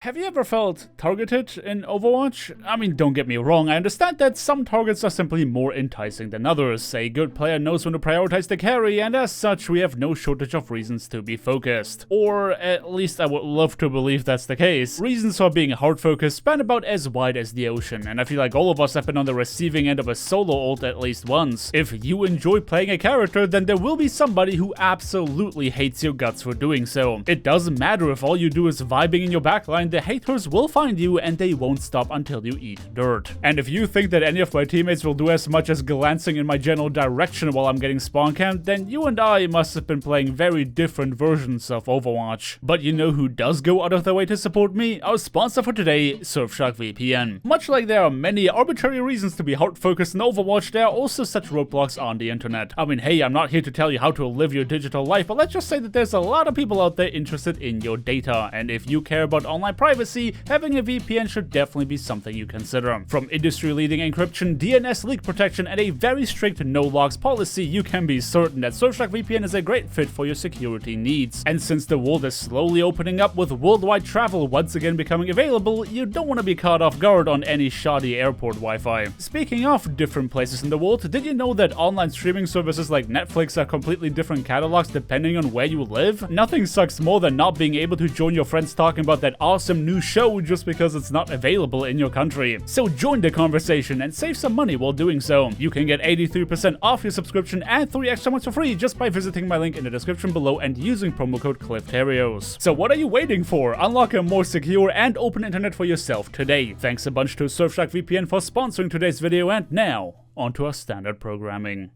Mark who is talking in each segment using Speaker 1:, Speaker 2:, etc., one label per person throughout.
Speaker 1: Have you ever felt targeted in Overwatch? I mean, don't get me wrong, I understand that some targets are simply more enticing than others. A good player knows when to prioritize the carry, and as such, we have no shortage of reasons to be focused. Or, at least I would love to believe that's the case. Reasons for being hard focused span about as wide as the ocean, and I feel like all of us have been on the receiving end of a solo ult at least once. If you enjoy playing a character, then there will be somebody who absolutely hates your guts for doing so. It doesn't matter if all you do is vibing in your backline, the haters will find you and they won't stop until you eat dirt. And if you think that any of my teammates will do as much as glancing in my general direction while I'm getting spawn camped, then you and I must have been playing very different versions of Overwatch. But you know who does go out of their way to support me? Our sponsor for today, Surfshark VPN. Much like there are many arbitrary reasons to be hard focused in Overwatch, there are also such roadblocks on the internet. I mean, hey, I'm not here to tell you how to live your digital life, but let's just say that there's a lot of people out there interested in your data, and if you care about online privacy, having a VPN should definitely be something you consider. From industry-leading encryption, DNS leak protection, and a very strict no-logs policy, you can be certain that Surfshark VPN is a great fit for your security needs. And since the world is slowly opening up with worldwide travel once again becoming available, you don't want to be caught off guard on any shoddy airport Wi-Fi. Speaking of different places in the world, did you know that online streaming services like Netflix have completely different catalogs depending on where you live? Nothing sucks more than not being able to join your friends talking about that awesome new show just because it's not available in your country. So join the conversation and save some money while doing so. You can get 83% off your subscription and 3 extra months for free just by visiting my link in the description below and using promo code Terios. So what are you waiting for? Unlock a more secure and open internet for yourself today. Thanks a bunch to Surfshark VPN for sponsoring today's video, and now, onto our standard programming.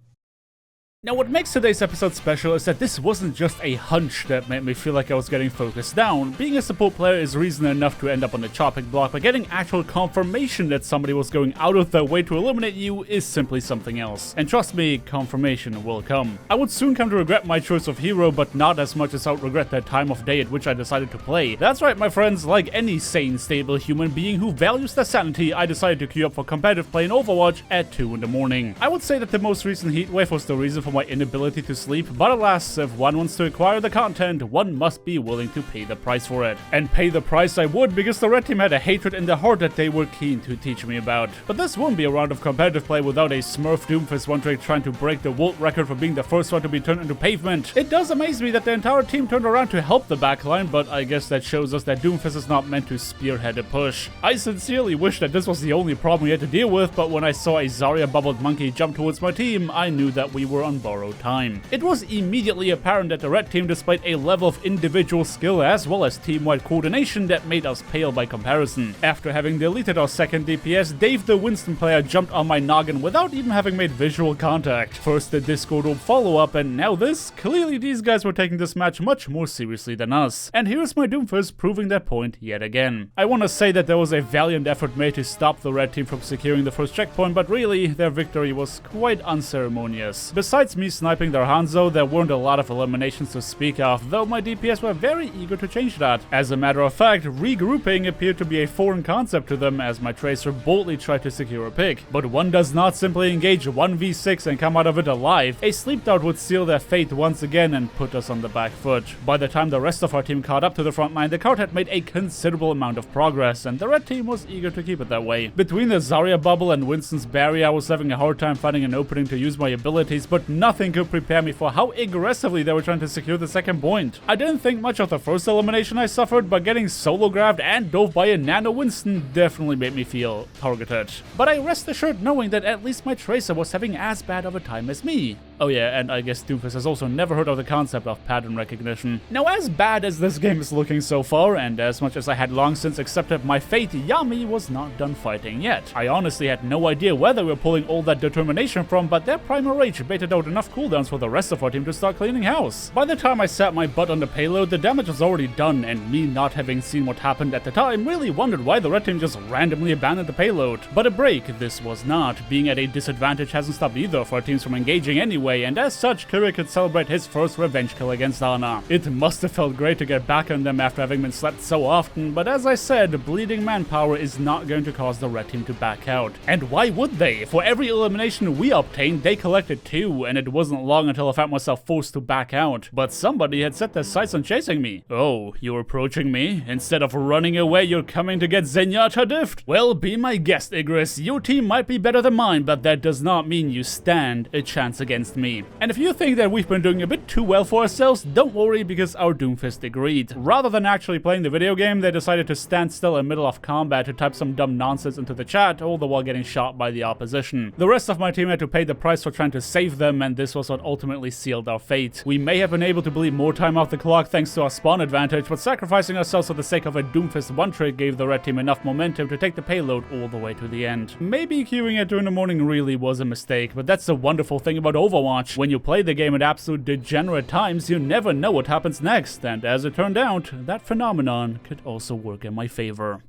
Speaker 1: Now, what makes today's episode special is that this wasn't just a hunch that made me feel like I was getting focused down. Being a support player is reason enough to end up on the chopping block, but getting actual confirmation that somebody was going out of their way to eliminate you is simply something else. And trust me, confirmation will come. I would soon come to regret my choice of hero, but not as much as I would regret that time of day at which I decided to play. That's right, my friends, like any sane, stable human being who values their sanity, I decided to queue up for competitive play in Overwatch at 2 in the morning. I would say that the most recent heatwave was the reason for my inability to sleep, but alas, if one wants to acquire the content, one must be willing to pay the price for it. And pay the price I would, because the red team had a hatred in their heart that they were keen to teach me about. But this won't be a round of competitive play without a Smurf doomfist one trick trying to break the world record for being the first one to be turned into pavement. It does amaze me that the entire team turned around to help the backline, but I guess that shows us that doomfist is not meant to spearhead a push. I sincerely wish that this was the only problem we had to deal with, but when I saw a Zarya bubbled monkey jump towards my team, I knew that we were on borrowed time. It was immediately apparent that the red team displayed a level of individual skill as well as team-wide coordination that made us pale by comparison. After having deleted our second DPS, Dave the Winston player jumped on my noggin without even having made visual contact. First the Discord orb follow-up, and now this? Clearly these guys were taking this match much more seriously than us. And here's my Doomfist proving that point yet again. I want to say that there was a valiant effort made to stop the red team from securing the first checkpoint, but really, their victory was quite unceremonious. Besides me sniping their Hanzo, there weren't a lot of eliminations to speak of, though my DPS were very eager to change that. As a matter of fact, regrouping appeared to be a foreign concept to them as my Tracer boldly tried to secure a pick. But one does not simply engage 1v6 and come out of it alive. A sleep dart would seal their fate once again and put us on the back foot. By the time the rest of our team caught up to the front line, the cart had made a considerable amount of progress, and the red team was eager to keep it that way. Between the Zarya bubble and Winston's barrier, I was having a hard time finding an opening to use my abilities, but nothing could prepare me for how aggressively they were trying to secure the second point. I didn't think much of the first elimination I suffered, but getting solo grabbed and dove by a Nano Winston definitely made me feel targeted. But I rest assured knowing that at least my Tracer was having as bad of a time as me. Oh yeah, and I guess Doomfist has also never heard of the concept of pattern recognition. Now, as bad as this game is looking so far, and as much as I had long since accepted my fate, Yami was not done fighting yet. I honestly had no idea where they were pulling all that determination from, but their Primal Rage baited out enough cooldowns for the rest of our team to start cleaning house. By the time I sat my butt on the payload, the damage was already done, and me not having seen what happened at the time really wondered why the red team just randomly abandoned the payload. But a break this was not. Being at a disadvantage hasn't stopped either of our teams from engaging anyway, anyway, and as such, Kirik could celebrate his first revenge kill against Ana. It must have felt great to get back on them after having been slept so often, but as I said, bleeding manpower is not going to cause the red team to back out. And why would they? For every elimination we obtained, they collected 2, and it wasn't long until I found myself forced to back out. But somebody had set their sights on chasing me. Oh, you're approaching me? Instead of running away, you're coming to get Zenyatta diffed? Well, be my guest, Igris. Your team might be better than mine, but that does not mean you stand a chance against me. And if you think that we've been doing a bit too well for ourselves, don't worry, because our Doomfist agreed. Rather than actually playing the video game, they decided to stand still in the middle of combat to type some dumb nonsense into the chat, all the while getting shot by the opposition. The rest of my team had to pay the price for trying to save them, and this was what ultimately sealed our fate. We may have been able to bleed more time off the clock thanks to our spawn advantage, but sacrificing ourselves for the sake of a Doomfist one-trick gave the red team enough momentum to take the payload all the way to the end. Maybe queuing it during the morning really was a mistake, but that's the wonderful thing about Overwatch. When you play the game at absolute degenerate times, you never know what happens next, and as it turned out, that phenomenon could also work in my favor.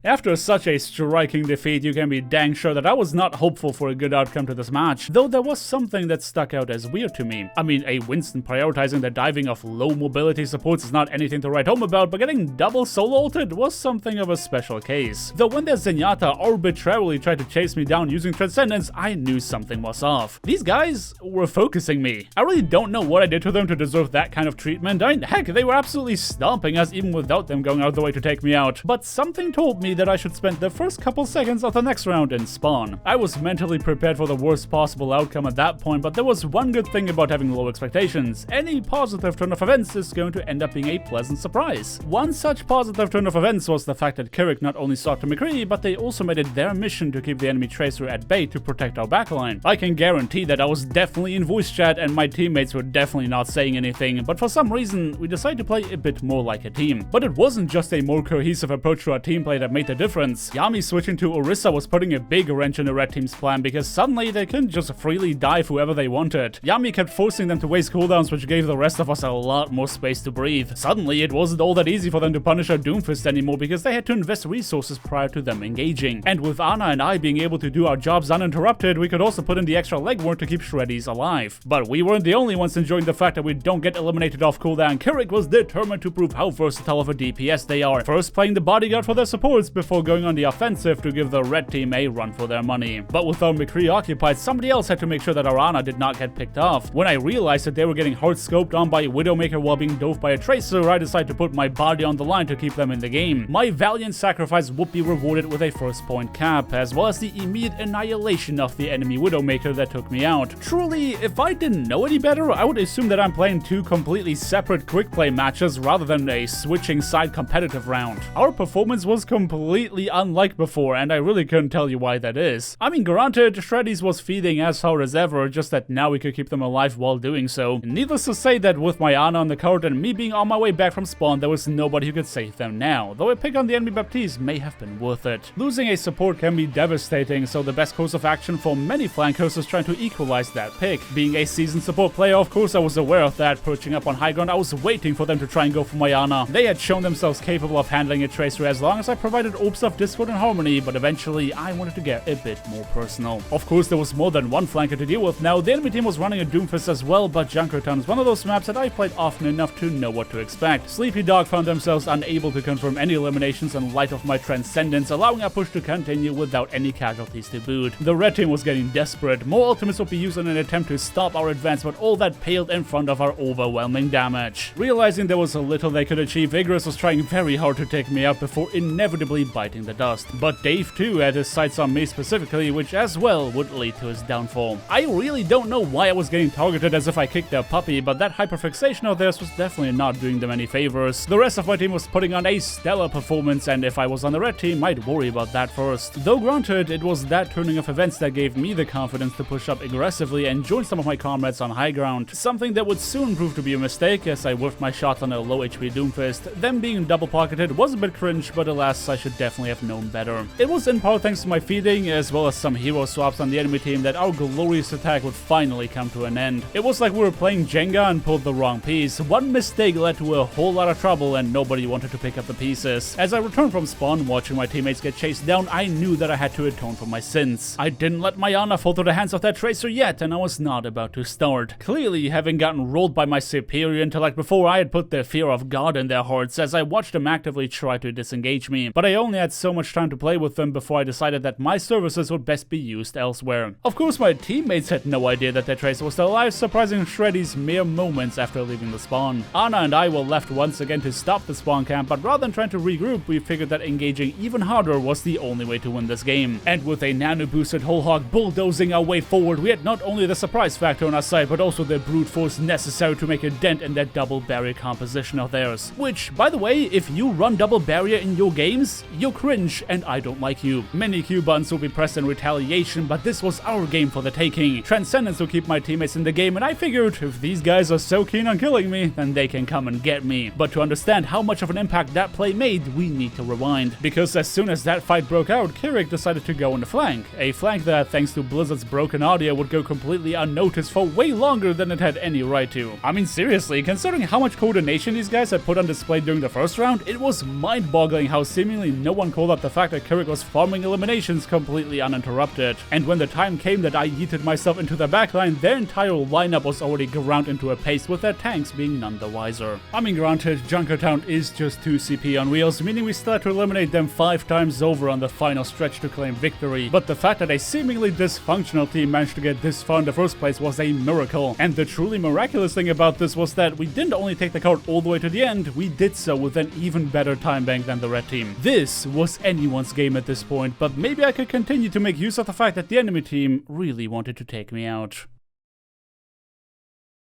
Speaker 1: After such a striking defeat, you can be dang sure that I was not hopeful for a good outcome to this match, though there was something that stuck out as weird to me. I mean, a Winston prioritizing the diving of low mobility supports is not anything to write home about, but getting double solo ulted was something of a special case. Though when their Zenyatta arbitrarily tried to chase me down using Transcendence, I knew something was off. These guys were focusing me. I really don't know what I did to them to deserve that kind of treatment. I mean, heck, they were absolutely stomping us even without them going out of the way to take me out. But something told me that I should spend the first couple seconds of the next round in spawn. I was mentally prepared for the worst possible outcome at that point, but there was one good thing about having low expectations. Any positive turn of events is going to end up being a pleasant surprise. One such positive turn of events was the fact that Kirik not only sought to McCree, but they also made it their mission to keep the enemy Tracer at bay to protect our backline. I can guarantee that I was definitely in voice chat and my teammates were definitely not saying anything, but for some reason, we decided to play a bit more like a team. But it wasn't just a more cohesive approach to our team play that made the difference. Yami switching to Orisa was putting a big wrench in the red team's plan because suddenly they couldn't just freely dive whoever they wanted. Yami kept forcing them to waste cooldowns, which gave the rest of us a lot more space to breathe. Suddenly it wasn't all that easy for them to punish our Doomfist anymore because they had to invest resources prior to them engaging. And with Ana and I being able to do our jobs uninterrupted, we could also put in the extra legwork to keep Shreddies alive. But we weren't the only ones enjoying the fact that we don't get eliminated off cooldown. Kirik was determined to prove how versatile of a DPS they are, first playing the bodyguard for their supports before going on the offensive to give the red team a run for their money. But with our McCree occupied, somebody else had to make sure that our Ana did not get picked off. When I realized that they were getting hard scoped on by a Widowmaker while being dove by a Tracer, I decided to put my body on the line to keep them in the game. My valiant sacrifice would be rewarded with a first point cap, as well as the immediate annihilation of the enemy Widowmaker that took me out. Truly, if I didn't know any better, I would assume that I'm playing 2 completely separate quick play matches rather than a switching side competitive round. Our performance was completely unlike before, and I really couldn't tell you why that is. I mean, granted, Shreddies was feeding as hard as ever, just that now we could keep them alive while doing so. Needless to say that with my Ana on the card and me being on my way back from spawn, there was nobody who could save them now, though a pick on the enemy Baptiste may have been worth it. Losing a support can be devastating, so the best course of action for many flankers is trying to equalize that pick. Being a seasoned support player, of course I was aware of that. Perching up on high ground, I was waiting for them to try and go for my Ana. They had shown themselves capable of handling a Tracer as long as I provided orbs of Discord and Harmony, but eventually I wanted to get a bit more personal. Of course, there was more than one flanker to deal with now. The enemy team was running a Doomfist as well, but Junkertown is one of those maps that I played often enough to know what to expect. Sleepy Dog found themselves unable to confirm any eliminations in light of my Transcendence, allowing our push to continue without any casualties to boot. The red team was getting desperate. More ultimates would be used in an attempt to stop our advance, but all that paled in front of our overwhelming damage. Realizing there was a little they could achieve, Igris was trying very hard to take me out before inevitably biting the dust. But Dave too had his sights on me specifically, which as well would lead to his downfall. I really don't know why I was getting targeted as if I kicked their puppy, but that hyperfixation of theirs was definitely not doing them any favors. The rest of my team was putting on a stellar performance, and if I was on the red team, I'd worry about that first. Though granted, it was that turning of events that gave me the confidence to push up aggressively and join some of my comrades on high ground, something that would soon prove to be a mistake as I whiffed my shot on a low HP Doomfist. Them being double pocketed was a bit cringe, but alas, I should should definitely have known better. It was in part thanks to my feeding, as well as some hero swaps on the enemy team, that our glorious attack would finally come to an end. It was like we were playing Jenga and pulled the wrong piece. One mistake led to a whole lot of trouble and nobody wanted to pick up the pieces. As I returned from spawn, watching my teammates get chased down, I knew that I had to atone for my sins. I didn't let my Ana fall through the hands of that Tracer yet, and I was not about to start. Clearly, having gotten rolled by my superior intellect before, I had put the fear of God in their hearts as I watched them actively try to disengage me. But I only had so much time to play with them before I decided that my services would best be used elsewhere. Of course, my teammates had no idea that their Tracer was still alive, surprising Shreddy's mere moments after leaving the spawn. Ana and I were left once again to stop the spawn camp, but rather than trying to regroup, we figured that engaging even harder was the only way to win this game. And with a nano-boosted whole hog bulldozing our way forward, we had not only the surprise factor on our side, but also the brute force necessary to make a dent in that double barrier composition of theirs. Which, by the way, if you run double barrier in your games, you're cringe and I don't like you. Many Q buttons will be pressed in retaliation, but this was our game for the taking. Transcendence will keep my teammates in the game, and I figured if these guys are so keen on killing me, then they can come and get me. But to understand how much of an impact that play made, we need to rewind. Because as soon as that fight broke out, Kirik decided to go on the flank. A flank that, thanks to Blizzard's broken audio, would go completely unnoticed for way longer than it had any right to. I mean, seriously, considering how much coordination these guys had put on display during the first round, it was mind-boggling how seemingly no one called out the fact that Kirik was farming eliminations completely uninterrupted. And when the time came that I yeeted myself into the backline, their entire lineup was already ground into a pace, with their tanks being none the wiser. I mean, granted, Junkertown is just 2 CP on wheels, meaning we still had to eliminate them 5 times over on the final stretch to claim victory. But the fact that a seemingly dysfunctional team managed to get this far in the first place was a miracle. And the truly miraculous thing about this was that we didn't only take the card all the way to the end, we did so with an even better time bank than the red team. This was anyone's game at this point, but maybe I could continue to make use of the fact that the enemy team really wanted to take me out.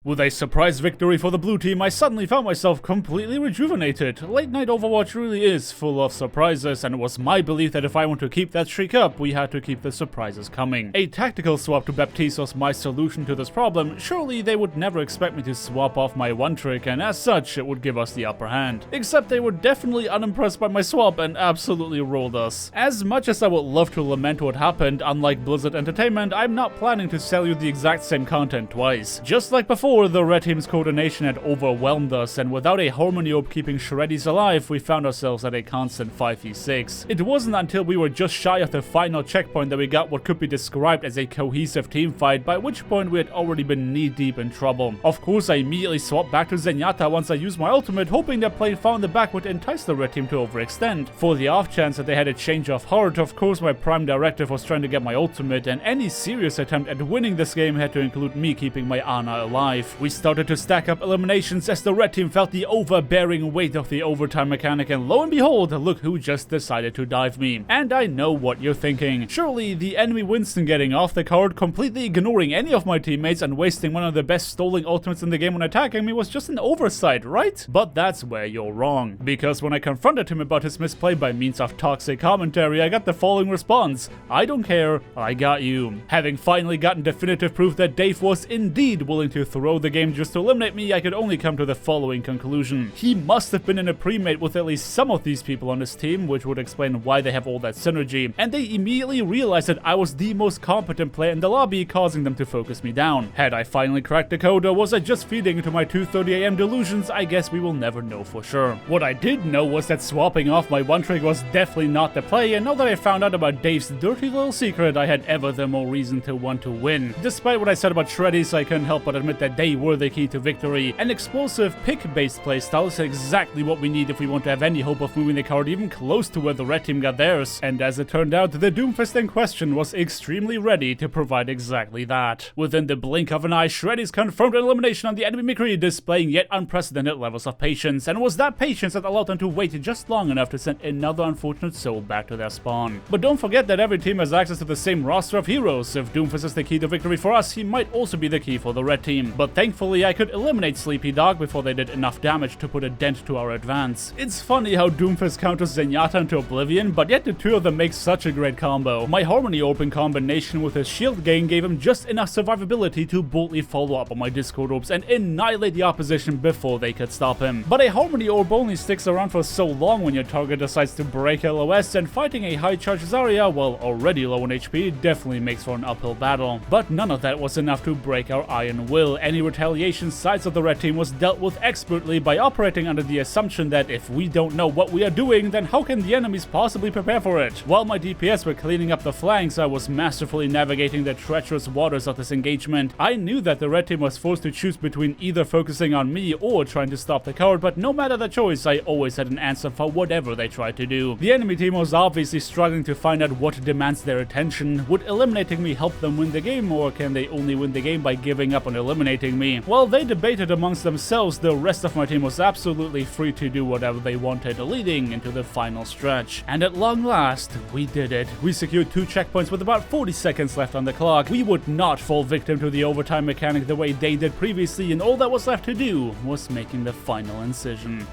Speaker 1: With a surprise victory for the blue team, I suddenly found myself completely rejuvenated. Late night Overwatch really is full of surprises, and it was my belief that if I want to keep that streak up, we had to keep the surprises coming. A tactical swap to Baptiste was my solution to this problem. Surely they would never expect me to swap off my one trick, and as such, it would give us the upper hand. Except they were definitely unimpressed by my swap and absolutely rolled us. As much as I would love to lament what happened, unlike Blizzard Entertainment, I'm not planning to sell you the exact same content twice. Just like before, the red team's coordination had overwhelmed us, and without a harmony orb keeping Shreddies alive, we found ourselves at a constant 5v6. It wasn't until we were just shy of the final checkpoint that we got what could be described as a cohesive team fight, by which point we had already been knee-deep in trouble. Of course, I immediately swapped back to Zenyatta once I used my ultimate, hoping that playing far in the back would entice the red team to overextend. For the off chance that they had a change of heart, of course my prime directive was trying to get my ultimate, and any serious attempt at winning this game had to include me keeping my Ana alive. We started to stack up eliminations as the red team felt the overbearing weight of the overtime mechanic, and lo and behold, look who just decided to dive me. And I know what you're thinking. Surely the enemy Winston getting off the card, completely ignoring any of my teammates, and wasting one of the best stalling ultimates in the game when attacking me was just an oversight, right? But that's where you're wrong. Because when I confronted him about his misplay by means of toxic commentary, I got the following response: I don't care, I got you. Having finally gotten definitive proof that Dave was indeed willing to throw the game just to eliminate me, I could only come to the following conclusion. He must have been in a pre-mate with at least some of these people on his team, which would explain why they have all that synergy, and they immediately realized that I was the most competent player in the lobby, causing them to focus me down. Had I finally cracked the code, or was I just feeding into my 2:30 AM delusions? I guess we will never know for sure. What I did know was that swapping off my one trick was definitely not the play, and now that I found out about Dave's dirty little secret, I had ever the more reason to want to win. Despite what I said about Shreddies, I couldn't help but admit that they were the key to victory. An explosive pick-based playstyle is exactly what we need if we want to have any hope of moving the card even close to where the red team got theirs. And as it turned out, the doomfist in question was extremely ready to provide exactly that. Within the blink of an eye, Shreddies confirmed an elimination on the enemy McCree, displaying yet unprecedented levels of patience, and it was that patience that allowed them to wait just long enough to send another unfortunate soul back to their spawn. But don't forget that every team has access to the same roster of heroes. If Doomfist is the key to victory for us, he might also be the key for the red team. But but thankfully I could eliminate Sleepy Dog before they did enough damage to put a dent to our advance. It's funny how Doomfist counters Zenyatta into oblivion, but yet the two of them make such a great combo. My Harmony Orb in combination with his shield gain gave him just enough survivability to boldly follow up on my Discord Orbs and annihilate the opposition before they could stop him. But a Harmony Orb only sticks around for so long when your target decides to break LOS, and fighting a high charge Zarya while already low on HP definitely makes for an uphill battle. But none of that was enough to break our iron will. Any retaliation sides of the red team was dealt with expertly by operating under the assumption that if we don't know what we are doing, then how can the enemies possibly prepare for it? While my DPS were cleaning up the flanks, I was masterfully navigating the treacherous waters of this engagement. I knew that the red team was forced to choose between either focusing on me or trying to stop the coward, but no matter the choice, I always had an answer for whatever they tried to do. The enemy team was obviously struggling to find out what demands their attention. Would eliminating me help them win the game, or can they only win the game by giving up on eliminating me? While they debated amongst themselves, the rest of my team was absolutely free to do whatever they wanted, leading into the final stretch. And at long last, we did it. We secured 2 checkpoints with about 40 seconds left on the clock. We would not fall victim to the overtime mechanic the way they did previously, and all that was left to do was making the final incision.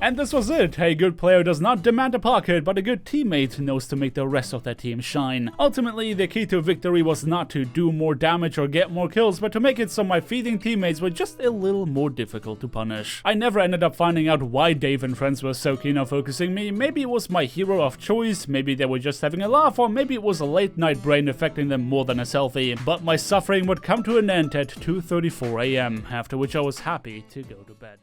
Speaker 1: And this was it. A good player does not demand a pocket, but a good teammate knows to make the rest of their team shine. Ultimately, the key to victory was not to do more damage or get more kills, but to make it so my feeding teammates were just a little more difficult to punish. I never ended up finding out why Dave and friends were so keen on focusing me. Maybe it was my hero of choice, maybe they were just having a laugh, or maybe it was a late night brain affecting them more than is healthy. But my suffering would come to an end at 2:34 AM, after which I was happy to go to bed.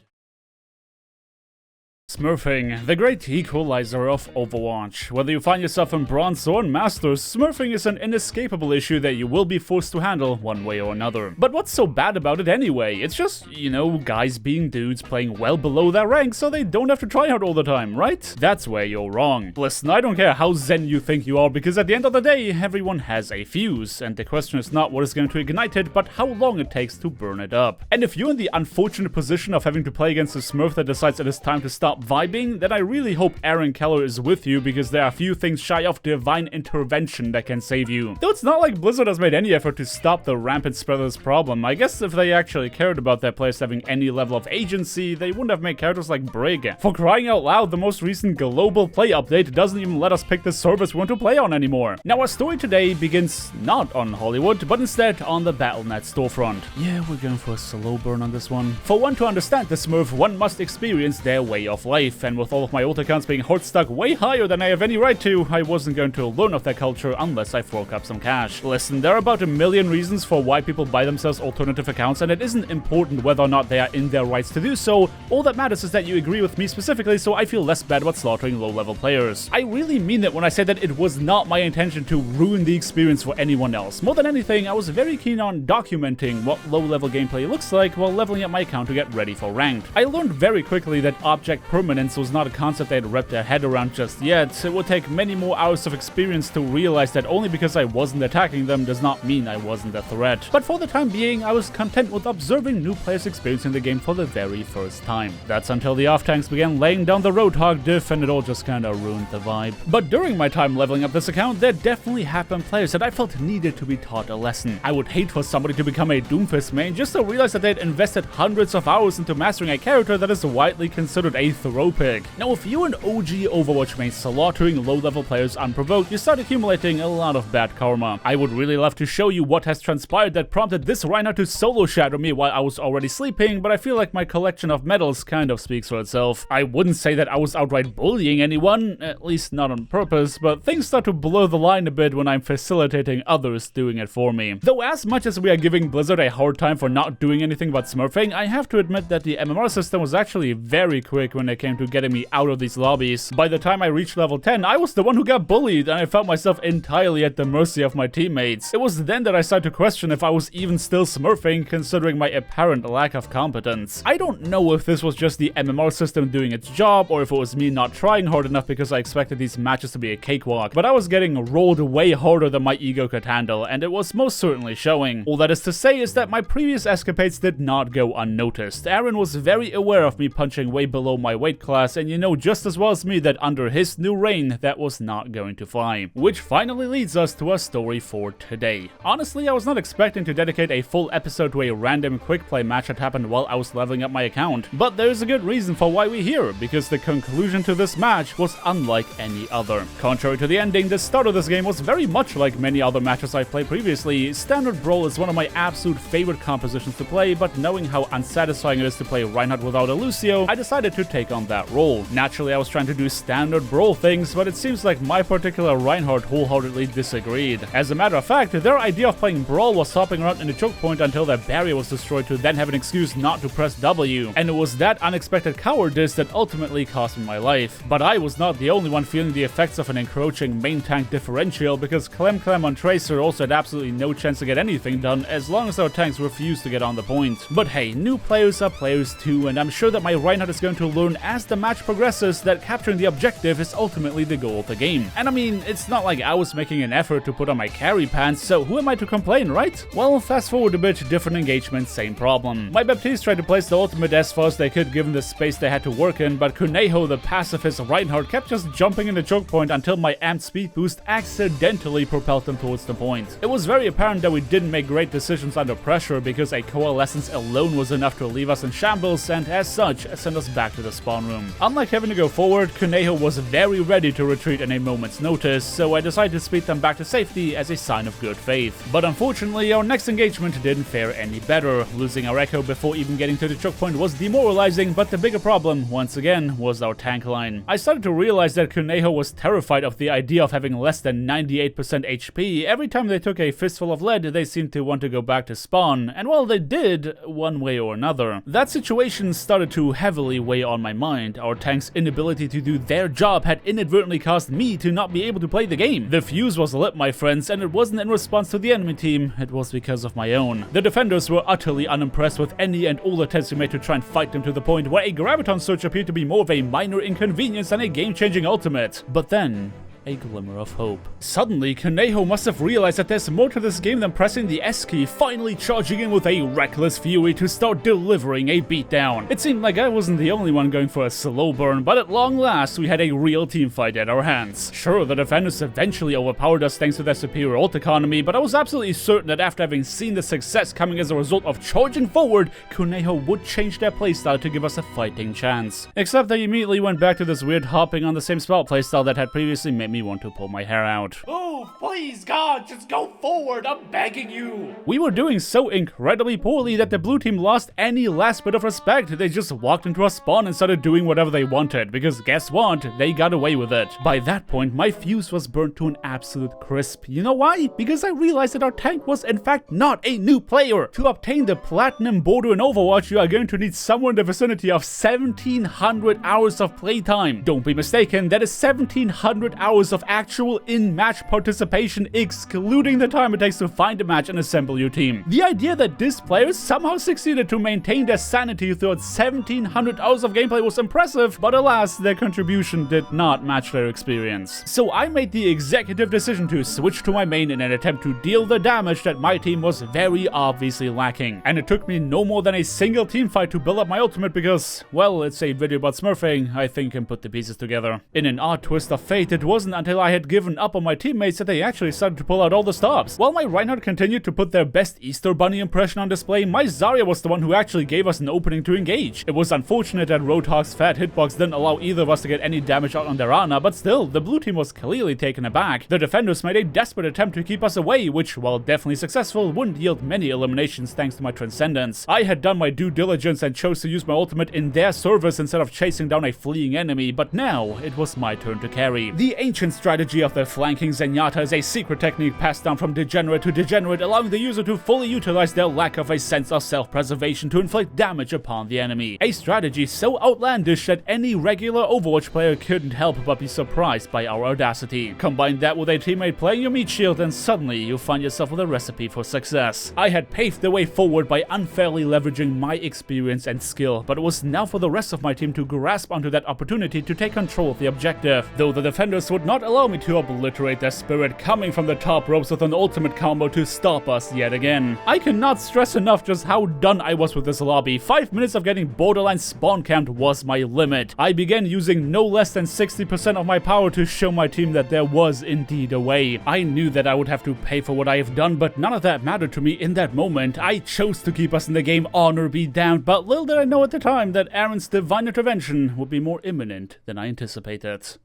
Speaker 1: Smurfing, the great equalizer of Overwatch. Whether you find yourself in Bronze or in Masters, smurfing is an inescapable issue that you will be forced to handle one way or another. But what's so bad about it anyway? It's just, you know, guys being dudes playing well below their rank so they don't have to try hard all the time, right? That's where you're wrong. Listen, I don't care how zen you think you are, because at the end of the day, everyone has a fuse, and the question is not what is going to ignite it, but how long it takes to burn it up. And if you're in the unfortunate position of having to play against a smurf that decides it is time to stop vibing, then I really hope Aaron Keller is with you, because there are a few things shy of divine intervention that can save you. Though it's not like Blizzard has made any effort to stop the rampant spread of this problem. I guess if they actually cared about their players having any level of agency, they wouldn't have made characters like Brig. For crying out loud, the most recent global play update doesn't even let us pick the service we want to play on anymore. Now our story today begins not on Hollywood, but instead on the Battle.net storefront. Yeah, we're going for a slow burn on this one. For one to understand the Smurf, one must experience their way of life, and with all of my old accounts being hard stuck way higher than I have any right to, I wasn't going to learn of their culture unless I fork up some cash. Listen, there are about a million reasons for why people buy themselves alternative accounts, and it isn't important whether or not they are in their rights to do so. All that matters is that you agree with me specifically, so I feel less bad about slaughtering low-level players. I really mean it when I say that it was not my intention to ruin the experience for anyone else. More than anything, I was very keen on documenting what low-level gameplay looks like while leveling up my account to get ready for ranked. I learned very quickly that object permanence was not a concept they'd wrapped their head around just yet. It would take many more hours of experience to realize that only because I wasn't attacking them does not mean I wasn't a threat. But for the time being, I was content with observing new players experiencing the game for the very first time. That's until the off-tanks began laying down the Roadhog diff, and it all just kinda ruined the vibe. But during my time leveling up this account, there definitely happened players that I felt needed to be taught a lesson. I would hate for somebody to become a Doomfist main just to realize that they'd invested hundreds of hours into mastering a character that is widely considered a throw pick. Now, if you're an OG Overwatch main slaughtering low-level players unprovoked, you start accumulating a lot of bad karma. I would really love to show you what has transpired that prompted this Rhino to solo shadow me while I was already sleeping, but I feel like my collection of medals kind of speaks for itself. I wouldn't say that I was outright bullying anyone, at least not on purpose, but things start to blur the line a bit when I'm facilitating others doing it for me. Though as much as we are giving Blizzard a hard time for not doing anything but smurfing, I have to admit that the MMR system was actually very quick when it it came to getting me out of these lobbies. By the time I reached level 10, I was the one who got bullied, and I felt myself entirely at the mercy of my teammates. It was then that I started to question if I was even still smurfing, considering my apparent lack of competence. I don't know if this was just the MMR system doing its job, or if it was me not trying hard enough because I expected these matches to be a cakewalk, but I was getting rolled way harder than my ego could handle, and it was most certainly showing. All that is to say is that my previous escapades did not go unnoticed. Aaron was very aware of me punching way below my weight class, and you know just as well as me that under his new reign, that was not going to fly. Which finally leads us to our story for today. Honestly, I was not expecting to dedicate a full episode to a random quick play match that happened while I was leveling up my account, but there's a good reason for why we're here, because the conclusion to this match was unlike any other. Contrary to the ending, the start of this game was very much like many other matches I've played previously. Standard Brawl is one of my absolute favorite compositions to play, but knowing how unsatisfying it is to play Reinhardt without a Lucio, I decided to take on that role. Naturally, I was trying to do standard Brawl things, but it seems like my particular Reinhardt wholeheartedly disagreed. As a matter of fact, their idea of playing Brawl was hopping around in the choke point until their barrier was destroyed to then have an excuse not to press W, and it was that unexpected cowardice that ultimately cost me my life. But I was not the only one feeling the effects of an encroaching main tank differential, because Clem on Tracer also had absolutely no chance to get anything done as long as our tanks refused to get on the point. But hey, new players are players too, and I'm sure that my Reinhardt is going to learn as the match progresses that capturing the objective is ultimately the goal of the game. And I mean, it's not like I was making an effort to put on my carry pants, so who am I to complain, right? Well, fast forward a bit, different engagement, same problem. My Baptiste tried to place the ultimate as far as they could given the space they had to work in, but Kuneho, the pacifist Reinhardt, kept just jumping in the choke point until my amped speed boost accidentally propelled them towards the point. It was very apparent that we didn't make great decisions under pressure, because a coalescence alone was enough to leave us in shambles and as such send us back to the spawn room. Unlike having to go forward, Kuneho was very ready to retreat in a moment's notice, so I decided to speed them back to safety as a sign of good faith. But unfortunately, our next engagement didn't fare any better. Losing our Echo before even getting to the choke point was demoralizing, but the bigger problem, once again, was our tank line. I started to realize that Kuneho was terrified of the idea of having less than 98% HP. Every time they took a fistful of lead, they seemed to want to go back to spawn, and well, they did, one way or another. That situation started to heavily weigh on my mind. Our tank's inability to do their job had inadvertently caused me to not be able to play the game. The fuse was lit, my friends, and it wasn't in response to the enemy team, it was because of my own. The defenders were utterly unimpressed with any and all attempts we made to try and fight them to the point where a graviton search appeared to be more of a minor inconvenience than a game-changing ultimate. But then, a glimmer of hope. Suddenly, Kuneho must have realized that there's more to this game than pressing the S key, finally charging in with a reckless fury to start delivering a beatdown. It seemed like I wasn't the only one going for a slow burn, but at long last, we had a real teamfight at our hands. Sure, the defenders eventually overpowered us thanks to their superior ult economy, but I was absolutely certain that after having seen the success coming as a result of charging forward, Kuneho would change their playstyle to give us a fighting chance. Except they immediately went back to this weird hopping on the same spot playstyle that had previously made me want to pull my hair out.
Speaker 2: Oh, please, God, just go forward, I'm begging you.
Speaker 1: We were doing so incredibly poorly that the blue team lost any last bit of respect. They just walked into our spawn and started doing whatever they wanted, because guess what? They got away with it. By that point, my fuse was burnt to an absolute crisp. You know why? Because I realized that our tank was in fact not a new player. To obtain the platinum border in Overwatch, you are going to need somewhere in the vicinity of 1700 hours of playtime. Don't be mistaken, that is 1700 hours of actual in-match participation, excluding the time it takes to find a match and assemble your team. The idea that this player somehow succeeded to maintain their sanity throughout 1700 hours of gameplay was impressive, but alas, their contribution did not match their experience. So I made the executive decision to switch to my main in an attempt to deal the damage that my team was very obviously lacking. And it took me no more than a single team fight to build up my ultimate because, well, it's a video about smurfing, I think can put the pieces together. In an odd twist of fate, it wasn't until I had given up on my teammates that they actually started to pull out all the stops. While my Reinhardt continued to put their best Easter Bunny impression on display, my Zarya was the one who actually gave us an opening to engage. It was unfortunate that Roadhog's fat hitbox didn't allow either of us to get any damage out on their Ana, but still, the blue team was clearly taken aback. The defenders made a desperate attempt to keep us away, which, while definitely successful, wouldn't yield many eliminations thanks to my transcendence. I had done my due diligence and chose to use my ultimate in their service instead of chasing down a fleeing enemy, but now it was my turn to carry. The ancient ancient strategy of the flanking Zenyatta is a secret technique passed down from degenerate to degenerate, allowing the user to fully utilize their lack of a sense of self-preservation to inflict damage upon the enemy. A strategy so outlandish that any regular Overwatch player couldn't help but be surprised by our audacity. Combine that with a teammate playing your meat shield and suddenly you find yourself with a recipe for success. I had paved the way forward by unfairly leveraging my experience and skill, but it was now for the rest of my team to grasp onto that opportunity to take control of the objective, though the defenders would not allow me to obliterate their spirit, coming from the top ropes with an ultimate combo to stop us yet again. I cannot stress enough just how done I was with this lobby. 5 minutes of getting borderline spawn camped was my limit. I began using no less than 60% of my power to show my team that there was indeed a way. I knew that I would have to pay for what I have done, but none of that mattered to me in that moment. I chose to keep us in the game, honor be damned, but little did I know at the time that Aaron's divine intervention would be more imminent than I anticipated.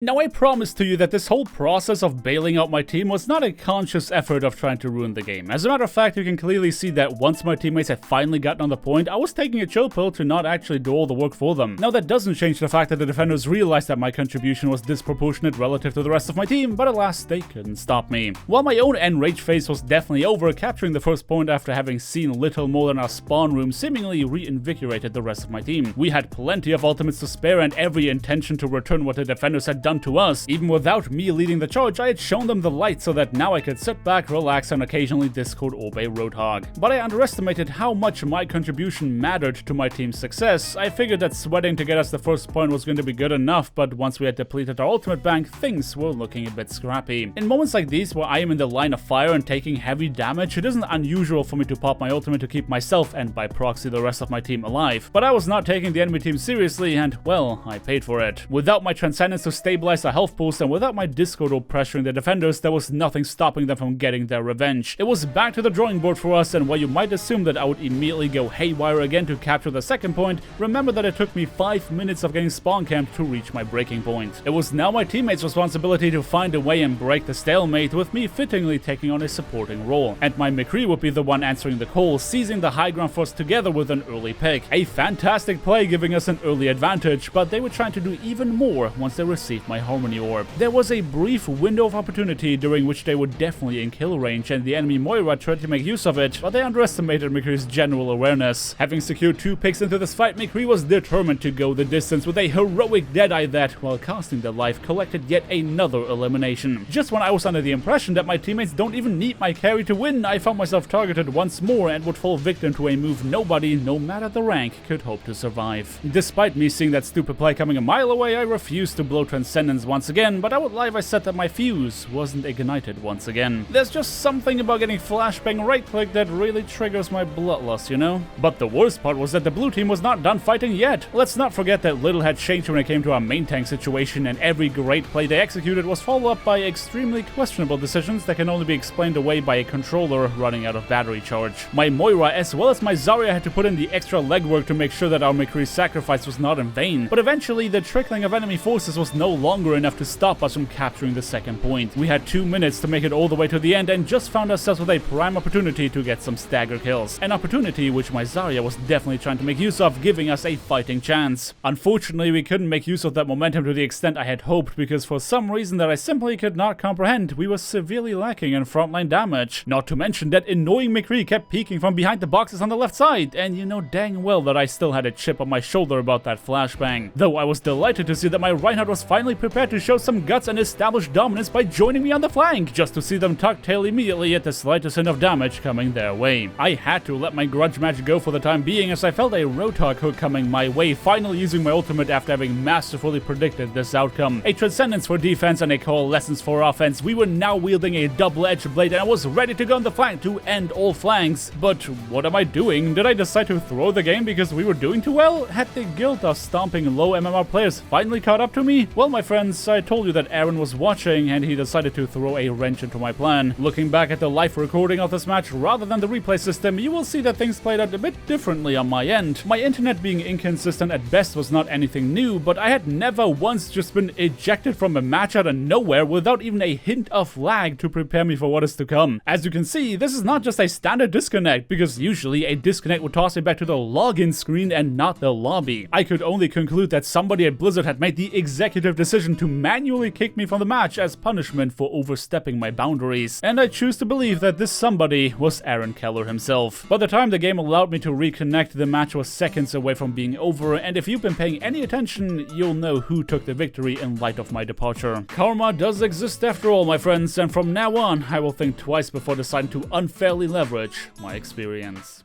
Speaker 1: Now, I promise to you that this whole process of bailing out my team was not a conscious effort of trying to ruin the game. As a matter of fact, you can clearly see that once my teammates had finally gotten on the point, I was taking a chill pill to not actually do all the work for them. Now, that doesn't change the fact that the defenders realized that my contribution was disproportionate relative to the rest of my team, but alas, they couldn't stop me. While my own enrage phase was definitely over, capturing the first point after having seen little more than our spawn room seemingly reinvigorated the rest of my team. We had plenty of ultimates to spare and every intention to return what the defenders had done to us. Even without me leading the charge, I had shown them the light so that now I could sit back, relax, and occasionally Discord obey Roadhog. But I underestimated how much my contribution mattered to my team's success. I figured that sweating to get us the first point was going to be good enough, but once we had depleted our ultimate bank, things were looking a bit scrappy. In moments like these where I am in the line of fire and taking heavy damage, it isn't unusual for me to pop my ultimate to keep myself and by proxy the rest of my team alive. But I was not taking the enemy team seriously and, well, I paid for it. Without my transcendence to stabilize a health boost and without my Discord pressuring the defenders, there was nothing stopping them from getting their revenge. It was back to the drawing board for us, and while you might assume that I would immediately go haywire again to capture the second point, remember that it took me 5 minutes of getting spawn camped to reach my breaking point. It was now my teammates' responsibility to find a way and break the stalemate, with me fittingly taking on a supporting role. And my McCree would be the one answering the call, seizing the high ground for us together with an early pick. A fantastic play giving us an early advantage, but they were trying to do even more once they received my Harmony Orb. There was a brief window of opportunity during which they were definitely in kill range, and the enemy Moira tried to make use of it, but they underestimated McCree's general awareness. Having secured 2 picks into this fight, McCree was determined to go the distance with a heroic Deadeye that, while costing their life, collected yet another elimination. Just when I was under the impression that my teammates don't even need my carry to win, I found myself targeted once more and would fall victim to a move nobody, no matter the rank, could hope to survive. Despite me seeing that stupid play coming a mile away, I refused to blow Transcendence once again, but I would lie if I said that my fuse wasn't ignited once again. There's just something about getting flashbang right-click that really triggers my bloodlust, you know? But the worst part was that the blue team was not done fighting yet. Let's not forget that little had changed when it came to our main tank situation, and every great play they executed was followed up by extremely questionable decisions that can only be explained away by a controller running out of battery charge. My Moira as well as my Zarya had to put in the extra legwork to make sure that our McCree's sacrifice was not in vain, but eventually the trickling of enemy forces was no longer enough to stop us from capturing the second point. We had 2 minutes to make it all the way to the end and just found ourselves with a prime opportunity to get some stagger kills. An opportunity which my Zarya was definitely trying to make use of, giving us a fighting chance. Unfortunately, we couldn't make use of that momentum to the extent I had hoped because for some reason that I simply could not comprehend, we were severely lacking in frontline damage. Not to mention that annoying McCree kept peeking from behind the boxes on the left side, and you know dang well that I still had a chip on my shoulder about that flashbang. Though I was delighted to see that my Reinhardt was finally prepared to show some guts and establish dominance by joining me on the flank, just to see them tuck tail immediately at the slightest hint of damage coming their way. I had to let my grudge match go for the time being as I felt a Roadhog hook coming my way, finally using my ultimate after having masterfully predicted this outcome. A Transcendence for defense and a Coalescence for offense, we were now wielding a double-edged blade and I was ready to go on the flank to end all flanks. But what am I doing? Did I decide to throw the game because we were doing too well? Had the guilt of stomping low MMR players finally caught up to me? Well, my friends, I told you that Aaron was watching and he decided to throw a wrench into my plan. Looking back at the live recording of this match rather than the replay system, you will see that things played out a bit differently on my end. My internet being inconsistent at best was not anything new, but I had never once just been ejected from a match out of nowhere without even a hint of lag to prepare me for what is to come. As you can see, this is not just a standard disconnect, because usually a disconnect would toss me back to the login screen and not the lobby. I could only conclude that somebody at Blizzard had made the executive decision decision to manually kick me from the match as punishment for overstepping my boundaries, and I choose to believe that this somebody was Aaron Keller himself. By the time the game allowed me to reconnect, the match was seconds away from being over, and if you've been paying any attention, you'll know who took the victory in light of my departure. Karma does exist after all, my friends, and from now on, I will think twice before deciding to unfairly leverage my experience.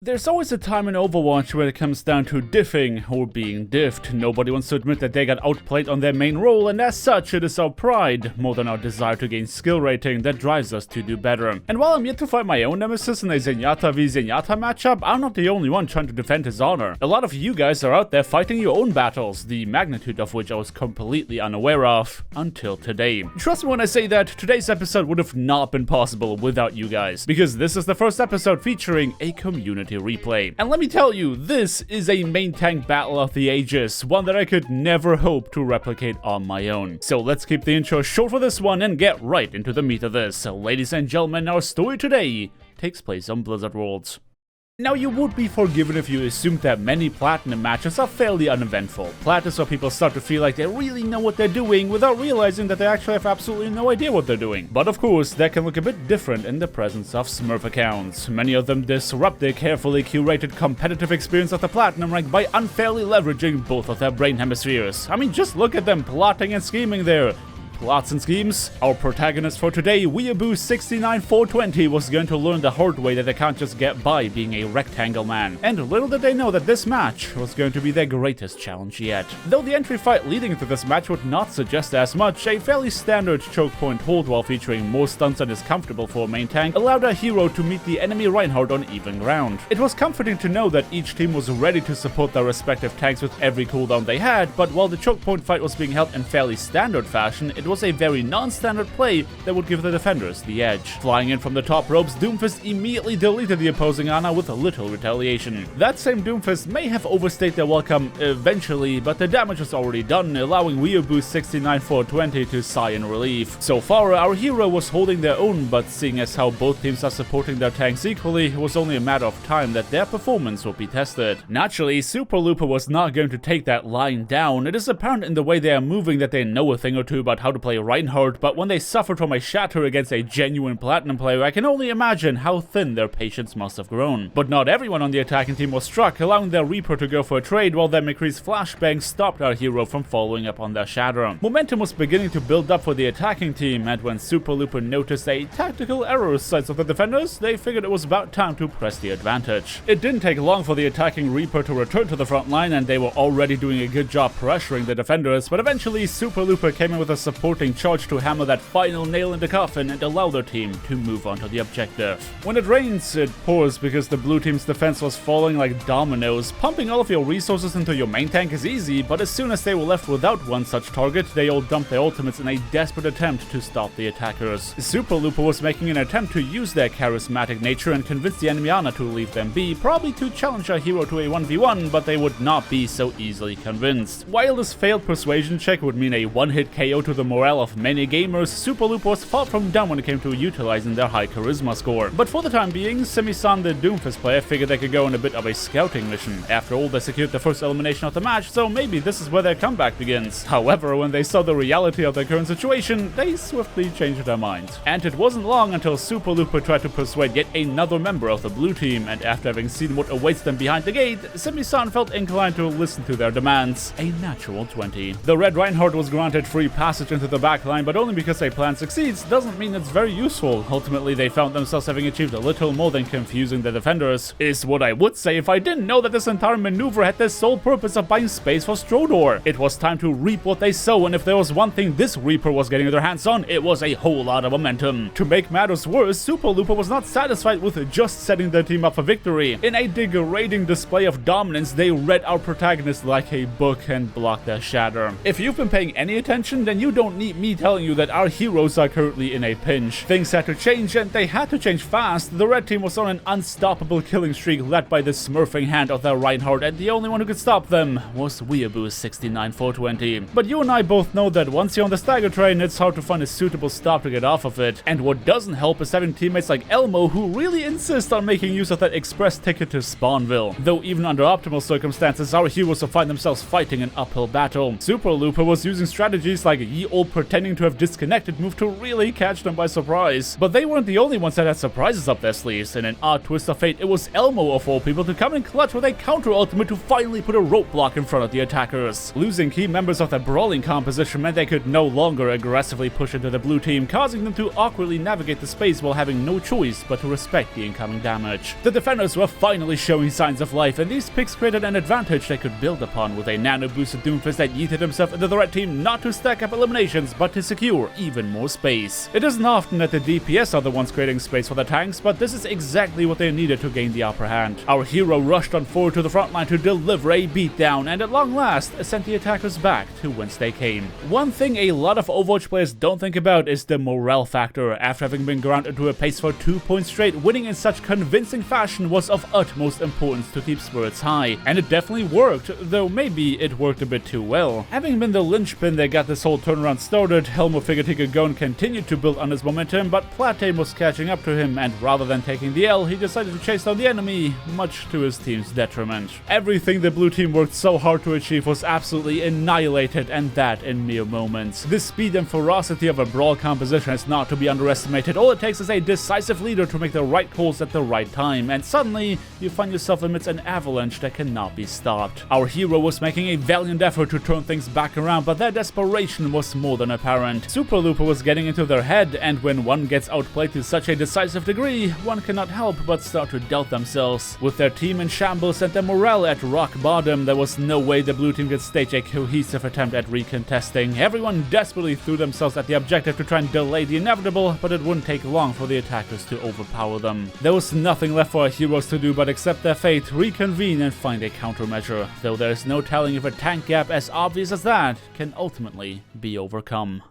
Speaker 1: There's always a time in Overwatch where it comes down to diffing or being diffed. Nobody wants to admit that they got outplayed on their main role, and as such, it is our pride, more than our desire to gain skill rating, that drives us to do better. And while I'm yet to find my own nemesis in a Zenyatta v Zenyatta matchup, I'm not the only one trying to defend his honor. A lot of you guys are out there fighting your own battles, the magnitude of which I was completely unaware of until today. Trust me when I say that today's episode would have not been possible without you guys, because this is the first episode featuring a community replay. And let me tell you, this is a main tank battle of the ages, one that I could never hope to replicate on my own. So let's keep the intro short for this one and get right into the meat of this. Ladies and gentlemen, our story today takes place on Blizzard Worlds. Now, you would be forgiven if you assumed that many Platinum matches are fairly uneventful. Plat is where people start to feel like they really know what they're doing without realizing that they actually have absolutely no idea what they're doing. But of course, that can look a bit different in the presence of Smurf accounts. Many of them disrupt their carefully curated competitive experience of the Platinum rank by unfairly leveraging both of their brain hemispheres. I mean, just look at them plotting and scheming there. Plots and schemes. Our protagonist for today, Weeaboo69420, was going to learn the hard way that they can't just get by being a rectangle man. And little did they know that this match was going to be their greatest challenge yet. Though the entry fight leading into this match would not suggest as much, a fairly standard choke point hold while featuring more stunts than is comfortable for a main tank allowed our hero to meet the enemy Reinhardt on even ground. It was comforting to know that each team was ready to support their respective tanks with every cooldown they had, but while the choke point fight was being held in fairly standard fashion, it was a very non-standard play that would give the defenders the edge. Flying in from the top ropes, Doomfist immediately deleted the opposing Ana with little retaliation. That same Doomfist may have overstayed their welcome eventually, but the damage was already done, allowing Weeaboo69420 to sigh in relief. So far, our hero was holding their own, but seeing as how both teams are supporting their tanks equally, it was only a matter of time that their performance would be tested. Naturally, Super Looper was not going to take that lying down. It is apparent in the way they are moving that they know a thing or two about how to play Reinhardt, but when they suffered from a shatter against a genuine Platinum player, I can only imagine how thin their patience must have grown. But not everyone on the attacking team was struck, allowing their Reaper to go for a trade while their McCree's flashbang stopped our hero from following up on their shatter. Momentum was beginning to build up for the attacking team, and when Super Looper noticed a tactical error sides of the defenders, they figured it was about time to press the advantage. It didn't take long for the attacking Reaper to return to the front line, and they were already doing a good job pressuring the defenders, but eventually Super Looper came in with a supporting charge to hammer that final nail in the coffin and allow their team to move on to the objective. When it rains, it pours because the blue team's defense was falling like dominoes. Pumping all of your resources into your main tank is easy, but as soon as they were left without one such target, they all dumped their ultimates in a desperate attempt to stop the attackers. Super Looper was making an attempt to use their charismatic nature and convince the enemy Ana to leave them be, probably to challenge our hero to a 1v1, but they would not be so easily convinced. While this failed persuasion check would mean a one-hit KO to the morale of many gamers, Super Looper was far from dumb when it came to utilizing their high charisma score. But for the time being, Simi-san, the Doomfist player, figured they could go on a bit of a scouting mission. After all, they secured the first elimination of the match, so maybe this is where their comeback begins. However, when they saw the reality of their current situation, they swiftly changed their minds. And it wasn't long until Super Looper tried to persuade yet another member of the blue team, and after having seen what awaits them behind the gate, Simi-san felt inclined to listen to their demands. A natural 20. The Red Reinhardt was granted free passage into the backline, but only because a plan succeeds doesn't mean it's very useful. Ultimately, they found themselves having achieved a little more than confusing the defenders, is what I would say if I didn't know that this entire maneuver had the sole purpose of buying space for Strodor. It was time to reap what they sow, and if there was one thing this Reaper was getting their hands on, it was a whole lot of momentum. To make matters worse, Super Looper was not satisfied with just setting their team up for victory. In a degrading display of dominance, they read our protagonist like a book and blocked their shatter. If you've been paying any attention, then you don't don't need me telling you that our heroes are currently in a pinch. Things had to change, and they had to change fast. The red team was on an unstoppable killing streak led by the smurfing hand of their Reinhardt, and the only one who could stop them was Weeaboo 69420. But you and I both know that once you're on the stagger train, it's hard to find a suitable stop to get off of it. And what doesn't help is having teammates like Elmo who really insist on making use of that express ticket to Spawnville. Though even under optimal circumstances, our heroes will find themselves fighting an uphill battle. Super Looper was using strategies like ye old pretending to have disconnected move to really catch them by surprise. But they weren't the only ones that had surprises up their sleeves. In an odd twist of fate, it was Elmo of all people to come in clutch with a counter ultimate to finally put a roadblock in front of the attackers. Losing key members of their brawling composition meant they could no longer aggressively push into the blue team, causing them to awkwardly navigate the space while having no choice but to respect the incoming damage. The defenders were finally showing signs of life, and these picks created an advantage they could build upon with a nano-boosted Doomfist that yeeted himself into the red team not to stack up eliminations, but to secure even more space. It isn't often that the DPS are the ones creating space for the tanks, but this is exactly what they needed to gain the upper hand. Our hero rushed on forward to the front line to deliver a beatdown, and at long last sent the attackers back to whence they came. One thing a lot of Overwatch players don't think about is the morale factor. After having been grounded to a pace for 2 points straight, winning in such convincing fashion was of utmost importance to keep spirits high. And it definitely worked, though maybe it worked a bit too well. Having been the linchpin that got this whole turnaround started, Helmo figured he could go and continue to build on his momentum, but Platane was catching up to him, and rather than taking the L, he decided to chase down the enemy, much to his team's detriment. Everything the blue team worked so hard to achieve was absolutely annihilated, and that in mere moments. The speed and ferocity of a brawl composition is not to be underestimated. All it takes is a decisive leader to make the right calls at the right time, and suddenly you find yourself amidst an avalanche that cannot be stopped. Our hero was making a valiant effort to turn things back around, but their desperation was more than apparent. Super Looper was getting into their head, and when one gets outplayed to such a decisive degree, one cannot help but start to doubt themselves. With their team in shambles and their morale at rock bottom, there was no way the blue team could stage a cohesive attempt at recontesting. Everyone desperately threw themselves at the objective to try and delay the inevitable, but it wouldn't take long for the attackers to overpower them. There was nothing left for our heroes to do but accept their fate, reconvene, and find a countermeasure, though there is no telling if a tank gap as obvious as that can ultimately be overcome.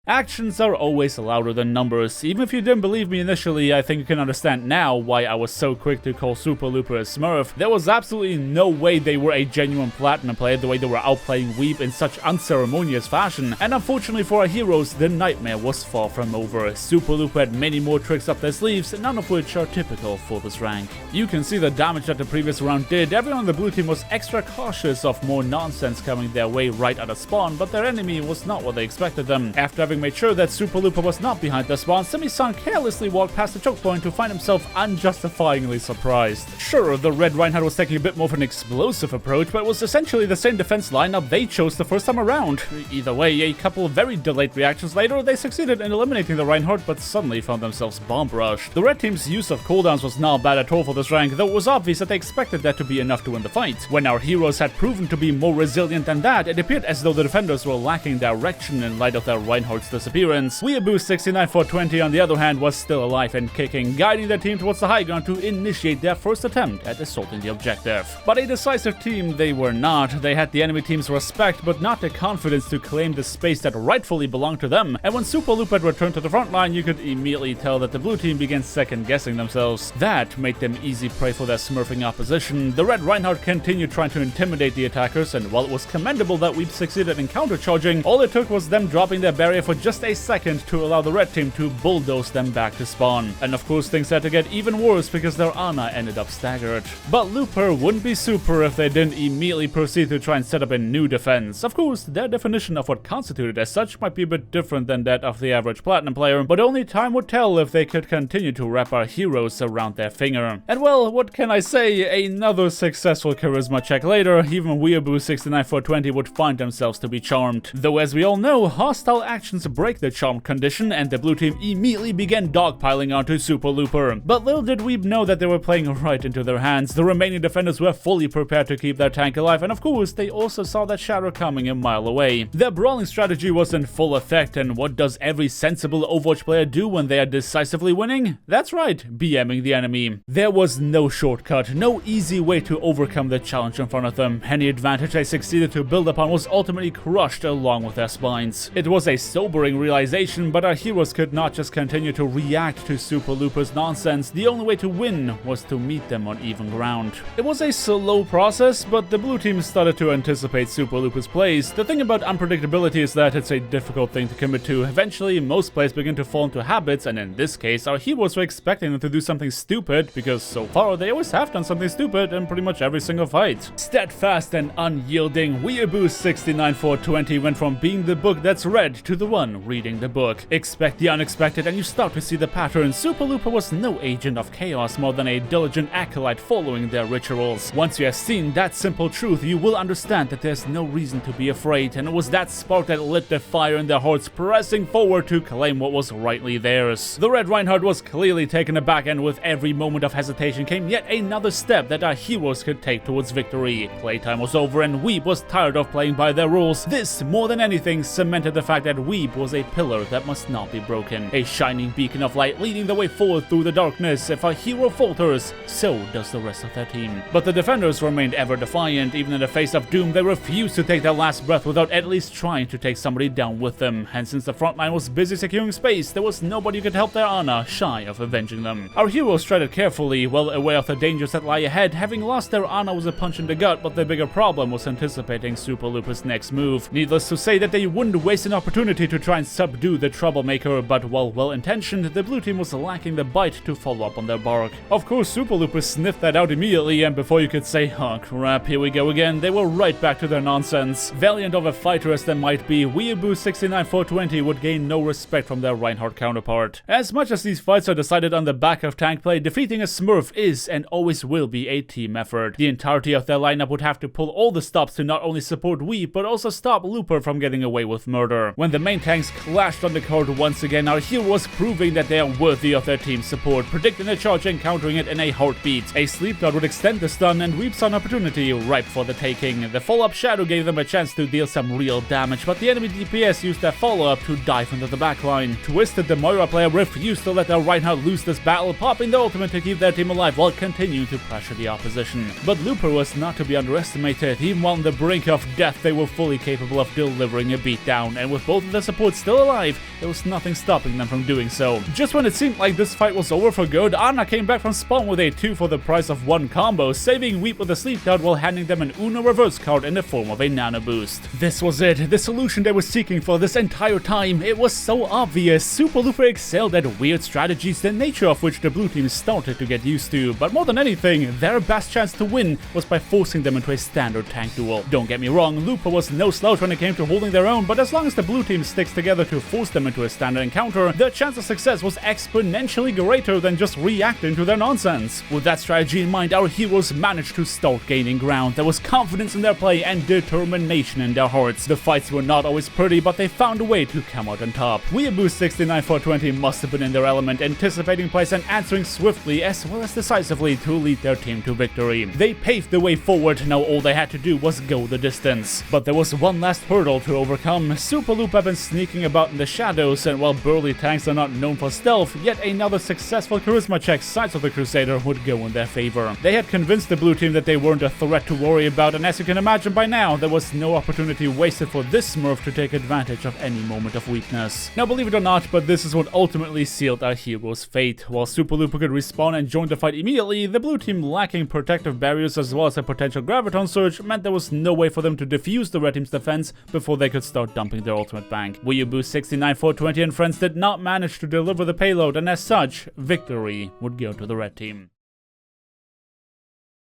Speaker 1: Actions are always louder than numbers. Even if you didn't believe me initially, I think you can understand now why I was so quick to call Super Looper a Smurf. There was absolutely no way they were a genuine Platinum player the way they were outplaying Weeb in such unceremonious fashion. And unfortunately for our heroes, the nightmare was far from over. Super Looper had many more tricks up their sleeves, none of which are typical for this rank. You can see the damage that the previous round did. Everyone on the blue team was extra cautious of more nonsense coming their way right out of spawn, but their enemy was not what they expected them. After having made sure that Super Looper was not behind the spawn, Simi-san carelessly walked past the choke point to find himself unjustifiably surprised. Sure, the red Reinhardt was taking a bit more of an explosive approach, but it was essentially the same defense lineup they chose the first time around. Either way, a couple of very delayed reactions later, they succeeded in eliminating the Reinhardt, but suddenly found themselves bomb rushed. The red team's use of cooldowns was not bad at all for this rank, though it was obvious that they expected that to be enough to win the fight. When our heroes had proven to be more resilient than that, it appeared as though the defenders were lacking direction in light of their Reinhardt's disappearance. Weeaboo 69420 on the other hand was still alive and kicking, guiding their team towards the high ground to initiate their first attempt at assaulting the objective. But a decisive team they were not. They had the enemy team's respect, but not the confidence to claim the space that rightfully belonged to them. And when Super Loop had returned to the front line, you could immediately tell that the blue team began second-guessing themselves. That made them easy prey for their smurfing opposition. The red Reinhardt continued trying to intimidate the attackers, and while it was commendable that we succeeded in countercharging, all it took was them dropping their barrier for just a second to allow the red team to bulldoze them back to spawn. And of course things had to get even worse because their Ana ended up staggered. But Looper wouldn't be super if they didn't immediately proceed to try and set up a new defense. Of course, their definition of what constituted as such might be a bit different than that of the average Platinum player, but only time would tell if they could continue to wrap our heroes around their finger. And well, what can I say? Another successful charisma check later, even Weeaboo 69420 would find themselves to be charmed. Though as we all know, hostile actions to break the charmed condition, and the blue team immediately began dogpiling onto Super Looper. But little did Weeb know that they were playing right into their hands. The remaining defenders were fully prepared to keep their tank alive, and of course, they also saw that shadow coming a mile away. Their brawling strategy was in full effect, and what does every sensible Overwatch player do when they are decisively winning? That's right, BMing the enemy. There was no shortcut, no easy way to overcome the challenge in front of them. Any advantage they succeeded to build upon was ultimately crushed along with their spines. It was a sobering realization, but our heroes could not just continue to react to Super Looper's nonsense. The only way to win was to meet them on even ground. It was a slow process, but the blue team started to anticipate Super Looper's plays. The thing about unpredictability is that it's a difficult thing to commit to. Eventually, most players begin to fall into habits, and in this case, our heroes were expecting them to do something stupid, because so far they always have done something stupid in pretty much every single fight. Steadfast and unyielding, Weeaboo 69420 went from being the book that's read to the one reading the book. Expect the unexpected and you start to see the pattern. Super Looper was no agent of chaos, more than a diligent acolyte following their rituals. Once you have seen that simple truth, you will understand that there's no reason to be afraid, and it was that spark that lit the fire in their hearts, pressing forward to claim what was rightly theirs. The Red Reinhardt was clearly taken aback, and with every moment of hesitation came yet another step that our heroes could take towards victory. Playtime was over, and Weeb was tired of playing by their rules. This, more than anything, cemented the fact that Weeb was a pillar that must not be broken. A shining beacon of light leading the way forward through the darkness. If a hero falters, so does the rest of their team. But the defenders remained ever defiant. Even in the face of doom, they refused to take their last breath without at least trying to take somebody down with them. And since the front line was busy securing space, there was nobody who could help their honor shy of avenging them. Our heroes treaded carefully, well aware of the dangers that lie ahead. Having lost their honor was a punch in the gut, but the bigger problem was anticipating Super Looper's next move. Needless to say that they wouldn't waste an opportunity to try and subdue the troublemaker, but while well-intentioned, the blue team was lacking the bite to follow up on their bark. Of course, Super Looper sniffed that out immediately, and before you could say, oh crap, here we go again, they were right back to their nonsense. Valiant of a fighter as they might be, Weeaboo 69420 would gain no respect from their Reinhardt counterpart. As much as these fights are decided on the back of tank play, defeating a Smurf is and always will be a team effort. The entirety of their lineup would have to pull all the stops to not only support Weeb, but also stop Looper from getting away with murder. When the main tanks clashed on the court once again, our hero was proving that they are worthy of their team's support, predicting the charge and countering it in a heartbeat. A sleep dart would extend the stun, and Weeb saw an opportunity ripe for the taking. The follow-up shadow gave them a chance to deal some real damage, but the enemy DPS used their follow-up to dive into the backline. Twisted, the Moira player, refused to let their Reinhardt lose this battle, popping the ultimate to keep their team alive while continuing to pressure the opposition. But Looper was not to be underestimated. Even while on the brink of death, they were fully capable of delivering a beatdown, and with both of their supports still alive, there was nothing stopping them from doing so. Just when it seemed like this fight was over for good, Ana came back from spawn with a 2 for the price of 1 combo, saving Weep with a sleep dart while handing them an Uno reverse card in the form of a nano boost. This was it, the solution they were seeking for this entire time. It was so obvious. Super Looper excelled at weird strategies, the nature of which the blue team started to get used to, but more than anything, their best chance to win was by forcing them into a standard tank duel. Don't get me wrong, Looper was no slouch when it came to holding their own, but as long as the blue team sticks together to force them into a standard encounter, their chance of success was exponentially greater than just reacting to their nonsense. With that strategy in mind, our heroes managed to start gaining ground. There was confidence in their play and determination in their hearts. The fights were not always pretty, but they found a way to come out on top. Weeaboo 69420 must have been in their element, anticipating plays and answering swiftly as well as decisively to lead their team to victory. They paved the way forward, now all they had to do was go the distance. But there was one last hurdle to overcome. Super Loop had been sneaking about in the shadows, and while burly tanks are not known for stealth, yet another successful charisma check sides of the Crusader would go in their favor. They had convinced the blue team that they weren't a threat to worry about, and as you can imagine by now, there was no opportunity wasted for this Smurf to take advantage of any moment of weakness. Now believe it or not, but this is what ultimately sealed our hero's fate. While Super Looper could respawn and join the fight immediately, the blue team lacking protective barriers as well as a potential graviton surge meant there was no way for them to defuse the red team's defense before they could start dumping their ultimate bank. Weeaboo 69420 and friends did not manage to deliver the payload, and as such, victory would go to the red team.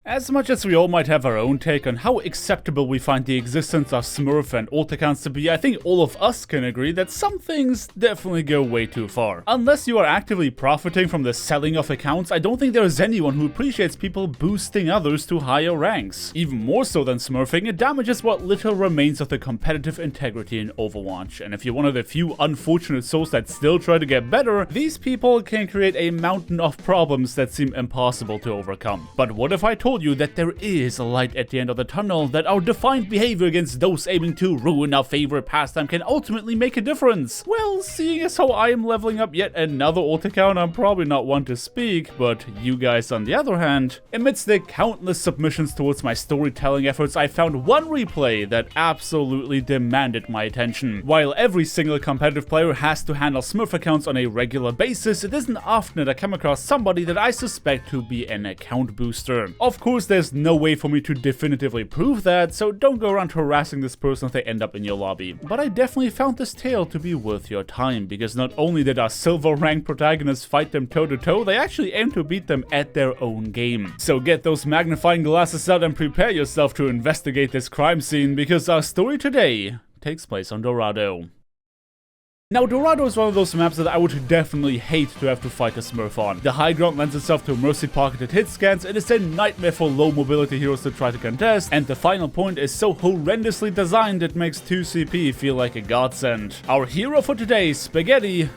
Speaker 1: As much as we all might have our own take on how acceptable we find the existence of Smurf and alt accounts to be, I think all of us can agree that some things definitely go way too far. Unless you are actively profiting from the selling of accounts, I don't think there is anyone who appreciates people boosting others to higher ranks. Even more so than Smurfing, it damages what little remains of the competitive integrity in Overwatch, and if you're one of the few unfortunate souls that still try to get better, these people can create a mountain of problems that seem impossible to overcome. But what if I told you that there is a light at the end of the tunnel, that our defiant behavior against those aiming to ruin our favorite pastime can ultimately make a difference? Well, seeing as how I am leveling up yet another alt account, I'm probably not one to speak, but you guys on the other hand, amidst the countless submissions towards my storytelling efforts, I found one replay that absolutely demanded my attention. While every single competitive player has to handle Smurf accounts on a regular basis, it isn't often that I come across somebody that I suspect to be an account booster. Of course, there's no way for me to definitively prove that, so don't go around harassing this person if they end up in your lobby. But I definitely found this tale to be worth your time, because not only did our silver rank protagonists fight them toe to toe, they actually aimed to beat them at their own game. So get those magnifying glasses out and prepare yourself to investigate this crime scene, because our story today takes place on Dorado. Now, Dorado is one of those maps that I would definitely hate to have to fight a Smurf on. The high ground lends itself to mercy-pocketed hit scans, it is a nightmare for low-mobility heroes to try to contest, and the final point is so horrendously designed it makes 2CP feel like a godsend. Our hero for today, Spaghetti?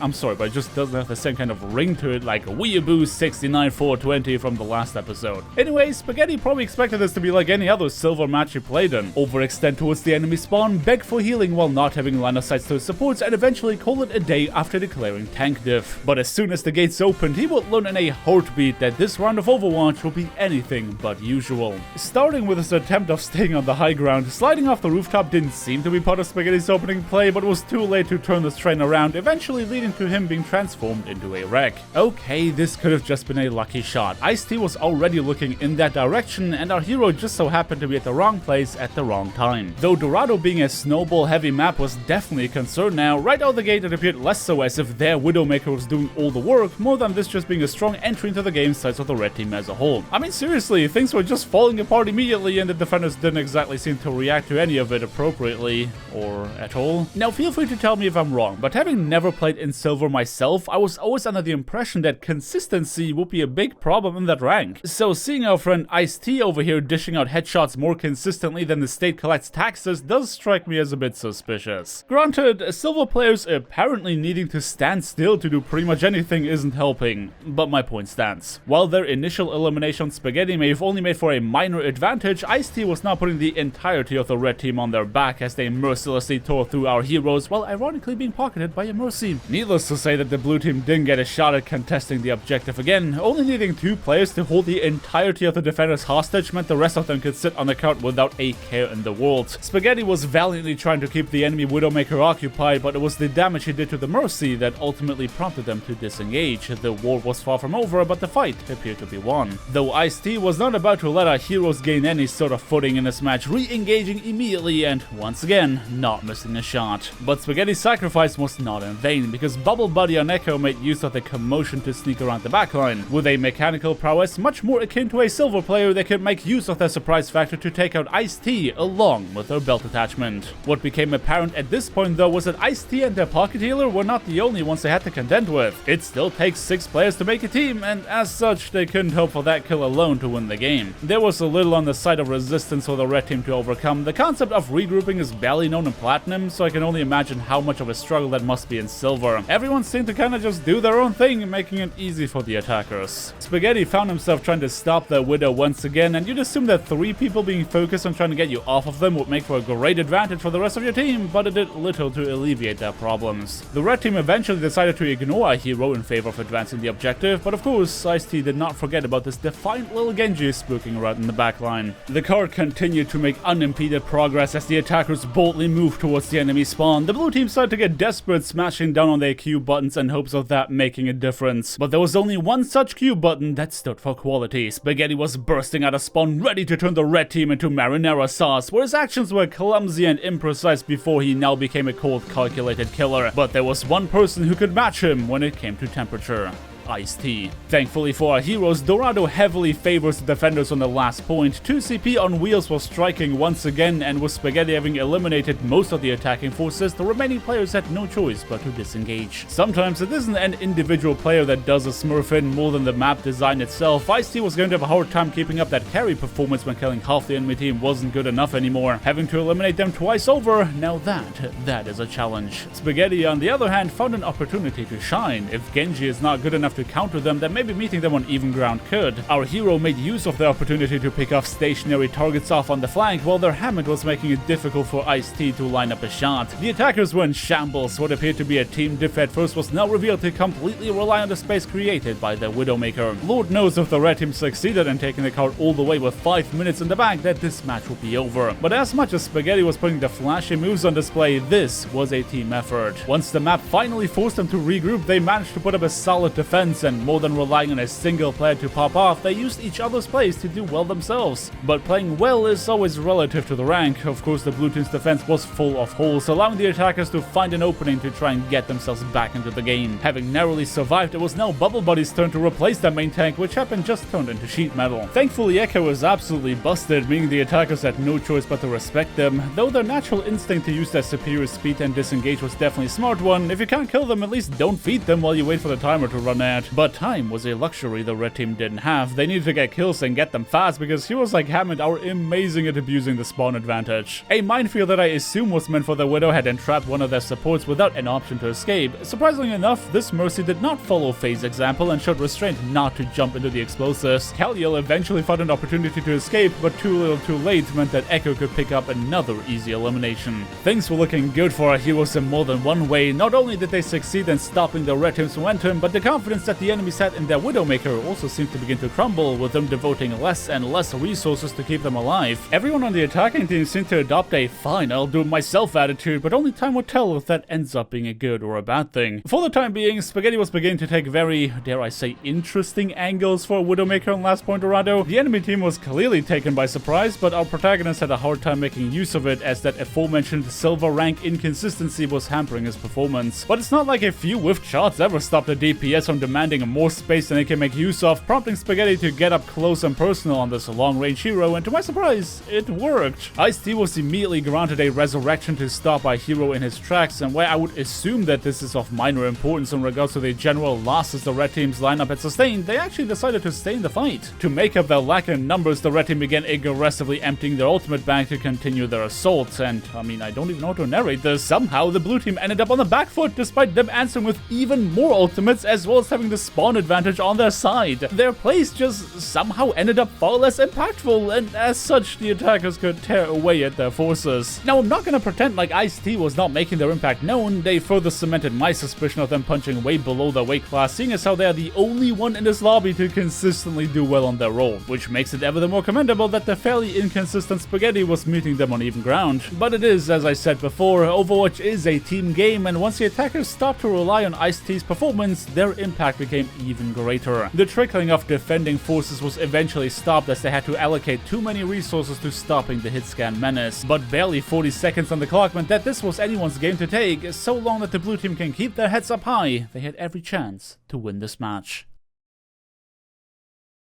Speaker 1: I'm sorry, but it just doesn't have the same kind of ring to it like Weeaboo 69420 from the last episode. Anyway, Spaghetti probably expected this to be like any other silver match he played in. Overextend towards the enemy spawn, beg for healing while not having line of sight to his supports, and eventually call it a day after declaring tank diff. But as soon as the gates opened, he would learn in a heartbeat that this round of Overwatch will be anything but usual. Starting with his attempt of staying on the high ground, sliding off the rooftop didn't seem to be part of Spaghetti's opening play, but it was too late to turn this train around, eventually leading to him being transformed into a wreck. Okay, this could have just been a lucky shot. Ice-T was already looking in that direction, and our hero just so happened to be at the wrong place at the wrong time. Though Dorado being a snowball-heavy map was definitely a concern now, right out the gate it appeared less so as if their Widowmaker was doing all the work, more than this just being a strong entry into the game size of the red team as a whole. I mean, seriously, things were just falling apart immediately, and the defenders didn't exactly seem to react to any of it appropriately, or at all. Now, feel free to tell me if I'm wrong, but having never played in Silver myself, I was always under the impression that consistency would be a big problem in that rank. So seeing our friend Ice-T over here dishing out headshots more consistently than the state collects taxes does strike me as a bit suspicious. Granted, Silver players apparently needing to stand still to do pretty much anything isn't helping, but my point stands. While their initial elimination on Spaghetti may have only made for a minor advantage, Ice-T was now putting the entirety of the red team on their back as they mercilessly tore through our heroes while ironically being pocketed by a Mercy. Needless to say that the blue team didn't get a shot at contesting the objective again. Only needing 2 players to hold the entirety of the defenders hostage meant the rest of them could sit on the cart without a care in the world. Spaghetti was valiantly trying to keep the enemy Widowmaker occupied, but it was the damage he did to the Mercy that ultimately prompted them to disengage. The war was far from over, but the fight appeared to be won. Though Ice-T was not about to let our heroes gain any sort of footing in this match, re-engaging immediately and, once again, not missing a shot. But Spaghetti's sacrifice was not in vain, because Bubble Buddy on Echo made use of the commotion to sneak around the backline. With a mechanical prowess much more akin to a Silver player, they could make use of their surprise factor to take out Ice-T along with their belt attachment. What became apparent at this point though was that Ice-T and their pocket healer were not the only ones they had to contend with. It still takes 6 players to make a team, and as such they couldn't hope for that kill alone to win the game. There was a little on the side of resistance for the red team to overcome. The concept of regrouping is barely known in Platinum, so I can only imagine how much of a struggle that must be in Silver. Everyone seemed to kinda just do their own thing, making it easy for the attackers. Spaghetti found himself trying to stop their Widow once again, and you'd assume that 3 people being focused on trying to get you off of them would make for a great advantage for the rest of your team, but it did little to alleviate their problems. The red team eventually decided to ignore our hero in favor of advancing the objective, but of course, Ice-T did not forget about this defiant little Genji spooking around in the backline. The card continued to make unimpeded progress as the attackers boldly moved towards the enemy spawn. The blue team started to get desperate, smashing down on their Q buttons in hopes of that making a difference. But there was only one such Q button that stood for quality. Spaghetti was bursting out of spawn, ready to turn the red team into marinara sauce, where his actions were clumsy and imprecise before he now became a cold, calculated killer. But there was one person who could match him when it came to temperature. Ice-T. Thankfully for our heroes, Dorado heavily favors the defenders on the last point. 2CP on wheels was striking once again, and with Spaghetti having eliminated most of the attacking forces, the remaining players had no choice but to disengage. Sometimes it isn't an individual player that does a smurf in more than the map design itself. Ice-T was going to have a hard time keeping up that carry performance when killing half the enemy team wasn't good enough anymore. Having to eliminate them twice over, now that is a challenge. Spaghetti, on the other hand, found an opportunity to shine. If Genji is not good enough to counter them, then maybe meeting them on even ground could. Our hero made use of the opportunity to pick off stationary targets off on the flank, while their Hammond was making it difficult for Ice-T to line up a shot. The attackers were in shambles. What appeared to be a team diff at first was now revealed to completely rely on the space created by the Widowmaker. Lord knows if the red team succeeded in taking the card all the way with 5 minutes in the bag that this match would be over. But as much as Spaghetti was putting the flashy moves on display, this was a team effort. Once the map finally forced them to regroup, they managed to put up a solid defense, and more than relying on a single player to pop off, they used each other's plays to do well themselves. But playing well is always relative to the rank. Of course, the blue team's defense was full of holes, allowing the attackers to find an opening to try and get themselves back into the game. Having narrowly survived, it was now Bubble Buddy's turn to replace their main tank, which happened just turned into sheet metal. Thankfully, Echo was absolutely busted, meaning the attackers had no choice but to respect them. Though their natural instinct to use their superior speed and disengage was definitely a smart one. If you can't kill them, at least don't feed them while you wait for the timer to run out. But time was a luxury the red team didn't have. They needed to get kills and get them fast, because heroes like Hammond are amazing at abusing the spawn advantage. A minefield that I assume was meant for the Widow had entrapped one of their supports without an option to escape. Surprisingly enough, this Mercy did not follow Faye's example and showed restraint not to jump into the explosives. Kaliel eventually found an opportunity to escape, but too little too late meant that Echo could pick up another easy elimination. Things were looking good for our heroes in more than one way. Not only did they succeed in stopping the red team's momentum, but the confidence that the enemies had in their Widowmaker also seemed to begin to crumble, with them devoting less and less resources to keep them alive. Everyone on the attacking team seemed to adopt a fine, I'll do it myself attitude, but only time will tell if that ends up being a good or a bad thing. For the time being, Spaghetti was beginning to take very, dare I say, interesting angles for Widowmaker on last point Dorado. The enemy team was clearly taken by surprise, but our protagonist had a hard time making use of it, as that aforementioned silver rank inconsistency was hampering his performance. But it's not like a few whiffed shots ever stopped the DPS from demanding more space than they can make use of, prompting Spaghetti to get up close and personal on this long-range hero, and to my surprise, it worked. Ice-T was immediately granted a resurrection to stop our hero in his tracks, and where I would assume that this is of minor importance in regards to the general losses the red team's lineup had sustained, they actually decided to stay in the fight. To make up their lack in numbers, the red team began aggressively emptying their ultimate bank to continue their assault, and I mean, I don't even know how to narrate this. Somehow the blue team ended up on the back foot, despite them answering with even more ultimates, as well as having the spawn advantage on their side. Their plays just somehow ended up far less impactful, and as such, the attackers could tear away at their forces. Now, I'm not gonna pretend like Ice-T was not making their impact known. They further cemented my suspicion of them punching way below their weight class, seeing as how they are the only one in this lobby to consistently do well on their role, which makes it ever the more commendable that the fairly inconsistent Spaghetti was meeting them on even ground. But it is, as I said before, Overwatch is a team game, and once the attackers start to rely on Ice-T's performance, their impact became even greater. The trickling of defending forces was eventually stopped, as they had to allocate too many resources to stopping the hitscan menace. But barely 40 seconds on the clock meant that this was anyone's game to take. So long that the blue team can keep their heads up high, they had every chance to win this match.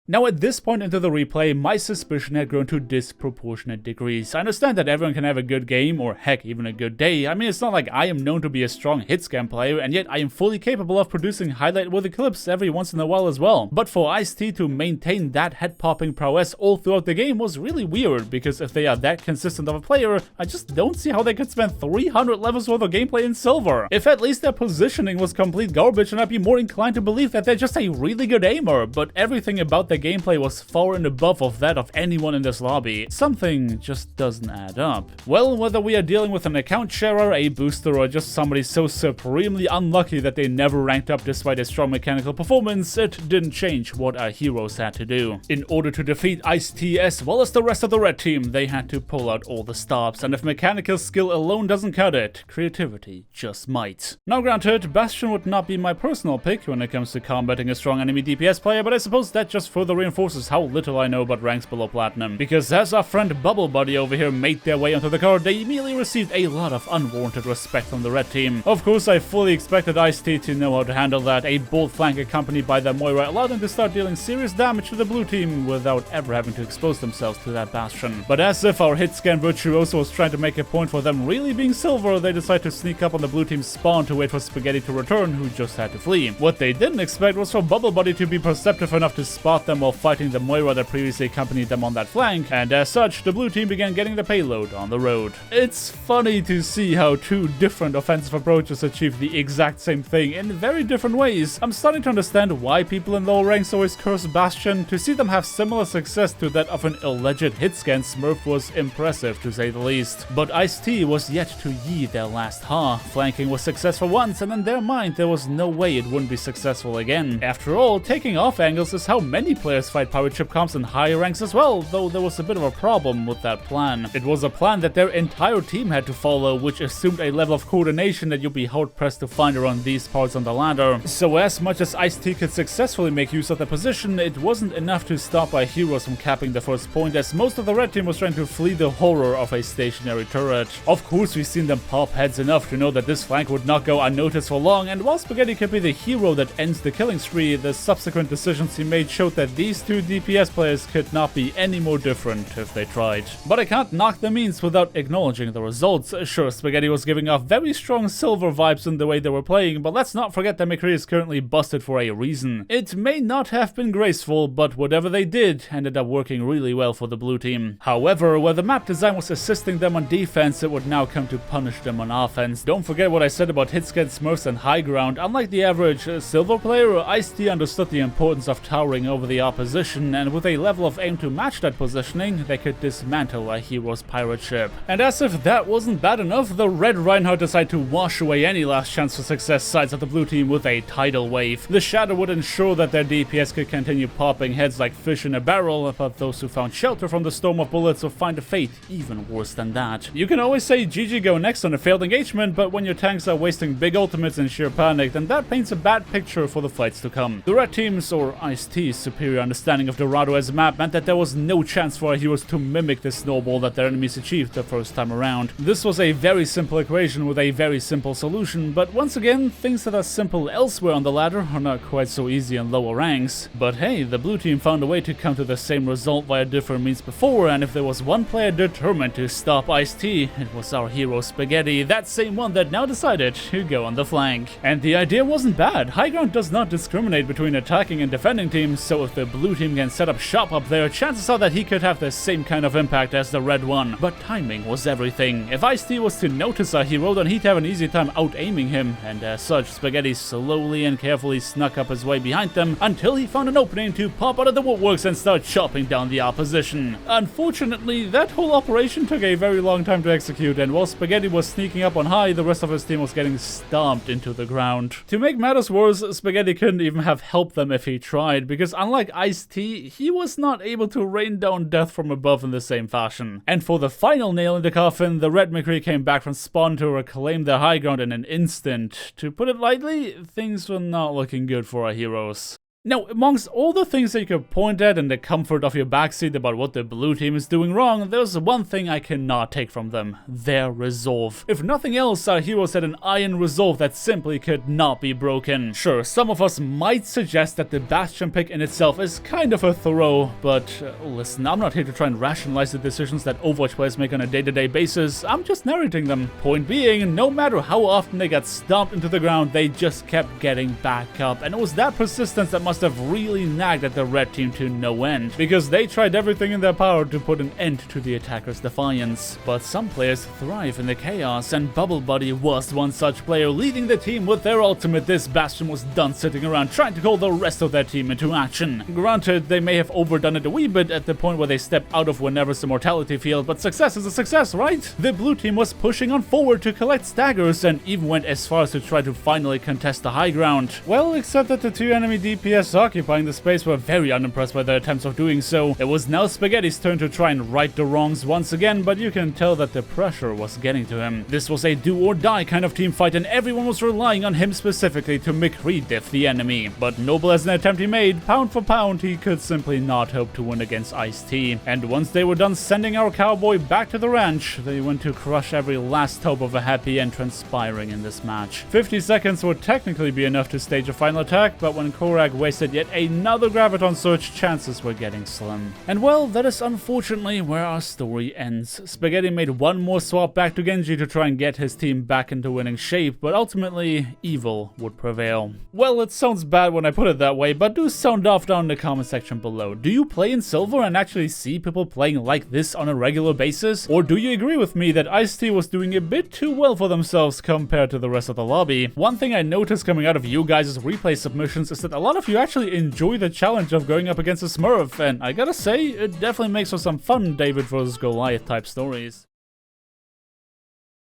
Speaker 1: Now, at this point into the replay, my suspicion had grown to disproportionate degrees. I understand that everyone can have a good game, or heck, even a good day. I mean, it's not like I am known to be a strong hitscan player, and yet I am fully capable of producing highlight-worthy clips every once in a while as well. But for Ice-T to maintain that head-popping prowess all throughout the game was really weird, because if they are that consistent of a player, I just don't see how they could spend 300 levels worth of gameplay in silver. If at least their positioning was complete garbage, then I'd be more inclined to believe that they're just a really good aimer, but everything about the gameplay was far and above of that of anyone in this lobby. Something just doesn't add up. Well, whether we are dealing with an account sharer, a booster, or just somebody so supremely unlucky that they never ranked up despite a strong mechanical performance, it didn't change what our heroes had to do. In order to defeat Ice-T as well as the rest of the red team, they had to pull out all the stops, and if mechanical skill alone doesn't cut it, creativity just might. Now granted, Bastion would not be my personal pick when it comes to combating a strong enemy DPS player, but I suppose that just further further reinforces how little I know about ranks below Platinum. Because as our friend Bubble Buddy over here made their way onto the card, they immediately received a lot of unwarranted respect from the red team. Of course, I fully expected Ice-T to know how to handle that. A bold flank accompanied by their Moira allowed them to start dealing serious damage to the blue team without ever having to expose themselves to that bastion. But as if our hit scan virtuoso was trying to make a point for them really being silver, they decided to sneak up on the blue team's spawn to wait for Spaghetti to return, who just had to flee. What they didn't expect was for Bubble Buddy to be perceptive enough to spot them while fighting the Moira that previously accompanied them on that flank, and as such, the blue team began getting the payload on the road. It's funny to see how two different offensive approaches achieve the exact same thing in very different ways. I'm starting to understand why people in lower ranks always curse Bastion. To see them have similar success to that of an alleged hitscan Smurf was impressive to say the least. But Ice-T was yet to yield their last ha. Flanking was successful once, and in their mind there was no way it wouldn't be successful again. After all, taking off angles is how many players fight pirate ship comps in higher ranks as well, though there was a bit of a problem with that plan. It was a plan that their entire team had to follow, which assumed a level of coordination that you'll be hard-pressed to find around these parts on the ladder. So as much as Ice-T could successfully make use of the position, it wasn't enough to stop our heroes from capping the first point, as most of the red team was trying to flee the horror of a stationary turret. Of course, we've seen them pop heads enough to know that this flank would not go unnoticed for long, and while Spaghetti could be the hero that ends the killing spree, the subsequent decisions he made showed that these two DPS players could not be any more different if they tried. But I can't knock the means without acknowledging the results. Sure, Spaghetti was giving off very strong silver vibes in the way they were playing, but let's not forget that McCree is currently busted for a reason. It may not have been graceful, but whatever they did ended up working really well for the blue team. However, where the map design was assisting them on defense, it would now come to punish them on offense. Don't forget what I said about hitscan Smurfs and high ground. Unlike the average silver player, Ice-T understood the importance of towering over the opposition, and with a level of aim to match that positioning, they could dismantle a hero's pirate ship. And as if that wasn't bad enough, the red Reinhardt decided to wash away any last chance for success sides of the blue team with a tidal wave. The shadow would ensure that their DPS could continue popping heads like fish in a barrel, but those who found shelter from the storm of bullets would find a fate even worse than that. You can always say GG go next on a failed engagement, but when your tanks are wasting big ultimates in sheer panic, then that paints a bad picture for the fights to come. The red team's, or Ice-T's, superior understanding of Dorado as a map meant that there was no chance for our heroes to mimic the snowball that their enemies achieved the first time around. This was a very simple equation with a very simple solution, but once again, things that are simple elsewhere on the ladder are not quite so easy in lower ranks. But hey, the blue team found a way to come to the same result via different means before, and if there was one player determined to stop Ice-T, it was our hero Spaghetti, that same one that now decided to go on the flank. And the idea wasn't bad. High ground does not discriminate between attacking and defending teams, so if the blue team can set up shop up there, chances are that he could have the same kind of impact as the red one. But timing was everything. If Ice-T was to notice our hero, then he'd have an easy time out-aiming him, and as such, Spaghetti slowly and carefully snuck up his way behind them until he found an opening to pop out of the woodworks and start chopping down the opposition. Unfortunately, that whole operation took a very long time to execute, and while Spaghetti was sneaking up on high, the rest of his team was getting stomped into the ground. To make matters worse, Spaghetti couldn't even have helped them if he tried, because unlike Ice-T, he was not able to rain down death from above in the same fashion. And for the final nail in the coffin, the red McCree came back from spawn to reclaim their high ground in an instant. To put it lightly, things were not looking good for our heroes. Now, amongst all the things that you could point at in the comfort of your backseat about what the blue team is doing wrong, there's one thing I cannot take from them: their resolve. If nothing else, our heroes had an iron resolve that simply could not be broken. Sure, some of us might suggest that the Bastion pick in itself is kind of a throw, but listen, I'm not here to try and rationalize the decisions that Overwatch players make on a day-to-day basis. I'm just narrating them. Point being, no matter how often they got stomped into the ground, they just kept getting back up, and it was that persistence that must have really nagged at the red team to no end, because they tried everything in their power to put an end to the attackers' defiance. But some players thrive in the chaos, and Bubble Buddy was one such player, leading the team with their ultimate. This Bastion was done sitting around trying to call the rest of their team into action. Granted, they may have overdone it a wee bit at the point where they stepped out of Whenever's immortality field, but success is a success, right? The blue team was pushing on forward to collect staggers, and even went as far as to try to finally contest the high ground. Well, except that the two enemy DPS guys occupying the space were very unimpressed by their attempts of doing so. It was now Spaghetti's turn to try and right the wrongs once again, but you can tell that the pressure was getting to him. This was a do-or-die kind of team fight, and everyone was relying on him specifically to McRediff the enemy. But noble as an attempt he made, pound for pound, he could simply not hope to win against Ice-T. And once they were done sending our cowboy back to the ranch, they went to crush every last hope of a happy end transpiring in this match. 50 seconds would technically be enough to stage a final attack, but when Korak wasted yet another Graviton Surge, chances were getting slim. And well, that is unfortunately where our story ends. Spaghetti made one more swap back to Genji to try and get his team back into winning shape, but ultimately, evil would prevail. Well, it sounds bad when I put it that way, but do sound off down in the comment section below. Do you play in Silver and actually see people playing like this on a regular basis? Or do you agree with me that Ice-T was doing a bit too well for themselves compared to the rest of the lobby? One thing I noticed coming out of you guys' replay submissions is that a lot of you actually enjoy the challenge of going up against a Smurf, and I gotta say, it definitely makes for some fun David vs. Goliath type stories.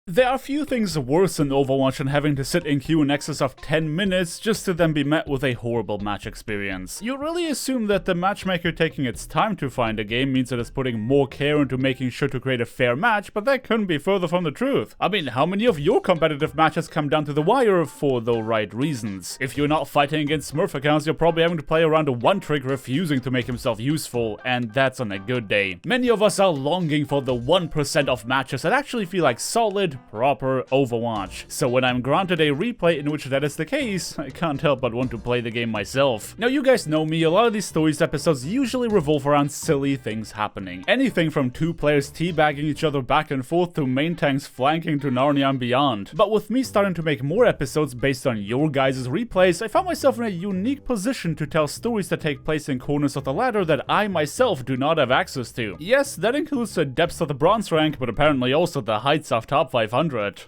Speaker 1: There are few things worse in Overwatch than having to sit in queue in excess of 10 minutes just to then be met with a horrible match experience. You really assume that the matchmaker taking its time to find a game means that it's putting more care into making sure to create a fair match, but that couldn't be further from the truth. I mean, how many of your competitive matches come down to the wire for the right reasons? If you're not fighting against Smurf accounts, you're probably having to play around a one-trick refusing to make himself useful, and that's on a good day. Many of us are longing for the 1% of matches that actually feel like solid, proper Overwatch. So when I'm granted a replay in which that is the case, I can't help but want to play the game myself. Now you guys know me, a lot of these stories episodes usually revolve around silly things happening. Anything from two players teabagging each other back and forth to main tanks flanking to Narnia and beyond. But with me starting to make more episodes based on your guys' replays, I found myself in a unique position to tell stories that take place in corners of the ladder that I myself do not have access to. Yes, that includes the depths of the bronze rank, but apparently also the heights of top 500.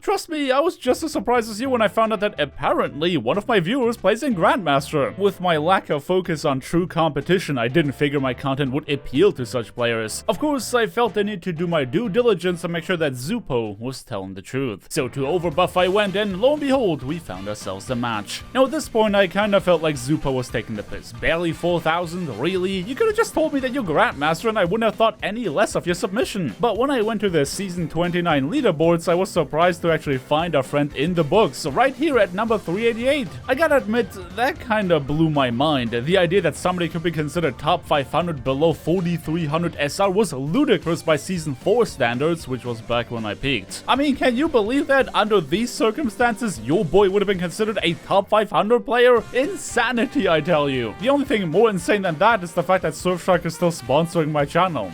Speaker 1: Trust me, I was just as surprised as you when I found out that apparently one of my viewers plays in Grandmaster. With my lack of focus on true competition, I didn't figure my content would appeal to such players. Of course, I felt the need to do my due diligence and make sure that Zupo was telling the truth. So to Overbuff I went, and lo and behold, we found ourselves the match. Now at this point, I kinda felt like Zupo was taking the piss. Barely 4,000, really? You could've just told me that you're Grandmaster and I wouldn't have thought any less of your submission. But when I went to the Season 29 leaderboards, I was surprised to actually find our friend in the books, right here at number 388. I gotta admit, that kinda blew my mind. The idea that somebody could be considered top 500 below 4,300 SR was ludicrous by Season 4 standards, which was back when I peaked. I mean, can you believe that under these circumstances, your boy would have been considered a top 500 player? Insanity, I tell you. The only thing more insane than that is the fact that Surfshark is still sponsoring my channel.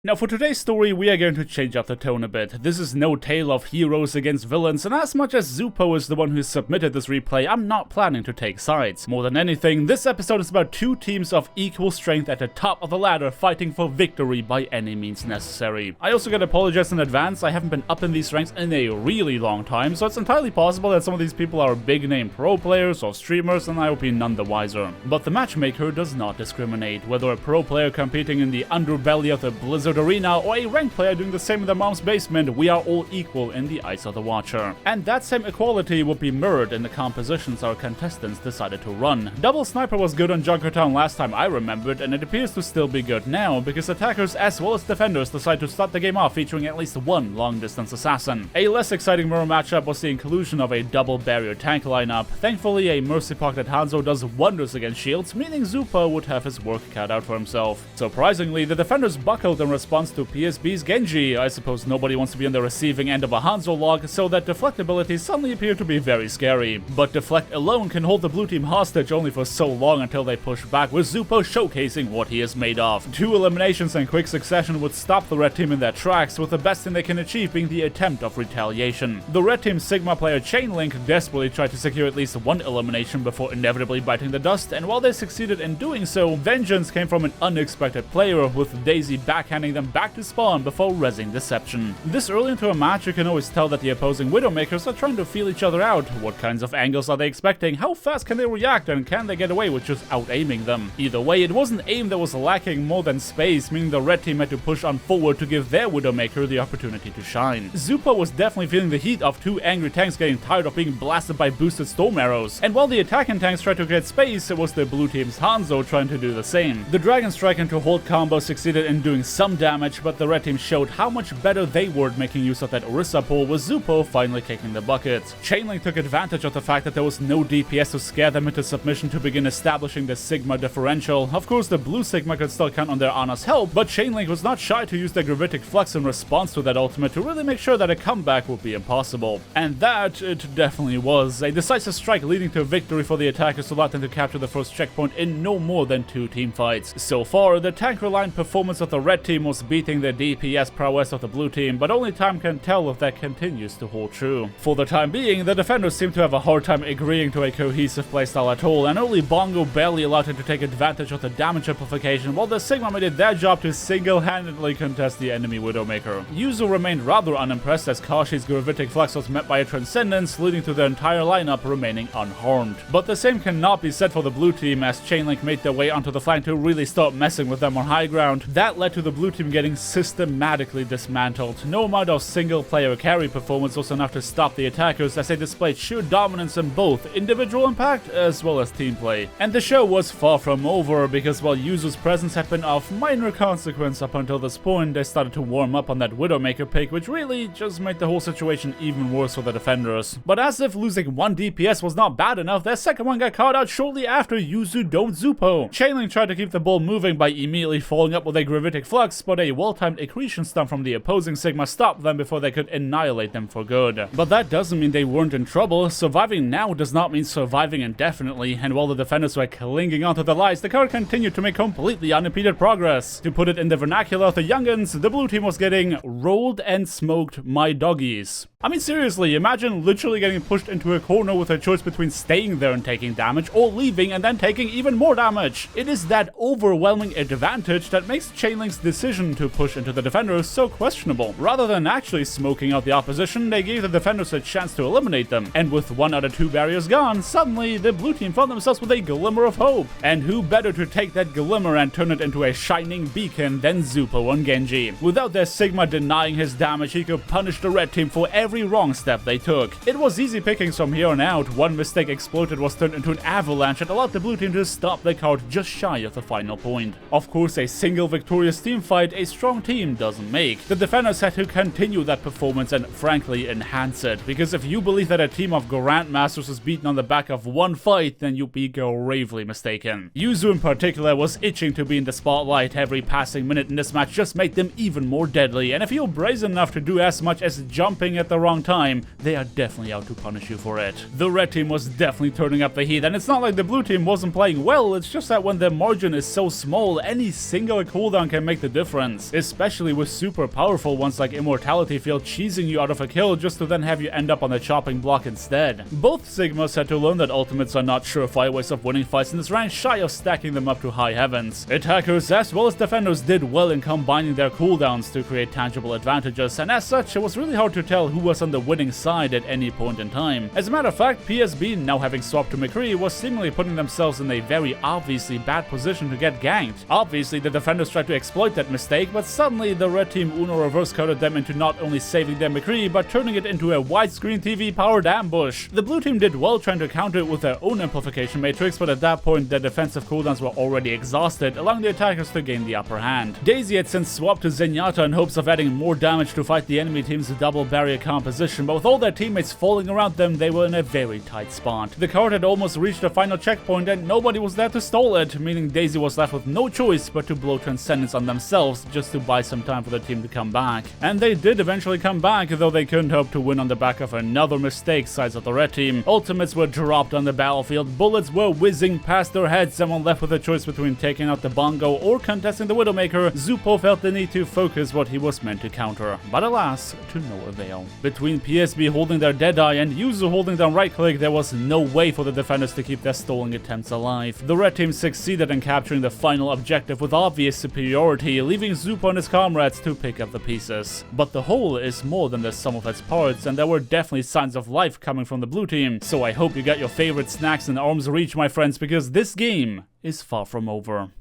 Speaker 1: Now for today's story, we are going to change up the tone a bit. This is no tale of heroes against villains, and as much as Zupo is the one who submitted this replay, I'm not planning to take sides. More than anything, this episode is about two teams of equal strength at the top of the ladder fighting for victory by any means necessary. I also gotta apologize in advance, I haven't been up in these ranks in a really long time, so it's entirely possible that some of these people are big name pro players or streamers, and I will be none the wiser. But the matchmaker does not discriminate, whether a pro player competing in the underbelly of the Blizzard Arena or a ranked player doing the same in the mom's basement, we are all equal in the eyes of the watcher. And that same equality would be mirrored in the compositions our contestants decided to run. Double Sniper was good on Junkertown last time I remembered, and it appears to still be good now, because attackers as well as defenders decide to start the game off featuring at least one long-distance assassin. A less exciting mirror matchup was the inclusion of a double barrier tank lineup. Thankfully, a Mercy Pocketed Hanzo does wonders against shields, meaning Zupo would have his work cut out for himself. Surprisingly, the defenders buckled in response to PSB's Genji. I suppose nobody wants to be on the receiving end of a Hanzo log, so that deflect abilities suddenly appear to be very scary. But deflect alone can hold the blue team hostage only for so long until they push back, with Zupo showcasing what he is made of. 2 eliminations in quick succession would stop the red team in their tracks, with the best thing they can achieve being the attempt of retaliation. The red team's Sigma player Chainlink desperately tried to secure at least 1 elimination before inevitably biting the dust, and while they succeeded in doing so, vengeance came from an unexpected player, with Daisy backhanding sending them back to spawn before rezzing Deception. This early into a match, you can always tell that the opposing Widowmakers are trying to feel each other out. What kinds of angles are they expecting? How fast can they react, and can they get away with just out-aiming them? Either way, it wasn't aim that was lacking more than space, meaning the red team had to push on forward to give their Widowmaker the opportunity to shine. Zupo was definitely feeling the heat of two angry tanks getting tired of being blasted by boosted storm arrows, and while the attacking tanks tried to create space, it was the blue team's Hanzo trying to do the same. The Dragon Strike into Hold combo succeeded in doing some damage, but the red team showed how much better they were at making use of that Orisa pull, with Zupo finally kicking the bucket. Chainlink took advantage of the fact that there was no DPS to scare them into submission to begin establishing the Sigma differential. Of course, the blue Sigma could still count on their Ana's help, but Chainlink was not shy to use their Gravitic Flux in response to that ultimate to really make sure that a comeback would be impossible. And that it definitely was. A decisive strike leading to victory for the attackers allowed them to capture the first checkpoint in no more than 2 teamfights. So far, the tank-reliant performance of the red team was beating the DPS prowess of the blue team, but only time can tell if that continues to hold true. For the time being, the defenders seem to have a hard time agreeing to a cohesive playstyle at all, and only Bongo barely allowed him to take advantage of the damage amplification, while the Sigma made it their job to single-handedly contest the enemy Widowmaker. Yuzu remained rather unimpressed as Kashi's Gravitic Flux was met by a Transcendence, leading to their entire lineup remaining unharmed. But the same cannot be said for the blue team, as Chainlink made their way onto the flank to really start messing with them on high ground. That led to the blue team getting systematically dismantled. No amount of single-player carry performance was enough to stop the attackers, as they displayed sheer dominance in both individual impact as well as team play. And the show was far from over, because while Yuzu's presence had been of minor consequence up until this point, they started to warm up on that Widowmaker pick, which really just made the whole situation even worse for the defenders. But as if losing 1 DPS was not bad enough, their second one got caught out shortly after Yuzu domed Zupo. Chainlink tried to keep the ball moving by immediately following up with a Gravitic Flux, but a well-timed accretion stun from the opposing Sigma stopped them before they could annihilate them for good. But that doesn't mean they weren't in trouble. Surviving now does not mean surviving indefinitely, and while the defenders were clinging onto the lies, the card continued to make completely unimpeded progress. To put it in the vernacular of the youngins, the blue team was getting rolled and smoked my doggies. I mean, seriously, imagine literally getting pushed into a corner with a choice between staying there and taking damage or leaving and then taking even more damage. It is that overwhelming advantage that makes Chainlink's decision to push into the defenders so questionable. Rather than actually smoking out the opposition, they gave the defenders a chance to eliminate them. And with 1 out of 2 barriers gone, suddenly the blue team found themselves with a glimmer of hope. And who better to take that glimmer and turn it into a shining beacon than Zupo and Genji. Without their Sigma denying his damage, he could punish the red team for every wrong step they took. It was easy pickings from here on out. One mistake exploded was turned into an avalanche that allowed the blue team to stop the card just shy of the final point. Of course, a single victorious team fight a strong team doesn't make. The defenders had to continue that performance and frankly enhance it, because if you believe that a team of Grandmasters was beaten on the back of one fight, then you'd be gravely mistaken. Yuzu in particular was itching to be in the spotlight. Every passing minute in this match just made them even more deadly, and if you're brazen enough to do as much as jumping at the wrong time, they are definitely out to punish you for it. The red team was definitely turning up the heat, and it's not like the blue team wasn't playing well, it's just that when the margin is so small, any single cooldown can make the difference, especially with super powerful ones like Immortality Field cheesing you out of a kill just to then have you end up on the chopping block instead. Both Sigmas had to learn that ultimates are not surefire ways of winning fights in this rank, shy of stacking them up to high heavens. Attackers as well as defenders did well in combining their cooldowns to create tangible advantages, and as such, it was really hard to tell who was on the winning side at any point in time. As a matter of fact, PSB, now having swapped to McCree, was seemingly putting themselves in a very obviously bad position to get ganked. Obviously, the defenders tried to exploit that mistake, but suddenly the red team Uno reverse coded them into not only saving their McCree, but turning it into a widescreen TV powered ambush. The blue team did well trying to counter it with their own amplification matrix, but at that point their defensive cooldowns were already exhausted, allowing the attackers to gain the upper hand. Daisy had since swapped to Zenyatta in hopes of adding more damage to fight the enemy team's double barrier composition, but with all their teammates falling around them, they were in a very tight spot. The card had almost reached the final checkpoint and nobody was there to stall it, meaning Daisy was left with no choice but to blow Transcendence on themselves just to buy some time for the team to come back. And they did eventually come back, though they couldn't hope to win on the back of another mistake sides of the red team. Ultimates were dropped on the battlefield, bullets were whizzing past their heads, someone left with a choice between taking out the Bongo or contesting the Widowmaker. Zupo felt the need to focus what he was meant to counter, but alas, to no avail. Between PSB holding their Deadeye and Yuzu holding down right click, there was no way for the defenders to keep their stalling attempts alive. The red team succeeded in capturing the final objective with obvious superiority, leaving Zupo and his comrades to pick up the pieces. But the whole is more than the sum of its parts, and there were definitely signs of life coming from the blue team, so I hope you got your favorite snacks in arm's reach, my friends, because this game is far from over.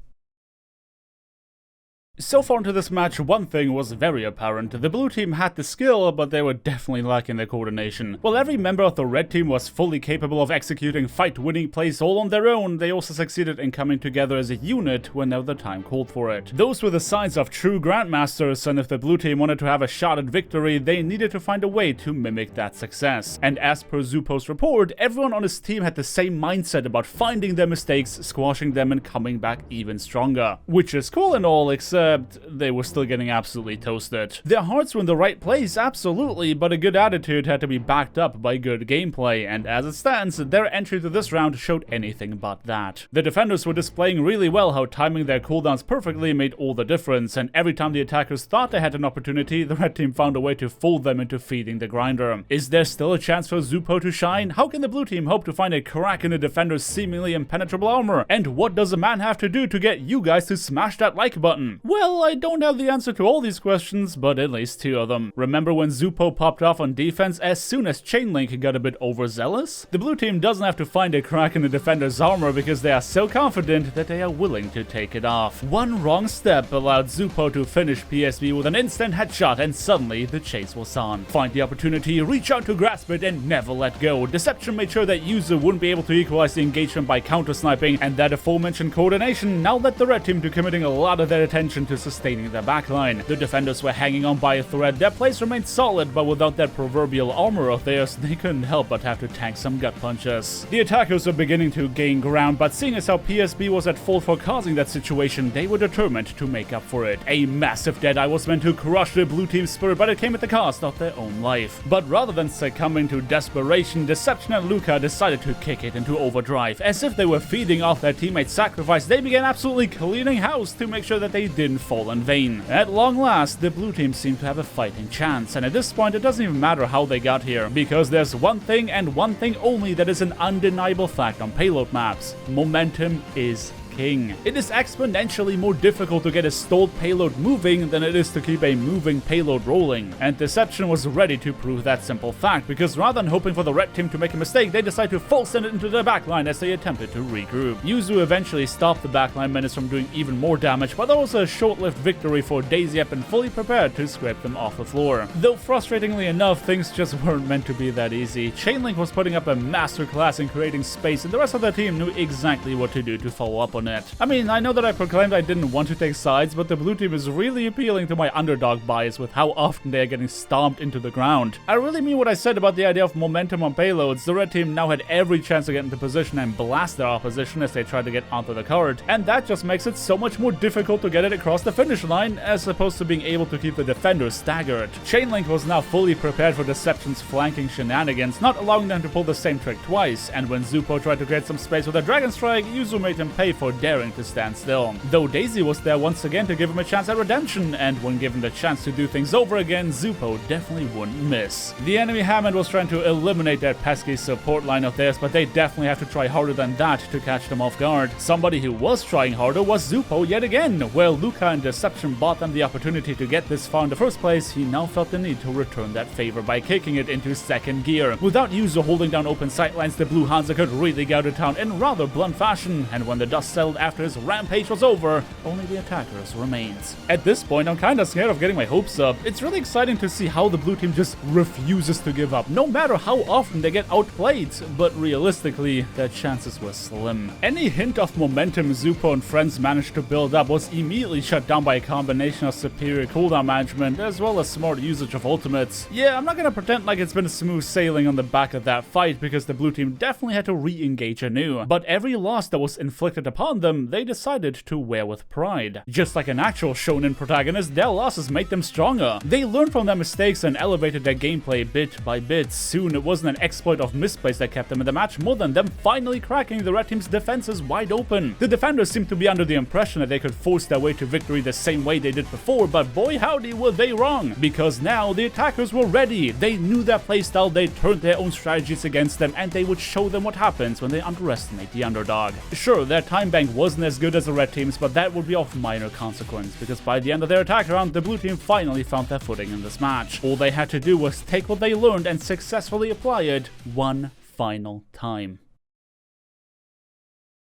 Speaker 1: So far into this match, one thing was very apparent. The blue team had the skill, but they were definitely lacking the coordination. While every member of the red team was fully capable of executing fight-winning plays all on their own, they also succeeded in coming together as a unit whenever the time called for it. Those were the signs of true Grandmasters, and if the blue team wanted to have a shot at victory, they needed to find a way to mimic that success. And as per Zupo's report, everyone on his team had the same mindset about finding their mistakes, squashing them, and coming back even stronger. Which is cool and all, except they were still getting absolutely toasted. Their hearts were in the right place, absolutely, but a good attitude had to be backed up by good gameplay, and as it stands, their entry to this round showed anything but that. The defenders were displaying really well how timing their cooldowns perfectly made all the difference, and every time the attackers thought they had an opportunity, the red team found a way to fool them into feeding the grinder. Is there still a chance for Zupo to shine? How can the blue team hope to find a crack in the defender's seemingly impenetrable armor? And what does a man have to do to get you guys to smash that like button? Well, I don't have the answer to all these questions, but at least two of them. Remember when Zupo popped off on defense as soon as Chainlink got a bit overzealous? The blue team doesn't have to find a crack in the defender's armor because they are so confident that they are willing to take it off. One wrong step allowed Zupo to finish PSB with an instant headshot, and suddenly the chase was on. Find the opportunity, reach out to grasp it, and never let go. Deception made sure that Yuzu wouldn't be able to equalize the engagement by counter-sniping, and that aforementioned coordination now led the red team to committing a lot of their attention to sustaining their backline. The defenders were hanging on by a thread, their place remained solid, but without that proverbial armor of theirs, they couldn't help but have to tank some gut punches. The attackers were beginning to gain ground, but seeing as how PSB was at fault for causing that situation, they were determined to make up for it. A massive deadeye was meant to crush the blue team's spirit, but it came at the cost of their own life. But rather than succumbing to desperation, Deception and Luca decided to kick it into overdrive. As if they were feeding off their teammates' sacrifice, they began absolutely cleaning house to make sure that they didn't fall in vain. At long last, the blue team seemed to have a fighting chance, and at this point it doesn't even matter how they got here, because there's one thing and one thing only that is an undeniable fact on payload maps. Momentum is king. It is exponentially more difficult to get a stalled payload moving than it is to keep a moving payload rolling, and Deception was ready to prove that simple fact, because rather than hoping for the red team to make a mistake, they decided to full send it into their backline as they attempted to regroup. Yuzu eventually stopped the backline menace from doing even more damage, but that was a short-lived victory for Daisy and fully prepared to scrape them off the floor. Though frustratingly enough, things just weren't meant to be that easy. Chainlink was putting up a masterclass in creating space, and the rest of the team knew exactly what to do to follow up on it. I mean, I know that I proclaimed I didn't want to take sides, but the blue team is really appealing to my underdog bias with how often they are getting stomped into the ground. I really mean what I said about the idea of momentum on payloads. The red team now had every chance to get into position and blast their opposition as they tried to get onto the card, and that just makes it so much more difficult to get it across the finish line, as opposed to being able to keep the defenders staggered. Chainlink was now fully prepared for Deception's flanking shenanigans, not allowing them to pull the same trick twice, and when Zupo tried to create some space with a Dragon Strike, Yuzu made him pay for daring to stand still. Though Daisy was there once again to give him a chance at redemption, and when given the chance to do things over again, Zupo definitely wouldn't miss. The enemy Hammond was trying to eliminate that pesky support line of theirs, but they definitely have to try harder than that to catch them off guard. Somebody who was trying harder was Zupo yet again. While Luca and Deception bought them the opportunity to get this far in the first place, he now felt the need to return that favor by kicking it into second gear. Without Yuzu holding down open sightlines, the Blue Hansa could really go to town in rather blunt fashion, and when the dust settled after his rampage was over, only the attackers remained. At this point, I'm kinda scared of getting my hopes up. It's really exciting to see how the blue team just refuses to give up, no matter how often they get outplayed, but realistically, their chances were slim. Any hint of momentum Zupo and friends managed to build up was immediately shut down by a combination of superior cooldown management as well as smart usage of ultimates. Yeah, I'm not gonna pretend like it's been smooth sailing on the back of that fight, because the blue team definitely had to re-engage anew, but every loss that was inflicted upon them, they decided to wear with pride. Just like an actual shonen protagonist, their losses made them stronger. They learned from their mistakes and elevated their gameplay bit by bit. Soon, it wasn't an exploit of misplays that kept them in the match, more than them finally cracking the red team's defenses wide open. The defenders seemed to be under the impression that they could force their way to victory the same way they did before, but boy howdy were they wrong, because now the attackers were ready. They knew their playstyle, they turned their own strategies against them, and they would show them what happens when they underestimate the underdog. Sure, their time bank gank wasn't as good as the red team's, but that would be of minor consequence, because by the end of their attack round, the blue team finally found their footing in this match. All they had to do was take what they learned and successfully apply it one final time.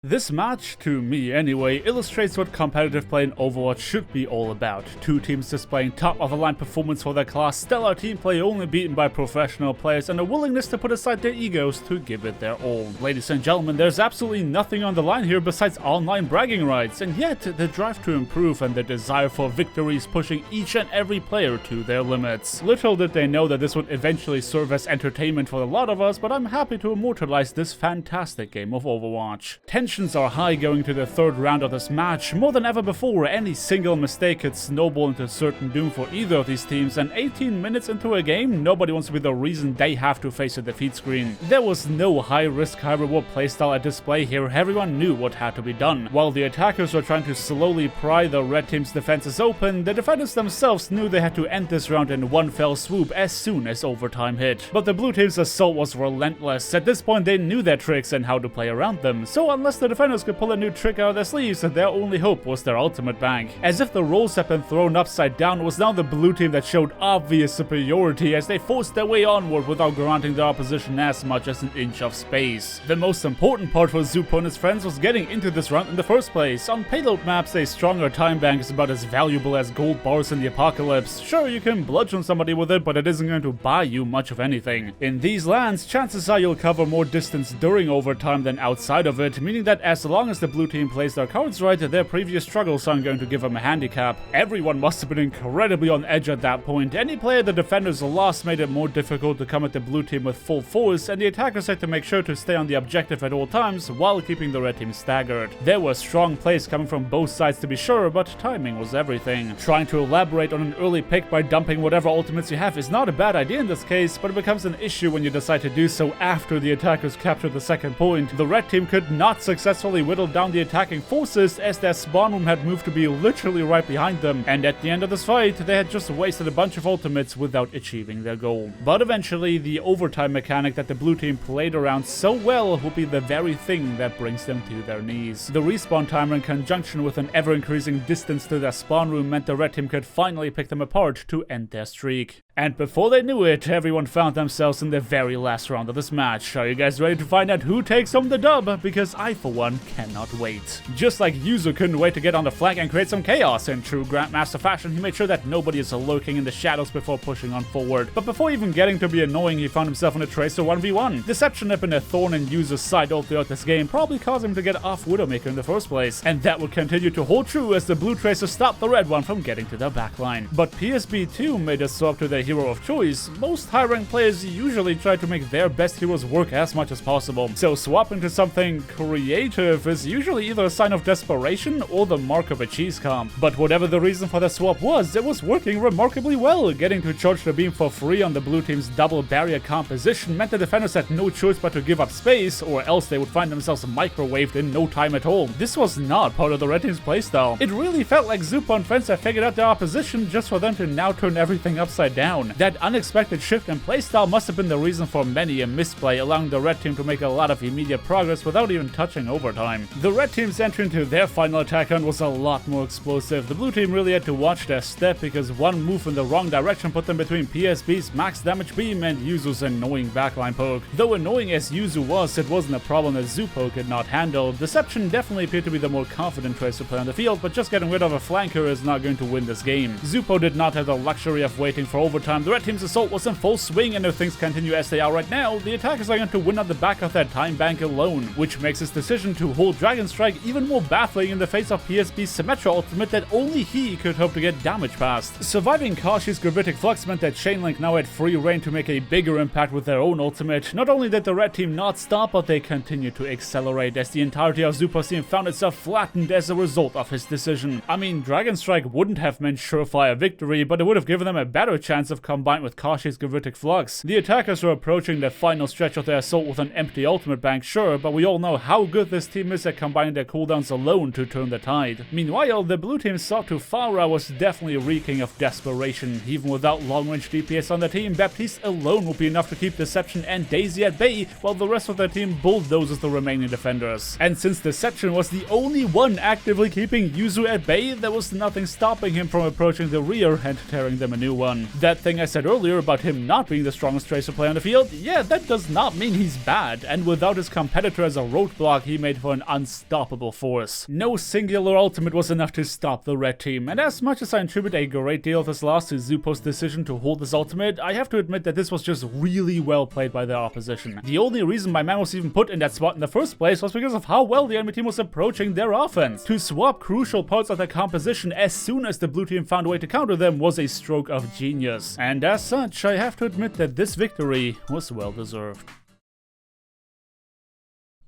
Speaker 1: This match, to me anyway, illustrates what competitive play in Overwatch should be all about. Two teams displaying top-of-the-line performance for their class, stellar team play only beaten by professional players, and a willingness to put aside their egos to give it their all. Ladies and gentlemen, there's absolutely nothing on the line here besides online bragging rights, and yet the drive to improve and the desire for victory is pushing each and every player to their limits. Little did they know that this would eventually serve as entertainment for a lot of us, but I'm happy to immortalize this fantastic game of Overwatch. Tensions are high going to the third round of this match. More than ever before, any single mistake could snowball into certain doom for either of these teams, and 18 minutes into a game, nobody wants to be the reason they have to face a defeat screen. There was no high-risk, high-reward playstyle at display here. Everyone knew what had to be done. While the attackers were trying to slowly pry the red team's defenses open, the defenders themselves knew they had to end this round in one fell swoop as soon as overtime hit. But the blue team's assault was relentless. At this point, they knew their tricks and how to play around them, so unless the defenders could pull a new trick out of their sleeves, their only hope was their ultimate bank. As if the roles had been thrown upside down, it was now the blue team that showed obvious superiority as they forced their way onward without granting the opposition as much as an inch of space. The most important part for Zupo and his friends was getting into this round in the first place. On payload maps, a stronger time bank is about as valuable as gold bars in the apocalypse. Sure, you can bludgeon somebody with it, but it isn't going to buy you much of anything. In these lands, chances are you'll cover more distance during overtime than outside of it, meaning that as long as the blue team plays their cards right, their previous struggles aren't going to give them a handicap. Everyone must have been incredibly on edge at that point. Any player the defenders lost made it more difficult to come at the blue team with full force, and the attackers had to make sure to stay on the objective at all times while keeping the red team staggered. There were strong plays coming from both sides to be sure, but timing was everything. Trying to elaborate on an early pick by dumping whatever ultimates you have is not a bad idea in this case, but it becomes an issue when you decide to do so after the attackers captured the second point. The red team could not successfully whittle down the attacking forces as their spawn room had moved to be literally right behind them, and at the end of this fight, they had just wasted a bunch of ultimates without achieving their goal. But eventually, the overtime mechanic that the blue team played around so well will be the very thing that brings them to their knees. The respawn timer in conjunction with an ever-increasing distance to their spawn room meant the red team could finally pick them apart to end their streak. And before they knew it, everyone found themselves in the very last round of this match. Are you guys ready to find out who takes home the dub? Because I, for one, cannot wait. Just like Yuzu couldn't wait to get on the flank and create some chaos. In true Grandmaster fashion, he made sure that nobody is lurking in the shadows before pushing on forward. But before even getting to be annoying, he found himself in a Tracer 1v1. Deception had been a thorn in Yuzu's side all throughout this game, probably causing him to get off Widowmaker in the first place. And that would continue to hold true as the blue Tracer stopped the red one from getting to their backline. But PSB too made a swap to their hero of choice. Most high-ranked players usually try to make their best heroes work as much as possible, so swapping to something creative is usually either a sign of desperation or the mark of a cheese comp. But whatever the reason for the swap was, it was working remarkably well. Getting to charge the beam for free on the blue team's double barrier composition meant the defenders had no choice but to give up space, or else they would find themselves microwaved in no time at all. This was not part of the red team's playstyle. It really felt like Zupo and friends had figured out their opposition just for them to now turn everything upside down. That unexpected shift in playstyle must have been the reason for many a misplay, allowing the red team to make a lot of immediate progress without even touching overtime. The red team's entry into their final attack round was a lot more explosive. The blue team really had to watch their step because one move in the wrong direction put them between PSB's max damage beam and Yuzu's annoying backline poke. Though annoying as Yuzu was, it wasn't a problem that Zupo could not handle. Deception definitely appeared to be the more confident Tracer player on the field, but just getting rid of a flanker is not going to win this game. Zupo did not have the luxury of waiting for overtime. The red team's assault was in full swing, and if things continue as they are right now, the attackers are going to win on the back of that time bank alone, which makes his decision to hold Dragon Strike even more baffling in the face of PSB's Symmetra ultimate that only he could hope to get damage past. Surviving Kashi's Gravitic Flux meant that Chainlink now had free reign to make a bigger impact with their own ultimate. Not only did the red team not stop, but they continued to accelerate as the entirety of Zupo's team found itself flattened as a result of his decision. I mean, Dragon Strike wouldn't have meant surefire victory, but it would have given them a better chance defensive combined with Kashi's Gravitic Flux. The attackers are approaching the final stretch of their assault with an empty ultimate bank, sure, but we all know how good this team is at combining their cooldowns alone to turn the tide. Meanwhile, the blue team's Sawtooth Farah was definitely reeking of desperation. Even without long-range DPS on the team, Baptiste alone will be enough to keep Deception and Daisy at bay, while the rest of their team bulldozes the remaining defenders. And since Deception was the only one actively keeping Yuzu at bay, there was nothing stopping him from approaching the rear and tearing them a new one. That thing I said earlier about him not being the strongest Tracer player on the field, yeah, that does not mean he's bad, and without his competitor as a roadblock, he made for an unstoppable force. No singular ultimate was enough to stop the red team, and as much as I attribute a great deal of this loss to Zupo's decision to hold his ultimate, I have to admit that this was just really well played by their opposition. The only reason my man was even put in that spot in the first place was because of how well the enemy team was approaching their offense. To swap crucial parts of their composition as soon as the blue team found a way to counter them was a stroke of genius. And as such, I have to admit that this victory was well deserved.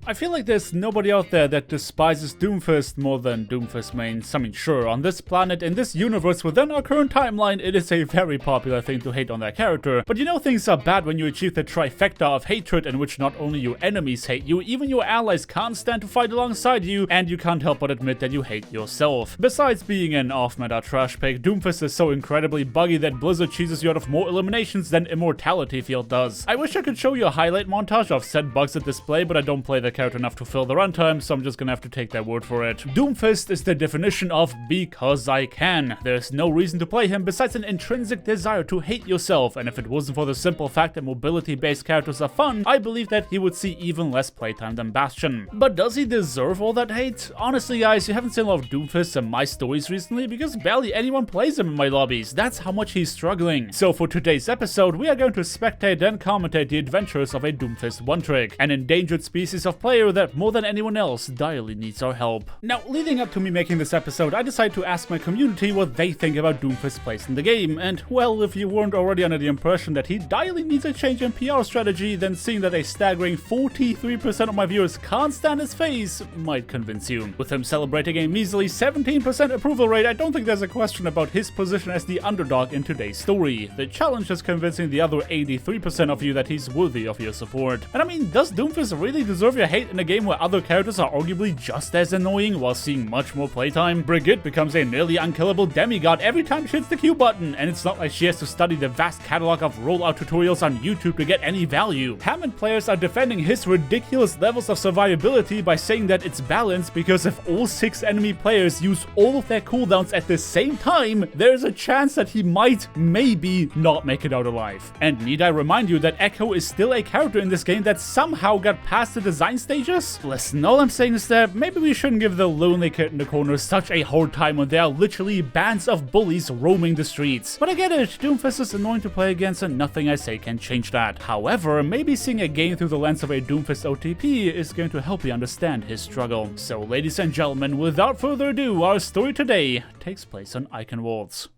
Speaker 1: I feel like there's nobody out there that despises Doomfist more than Doomfist mains. I mean, sure, on this planet, in this universe, within our current timeline, it is a very popular thing to hate on that character. But you know things are bad when you achieve the trifecta of hatred in which not only your enemies hate you, even your allies can't stand to fight alongside you, and you can't help but admit that you hate yourself. Besides being an off-meta trash pick, Doomfist is so incredibly buggy that Blizzard cheeses you out of more eliminations than Immortality Field does. I wish I could show you a highlight montage of said bugs at display, but I don't play the character enough to fill the runtime, so I'm just gonna have to take their word for it. Doomfist is the definition of because I can. There's no reason to play him besides an intrinsic desire to hate yourself, and if it wasn't for the simple fact that mobility-based characters are fun, I believe that he would see even less playtime than Bastion. But does he deserve all that hate? Honestly guys, you haven't seen a lot of Doomfist in my stories recently because barely anyone plays him in my lobbies. That's how much he's struggling. So for today's episode, we are going to spectate and commentate the adventures of a Doomfist one-trick, an endangered species of player that more than anyone else direly needs our help. Now, leading up to me making this episode, I decided to ask my community what they think about Doomfist's place in the game, and well, if you weren't already under the impression that he direly needs a change in PR strategy, then seeing that a staggering 43% of my viewers can't stand his face might convince you. With him celebrating a measly 17% approval rate, I don't think there's a question about his position as the underdog in today's story. The challenge is convincing the other 83% of you that he's worthy of your support. And I mean, does Doomfist really deserve your hate in a game where other characters are arguably just as annoying while seeing much more playtime? Brigitte becomes a nearly unkillable demigod every time she hits the Q button, and it's not like she has to study the vast catalog of rollout tutorials on YouTube to get any value. Hammond players are defending his ridiculous levels of survivability by saying that it's balanced because if all 6 enemy players use all of their cooldowns at the same time, there's a chance that he might, maybe, not make it out alive. And need I remind you that Echo is still a character in this game that somehow got past the design stages? Listen, all I'm saying is that maybe we shouldn't give the lonely kid in the corner such a hard time when there are literally bands of bullies roaming the streets. But I get it, Doomfist is annoying to play against and nothing I say can change that. However, maybe seeing a game through the lens of a Doomfist OTP is going to help you understand his struggle. So ladies and gentlemen, without further ado, our story today takes place on Eichenwalds.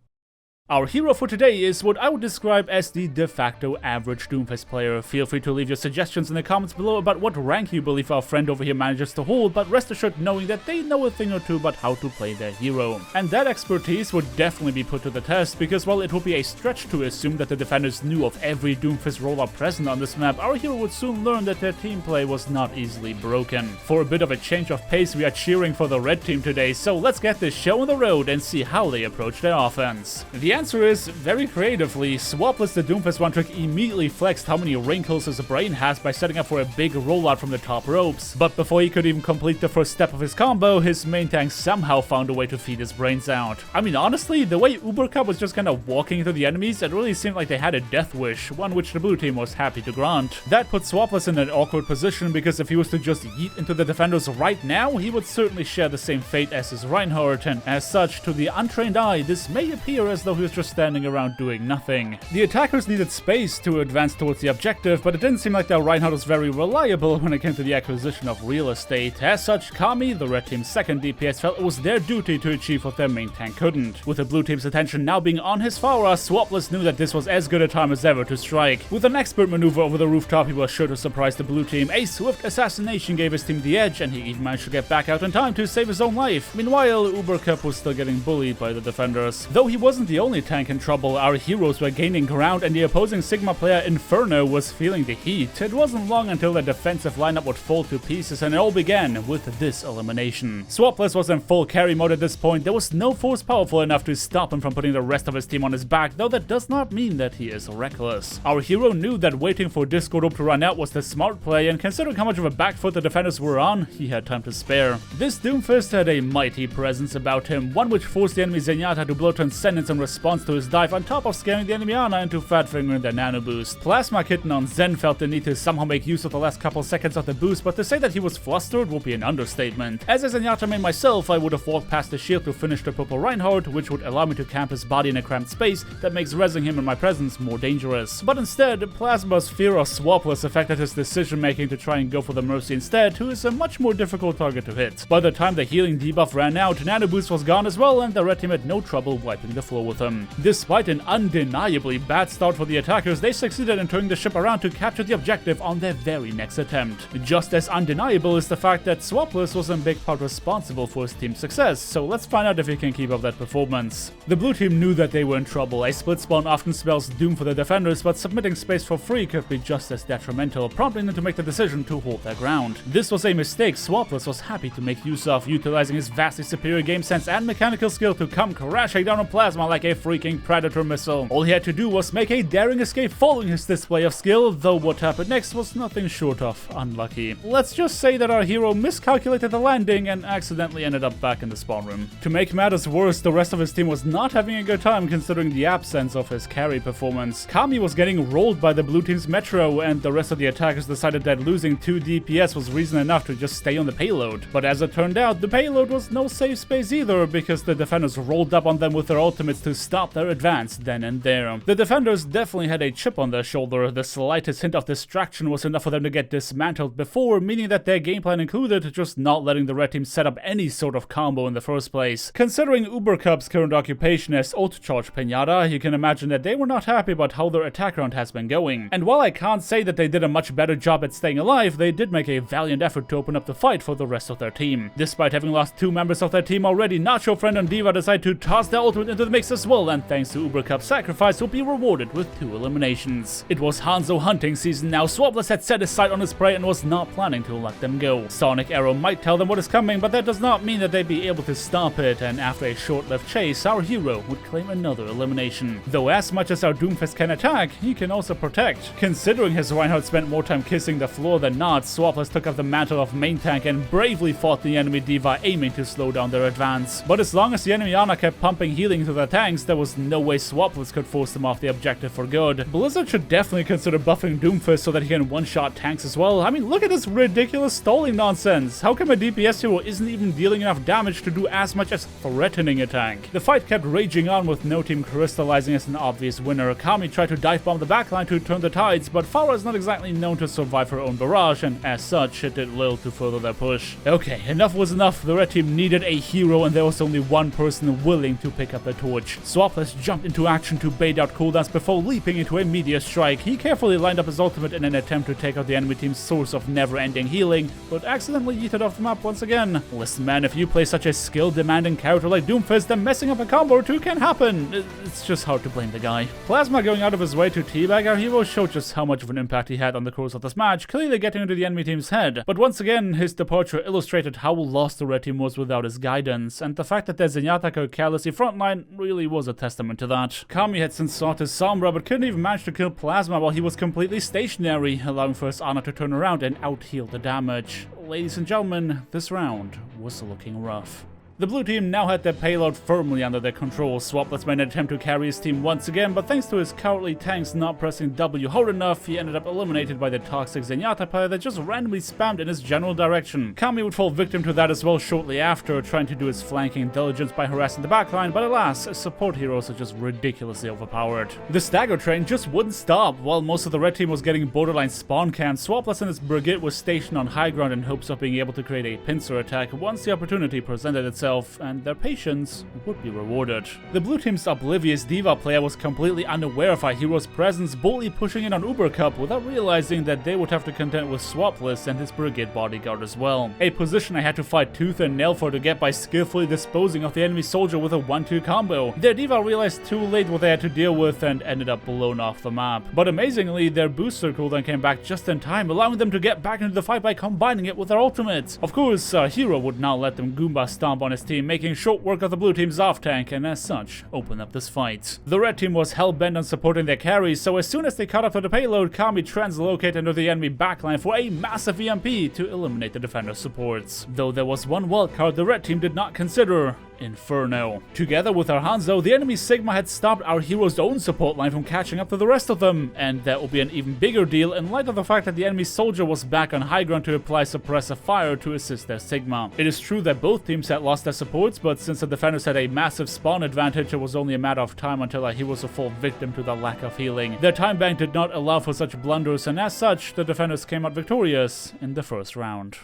Speaker 1: Our hero for today is what I would describe as the de facto average Doomfist player. Feel free to leave your suggestions in the comments below about what rank you believe our friend over here manages to hold, but rest assured knowing that they know a thing or two about how to play their hero. And that expertise would definitely be put to the test, because while it would be a stretch to assume that the defenders knew of every Doomfist rollout present on this map, our hero would soon learn that their team play was not easily broken. For a bit of a change of pace, we are cheering for the red team today, so let's get this show on the road and see how they approach their offense. The answer is, very creatively, Swapless the Doomfist one-trick immediately flexed how many wrinkles his brain has by setting up for a big rollout from the top ropes. But before he could even complete the first step of his combo, his main tank somehow found a way to feed his brains out. I mean, honestly, the way SUPERCUT was just kinda walking into the enemies, it really seemed like they had a death wish, one which the blue team was happy to grant. That put Swapless in an awkward position, because if he was to just yeet into the defenders right now, he would certainly share the same fate as his Reinhardt, and as such, to the untrained eye, this may appear as though he was just standing around doing nothing. The attackers needed space to advance towards the objective, but it didn't seem like their Reinhardt was very reliable when it came to the acquisition of real estate. As such, Kami, the red team's second DPS, felt it was their duty to achieve what their main tank couldn't. With the blue team's attention now being on his Farah, Swapless knew that this was as good a time as ever to strike. With an expert maneuver over the rooftop, he was sure to surprise the blue team. A swift assassination gave his team the edge, and he even managed to get back out in time to save his own life. Meanwhile, SUPERCUT was still getting bullied by the defenders. Though he wasn't the only only tank in trouble. Our heroes were gaining ground and the opposing Sigma player Inferno was feeling the heat. It wasn't long until the defensive lineup would fall to pieces, and it all began with this elimination. Swapless was in full carry mode at this point. There was no force powerful enough to stop him from putting the rest of his team on his back, though that does not mean that he is reckless. Our hero knew that waiting for Discord Orb to run out was the smart play, and considering how much of a back foot the defenders were on, he had time to spare. This Doomfist had a mighty presence about him, one which forced the enemy Zenyatta to blow Transcendence in response to his dive, on top of scaring the enemy Ana into fat-fingering their nano boost. Plasma Kitten on Zen felt the need to somehow make use of the last couple seconds of the boost, but to say that he was flustered would be an understatement. As a Zenyatta main myself, I would have walked past the shield to finish the purple Reinhardt, which would allow me to camp his body in a cramped space that makes rezzing him in my presence more dangerous. But instead, Plasma's fear of Swapless affected his decision making to try and go for the Mercy instead, who is a much more difficult target to hit. By the time the healing debuff ran out, nano boost was gone as well, and the red team had no trouble wiping the floor with him. Despite an undeniably bad start for the attackers, they succeeded in turning the ship around to capture the objective on their very next attempt. Just as undeniable is the fact that Swapless was in big part responsible for his team's success, so let's find out if he can keep up that performance. The blue team knew that they were in trouble. A split spawn often spells doom for the defenders, but submitting space for free could be just as detrimental, prompting them to make the decision to hold their ground. This was a mistake Swapless was happy to make use of, utilizing his vastly superior game sense and mechanical skill to come crashing down on Plasma like a freaking Predator missile. All he had to do was make a daring escape following his display of skill, though what happened next was nothing short of unlucky. Let's just say that our hero miscalculated the landing and accidentally ended up back in the spawn room. To make matters worse, the rest of his team was not having a good time considering the absence of his carry performance. Kami was getting rolled by the blue team's Metro, and the rest of the attackers decided that losing 2 DPS was reason enough to just stay on the payload. But as it turned out, the payload was no safe space either, because the defenders rolled up on them with their ultimates to stop their advance then and there. The defenders definitely had a chip on their shoulder. The slightest hint of distraction was enough for them to get dismantled before, meaning that their game plan included just not letting the red team set up any sort of combo in the first place. Considering SUPERCUT's current occupation as auto-charge Pinata, you can imagine that they were not happy about how their attack round has been going. And while I can't say that they did a much better job at staying alive, they did make a valiant effort to open up the fight for the rest of their team. Despite having lost 2 members of their team already, Nacho Friend and Diva decided to toss their ultimate into the mix as well, and thanks to SUPERCUT's sacrifice, will be rewarded with 2 eliminations. It was Hanzo hunting season now. Swapless had set his sight on his prey and was not planning to let them go. Sonic Arrow might tell them what is coming, but that does not mean that they'd be able to stop it, and after a short-lived chase, our hero would claim another elimination. Though as much as our Doomfist can attack, he can also protect. Considering his Reinhardt spent more time kissing the floor than not, Swapless took up the mantle of main tank and bravely fought the enemy Diva, aiming to slow down their advance. But as long as the enemy Ana kept pumping healing to their tanks, there was no way Swapless could force them off the objective for good. Blizzard should definitely consider buffing Doomfist so that he can one-shot tanks as well. I mean, look at this ridiculous stalling nonsense. How come a DPS hero isn't even dealing enough damage to do as much as threatening a tank? The fight kept raging on with no team crystallizing as an obvious winner. Kami tried to dive bomb the backline to turn the tides, but Farah is not exactly known to survive her own barrage, and as such, it did little to further their push. Okay, enough was enough. The red team needed a hero, and there was only one person willing to pick up the torch. Swapless jumped into action to bait out cooldowns before leaping into a meteor strike. He carefully lined up his ultimate in an attempt to take out the enemy team's source of never-ending healing, but accidentally yeeted off the map once again. Listen man, if you play such a skill-demanding character like Doomfist, then messing up a combo or 2 can happen. It's just hard to blame the guy. Plasma going out of his way to teabag our hero showed just how much of an impact he had on the course of this match, clearly getting into the enemy team's head. But once again, his departure illustrated how lost the red team was without his guidance, and the fact that their Zenyatta could carelessly frontline really was a testament to that. Kami had since sought his Sombra, but couldn't even manage to kill Plasma while he was completely stationary, allowing for his Ana to turn around and out-heal the damage. Ladies and gentlemen, this round was looking rough. The blue team now had their payload firmly under their control. Swapless made an attempt to carry his team once again, but thanks to his cowardly tanks not pressing W hard enough, he ended up eliminated by the toxic Zenyatta player that just randomly spammed in his general direction. Kami would fall victim to that as well shortly after, trying to do his flanking diligence by harassing the backline, but alas, support heroes are just ridiculously overpowered. The stagger train just wouldn't stop. While most of the red team was getting borderline spawn camped, Swapless and his brigade was stationed on high ground in hopes of being able to create a pincer attack once the opportunity presented itself. himself, and their patience would be rewarded. The blue team's oblivious D.Va player was completely unaware of our hero's presence, boldly pushing in on SUPERCUT without realizing that they would have to contend with Swapless and his brigade bodyguard as well. A position I had to fight tooth and nail for to get by skillfully disposing of the enemy soldier with a 1-2 combo. Their D.Va realized too late what they had to deal with and ended up blown off the map. But amazingly, their booster cooldown came back just in time, allowing them to get back into the fight by combining it with their ultimates. Of course, our hero would not let them Goomba stomp on his team, making short work of the blue team's off tank, and as such, open up this fight. The red team was hell-bent on supporting their carries, so as soon as they caught up to the payload, Kami translocated into the enemy backline for a massive EMP to eliminate the defender's supports. Though there was one wildcard the red team did not consider: Inferno. Together with our Hanzo, the enemy Sigma had stopped our hero's own support line from catching up to the rest of them, and that will be an even bigger deal in light of the fact that the enemy soldier was back on high ground to apply suppressive fire to assist their Sigma. It is true that both teams had lost their supports, but since the defenders had a massive spawn advantage, it was only a matter of time until our heroes would fall victim to the lack of healing. Their time bank did not allow for such blunders, and as such, the defenders came out victorious in the first round.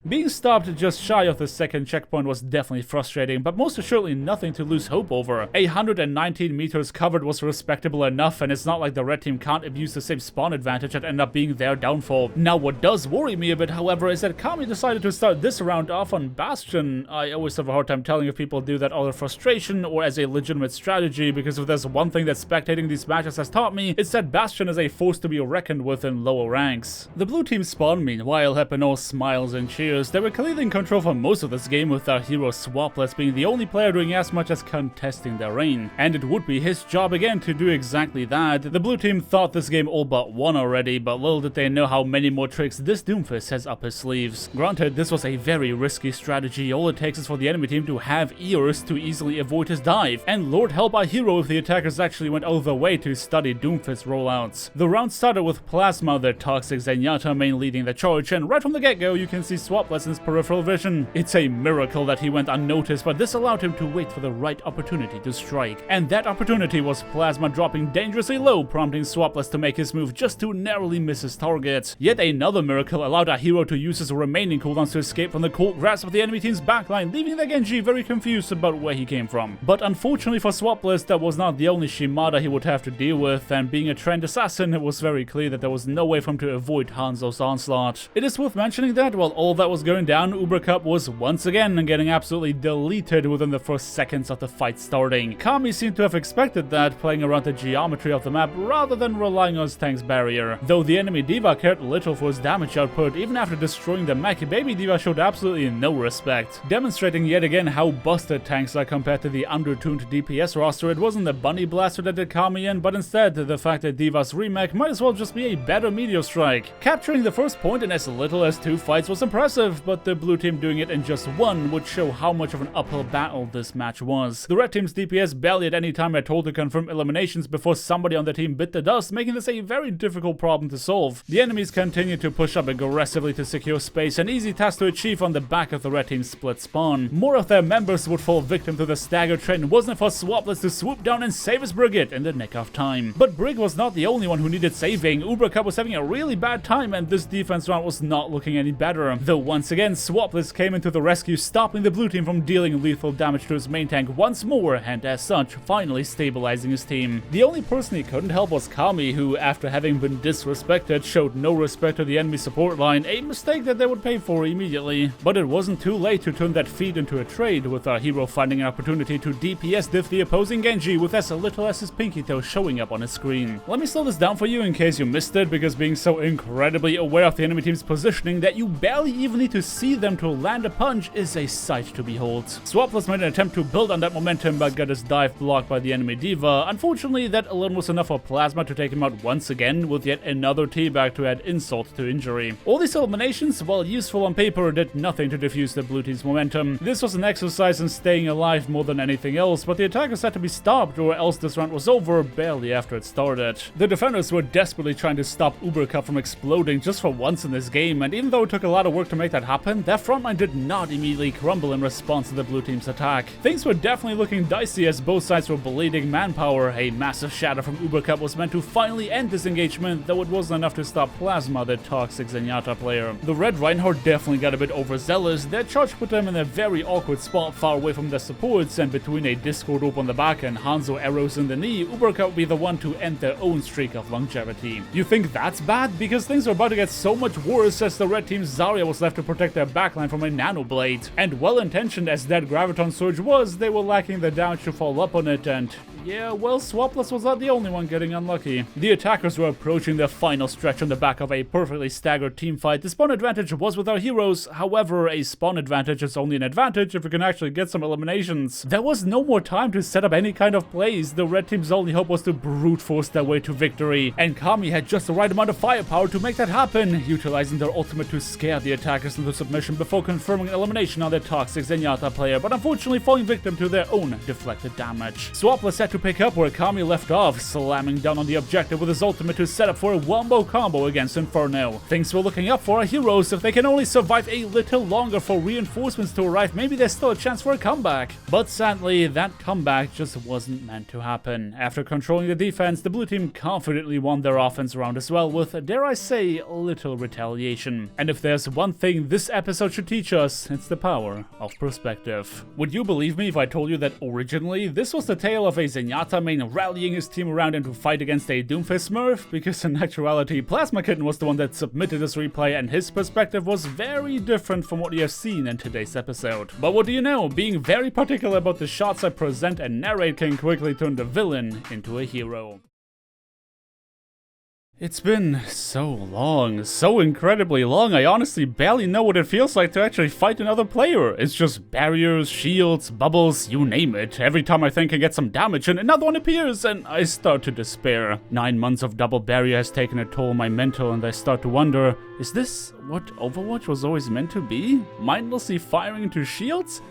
Speaker 1: Being stopped just shy of the second checkpoint was definitely frustrating, but most assuredly nothing to lose hope over. 119 meters covered was respectable enough, and it's not like the red team can't abuse the same spawn advantage that ended up being their downfall. Now, what does worry me a bit, however, is that Kami decided to start this round off on Bastion. I always have a hard time telling if people do that out of frustration or as a legitimate strategy, because if there's one thing that spectating these matches has taught me, it's that Bastion is a force to be reckoned with in lower ranks. The blue team spawn, meanwhile, had been all smiles and cheers. They were clearly in control for most of this game, with our hero Swapless being the only player doing as much as contesting their reign. And it would be his job again to do exactly that. The blue team thought this game all but won already, but little did they know how many more tricks this doomfist has up his sleeves. Granted, this was a very risky strategy. All it takes is for the enemy team to have ears to easily avoid his dive. And Lord help our hero if the attackers actually went all the way to study doomfist rollouts. The round started with Plasma, the toxic Zenyatta main, leading the charge, and right from the get-go you can see Swapless in his peripheral vision. It's a miracle that he went unnoticed, but this allowed him to wait for the right opportunity to strike. And that opportunity was Plasma dropping dangerously low, prompting Swapless to make his move just to narrowly miss his target. Yet another miracle allowed our hero to use his remaining cooldowns to escape from the cold grasp of the enemy team's backline, leaving the Genji very confused about where he came from. But unfortunately for Swapless, that was not the only Shimada he would have to deal with, and being a trained assassin, it was very clear that there was no way for him to avoid Hanzo's onslaught. It is worth mentioning that while all that was going down, SUPERCUT was once again getting absolutely deleted within the first seconds of the fight starting. Kami seemed to have expected that, playing around the geometry of the map rather than relying on his tank's barrier. Though the enemy D.Va cared little for his damage output, even after destroying the mech, baby D.Va showed absolutely no respect, demonstrating yet again how busted tanks are compared to the undertuned DPS roster. It wasn't the Bunny Blaster that did Kami in, but instead the fact that D.Va's remake might as well just be a better meteor strike. Capturing the first point in as little as 2 fights was impressive, but the blue team doing it in just 1 would show how much of an uphill battle this match was. The red team's DPS barely at any time had told to confirm eliminations before somebody on the team bit the dust, making this a very difficult problem to solve. The enemies continued to push up aggressively to secure space, an easy task to achieve on the back of the red team's split spawn. More of their members would fall victim to the stagger train, wasn't it for Swapless to swoop down and save his brigade in the nick of time. But Brig was not the only one who needed saving. SUPERCUT was having a really bad time, and this defense round was not looking any better. Though once again, Swapless came into the rescue, stopping the blue team from dealing lethal damage to his main tank once more, and as such, finally stabilizing his team. The only person he couldn't help was Kami, who, after having been disrespected, showed no respect to the enemy support line, a mistake that they would pay for immediately. But it wasn't too late to turn that feat into a trade, with our hero finding an opportunity to DPS diff the opposing Genji with as little as his pinky toe showing up on his screen. Let me slow this down for you in case you missed it, because being so incredibly aware of the enemy team's positioning that you barely even need to see them to land a punch is a sight to behold. Swapless made an attempt to build on that momentum, but got his dive blocked by the enemy D.Va. Unfortunately, that alone was enough for Plasma to take him out once again, with yet another teabag to add insult to injury. All these eliminations, while useful on paper, did nothing to defuse the blue team's momentum. This was an exercise in staying alive more than anything else, but the attackers had to be stopped, or else this round was over barely after it started. The defenders were desperately trying to stop SUPERCUT from exploding just for once in this game, and even though it took a lot of work to make make that happen, their frontline did not immediately crumble in response to the blue team's attack. Things were definitely looking dicey as both sides were bleeding manpower. A massive shatter from SUPERCUT was meant to finally end this engagement, though it wasn't enough to stop Plasma, the toxic Zenyatta player. The red Reinhardt definitely got a bit overzealous. Their charge put them in a very awkward spot far away from their supports, and between a Discord ope on the back and Hanzo arrows in the knee, SUPERCUT would be the one to end their own streak of longevity. You think that's bad? Because things were about to get so much worse as the red team's Zarya was left to protect their backline from a nanoblade. And well-intentioned as that Graviton Surge was, they were lacking the damage to follow up on it, and yeah, well, Swapless was not the only one getting unlucky. The attackers were approaching their final stretch on the back of a perfectly staggered teamfight. The spawn advantage was with our heroes, however, a spawn advantage is only an advantage if we can actually get some eliminations. There was no more time to set up any kind of plays. The red team's only hope was to brute force their way to victory, and Kami had just the right amount of firepower to make that happen, utilizing their ultimate to scare the attackers into submission before confirming an elimination on their toxic Zenyatta player, but unfortunately falling victim to their own deflected damage. Swapless had to pick up where Kami left off, slamming down on the objective with his ultimate to set up for a wombo combo against Inferno. Things were looking up for our heroes. If they can only survive a little longer for reinforcements to arrive, maybe there's still a chance for a comeback. But sadly, that comeback just wasn't meant to happen. After controlling the defense, the blue team confidently won their offense round as well with, dare I say, little retaliation. And if there's one thing this episode should teach us, it's the power of perspective. Would you believe me if I told you that originally this was the tale of a Zenyatta main rallying his team around him to fight against a doomfist Smurf? Because in actuality, Plasma Kitten was the one that submitted this replay, and his perspective was very different from what you have seen in today's episode. But what do you know? Being very particular about the shots I present and narrate can quickly turn the villain into a hero. It's been so long, so incredibly long, I honestly barely know what it feels like to actually fight another player. It's just barriers, shields, bubbles, you name it. Every time I think I get some damage and another one appears and I start to despair. 9 months of double barrier has taken a toll on my mental and I start to wonder, is this what Overwatch was always meant to be? Mindlessly firing into shields?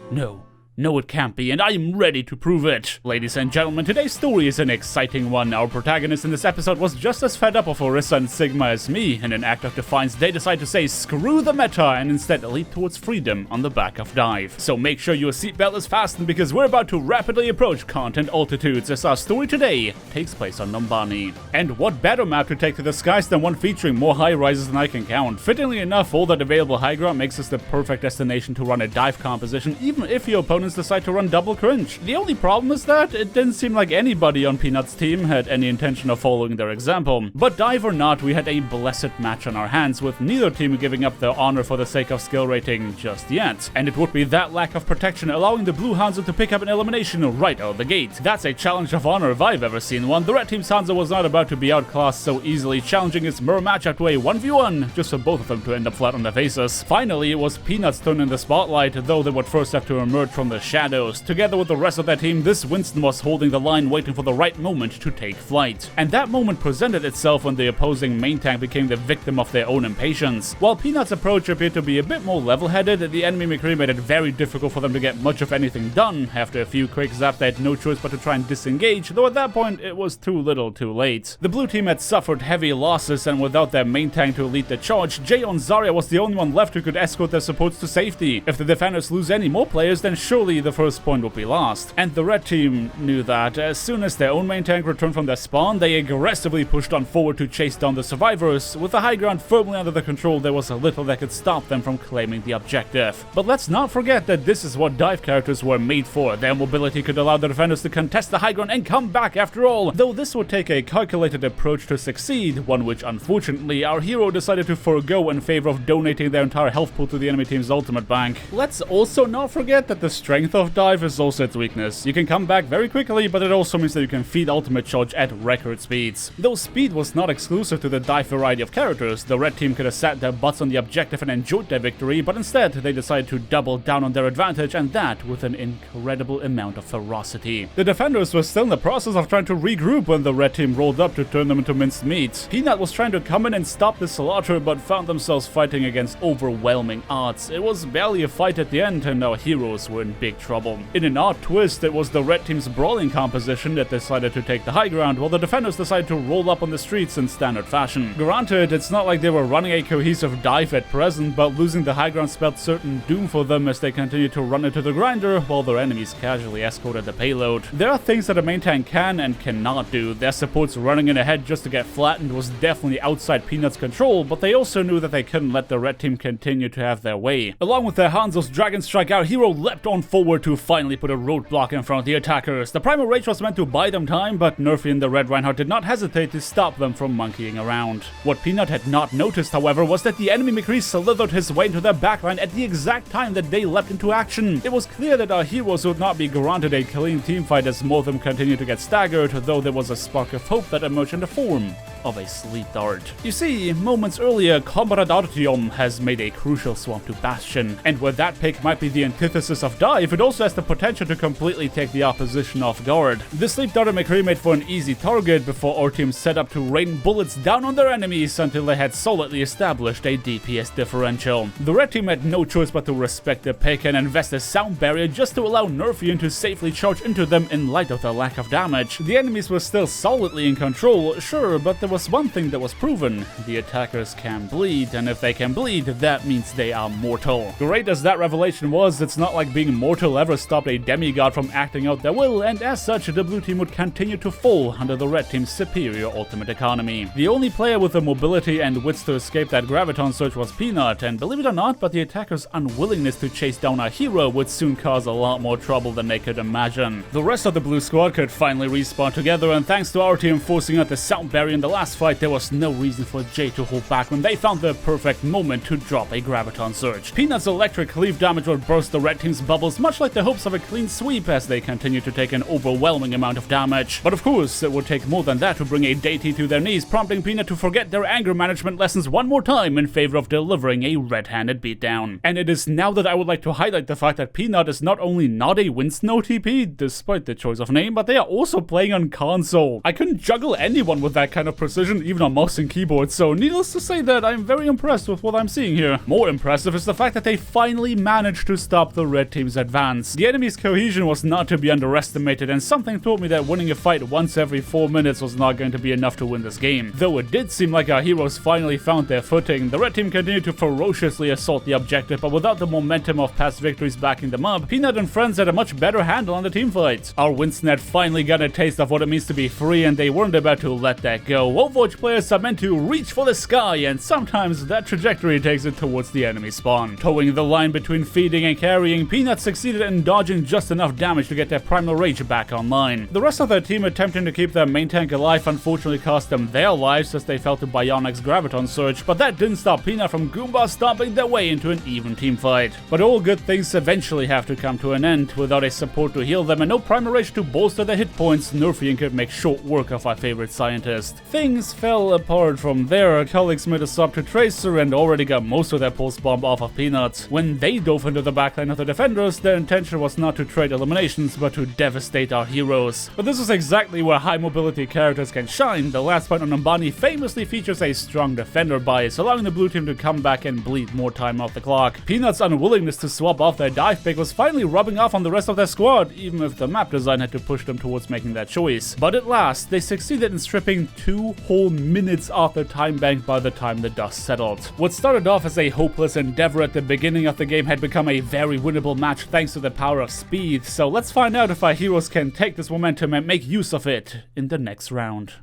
Speaker 1: No, it can't be, and I'm ready to prove it. Ladies and gentlemen, today's story is an exciting one. Our protagonist in this episode was just as fed up of Orisa and Sigma as me. In an act of defiance, they decide to say screw the meta and instead leap towards freedom on the back of Dive. So make sure your seatbelt is fastened because we're about to rapidly approach content altitudes as our story today takes place on Numbani. And what better map to take to the skies than one featuring more high rises than I can count. Fittingly enough, all that available high ground makes us the perfect destination to run a dive composition, even if your opponents decide to run double cringe. The only problem is that it didn't seem like anybody on Peanut's team had any intention of following their example. But dive or not, we had a blessed match on our hands, with neither team giving up their honor for the sake of skill rating just yet. And it would be that lack of protection allowing the blue Hanzo to pick up an elimination right out of the gate. That's a challenge of honor if I've ever seen one. The red team's Hanzo was not about to be outclassed so easily, challenging its mirror matchup to a 1v1, just for both of them to end up flat on their faces. Finally, it was Peanut's turn in the spotlight, though they would first have to emerge from the shadows. Together with the rest of their team, this Winston was holding the line, waiting for the right moment to take flight. And that moment presented itself when the opposing main tank became the victim of their own impatience. While Peanut's approach appeared to be a bit more level-headed, the enemy McCree made it very difficult for them to get much of anything done. After a few quick zaps, they had no choice but to try and disengage, though at that point, it was too little too late. The blue team had suffered heavy losses, and without their main tank to lead the charge, Jay on Zarya was the only one left who could escort their supports to safety. If the defenders lose any more players, then surely the first point will be lost. And the red team knew that. As soon as their own main tank returned from their spawn, they aggressively pushed on forward to chase down the survivors. With the high ground firmly under their control, there was a little that could stop them from claiming the objective. But let's not forget that this is what dive characters were made for. Their mobility could allow the defenders to contest the high ground and come back after all. Though this would take a calculated approach to succeed, one which unfortunately our hero decided to forego in favor of donating their entire health pool to the enemy team's ultimate bank. Let's also not forget that the strength of dive is also its weakness. You can come back very quickly, but it also means that you can feed ultimate charge at record speeds. Though speed was not exclusive to the dive variety of characters, the red team could have sat their butts on the objective and enjoyed their victory, but instead they decided to double down on their advantage, and that with an incredible amount of ferocity. The defenders were still in the process of trying to regroup when the red team rolled up to turn them into minced meat. Peanut was trying to come in and stop the slaughter, but found themselves fighting against overwhelming odds. It was barely a fight at the end, and our heroes were in big trouble. In an odd twist, it was the red team's brawling composition that decided to take the high ground, while the defenders decided to roll up on the streets in standard fashion. Granted, it's not like they were running a cohesive dive at present, but losing the high ground spelled certain doom for them as they continued to run into the grinder, while their enemies casually escorted the payload. There are things that a main tank can and cannot do. Their supports running in ahead just to get flattened was definitely outside Peanut's control, but they also knew that they couldn't let the red team continue to have their way. Along with their Hanzo's Dragon Strike, our hero leapt on forward to finally put a roadblock in front of the attackers. The Primal Rage was meant to buy them time, but Nerfy and the Red Reinhardt did not hesitate to stop them from monkeying around. What Peanut had not noticed, however, was that the enemy McCree slithered his way into their backline at the exact time that they leapt into action. It was clear that our heroes would not be granted a clean teamfight as more of them continued to get staggered, though there was a spark of hope that emerged in the form of a sleep dart. You see, moments earlier, Commentated has made a crucial swap to Bastion, and where that pick might be the antithesis of dive, it also has the potential to completely take the opposition off guard. The sleep dart McCree made for an easy target before our team set up to rain bullets down on their enemies until they had solidly established a DPS differential. The red team had no choice but to respect the pick and invest a sound barrier just to allow Nerfian to safely charge into them in light of their lack of damage. The enemies were still solidly in control, sure, but there was one thing that was proven: the attackers can bleed, and if they can bleed, that means they are mortal. Great as that revelation was, it's not like being mortal ever stopped a demigod from acting out their will, and as such, the blue team would continue to fall under the red team's superior ultimate economy. The only player with the mobility and wits to escape that graviton surge was Peanut, and believe it or not, but the attackers' unwillingness to chase down our hero would soon cause a lot more trouble than they could imagine. The rest of the blue squad could finally respawn together, and thanks to our team forcing out the sound barrier in the last fight, there was no reason for Jay to hold back when they found the perfect moment to drop a graviton surge. Peanut's electric cleave damage would burst the red team's bubbles, much like the hopes of a clean sweep as they continued to take an overwhelming amount of damage. But of course, it would take more than that to bring a deity to their knees, prompting Peanut to forget their anger management lessons one more time in favor of delivering a red-handed beatdown. And it is now that I would like to highlight the fact that Peanut is not only not a Winston OTP, despite the choice of name, but they are also playing on console. I couldn't juggle anyone with that kind of precision, even on mouse and keyboard, so needless to say that I'm very impressed with what I'm seeing here. More impressive is the fact that they finally managed to stop the red team's advance. The enemy's cohesion was not to be underestimated, and something told me that winning a fight once every 4 minutes was not going to be enough to win this game. Though it did seem like our heroes finally found their footing, the red team continued to ferociously assault the objective, but without the momentum of past victories backing them up, Peanut and friends had a much better handle on the teamfight. Our Winston had finally got a taste of what it means to be free, and they weren't about to let that go. Overwatch players are meant to reach for the sky, and sometimes that trajectory takes it towards the enemy spawn. Towing the line between feeding and carrying, Peanut succeeded in dodging just enough damage to get their Primal Rage back online. The rest of their team attempting to keep their main tank alive unfortunately cost them their lives as they fell to Bionic's Graviton Surge, but that didn't stop Peanut from Goomba stomping their way into an even team fight. But all good things eventually have to come to an end. Without a support to heal them and no Primal Rage to bolster their hit points, Nerfian could make short work of our favorite scientist. Things fell apart from there. Our colleagues made a swap to Tracer and already got most of their pulse bomb off of Peanut. When they dove into the backline of the defenders, their intention was not to trade eliminations, but to devastate our heroes. But this is exactly where high mobility characters can shine. The last fight on Numbani famously features a strong defender bias, allowing the blue team to come back and bleed more time off the clock. Peanut's unwillingness to swap off their dive pick was finally rubbing off on the rest of their squad, even if the map design had to push them towards making that choice. But at last, they succeeded in stripping 2 whole minutes off their time bank by the time the dust settled. What started off as a hopeless endeavor at the beginning of the game had become a very winnable match thanks to the power of speed, so let's find out if our heroes can take this momentum and make use of it in the next round.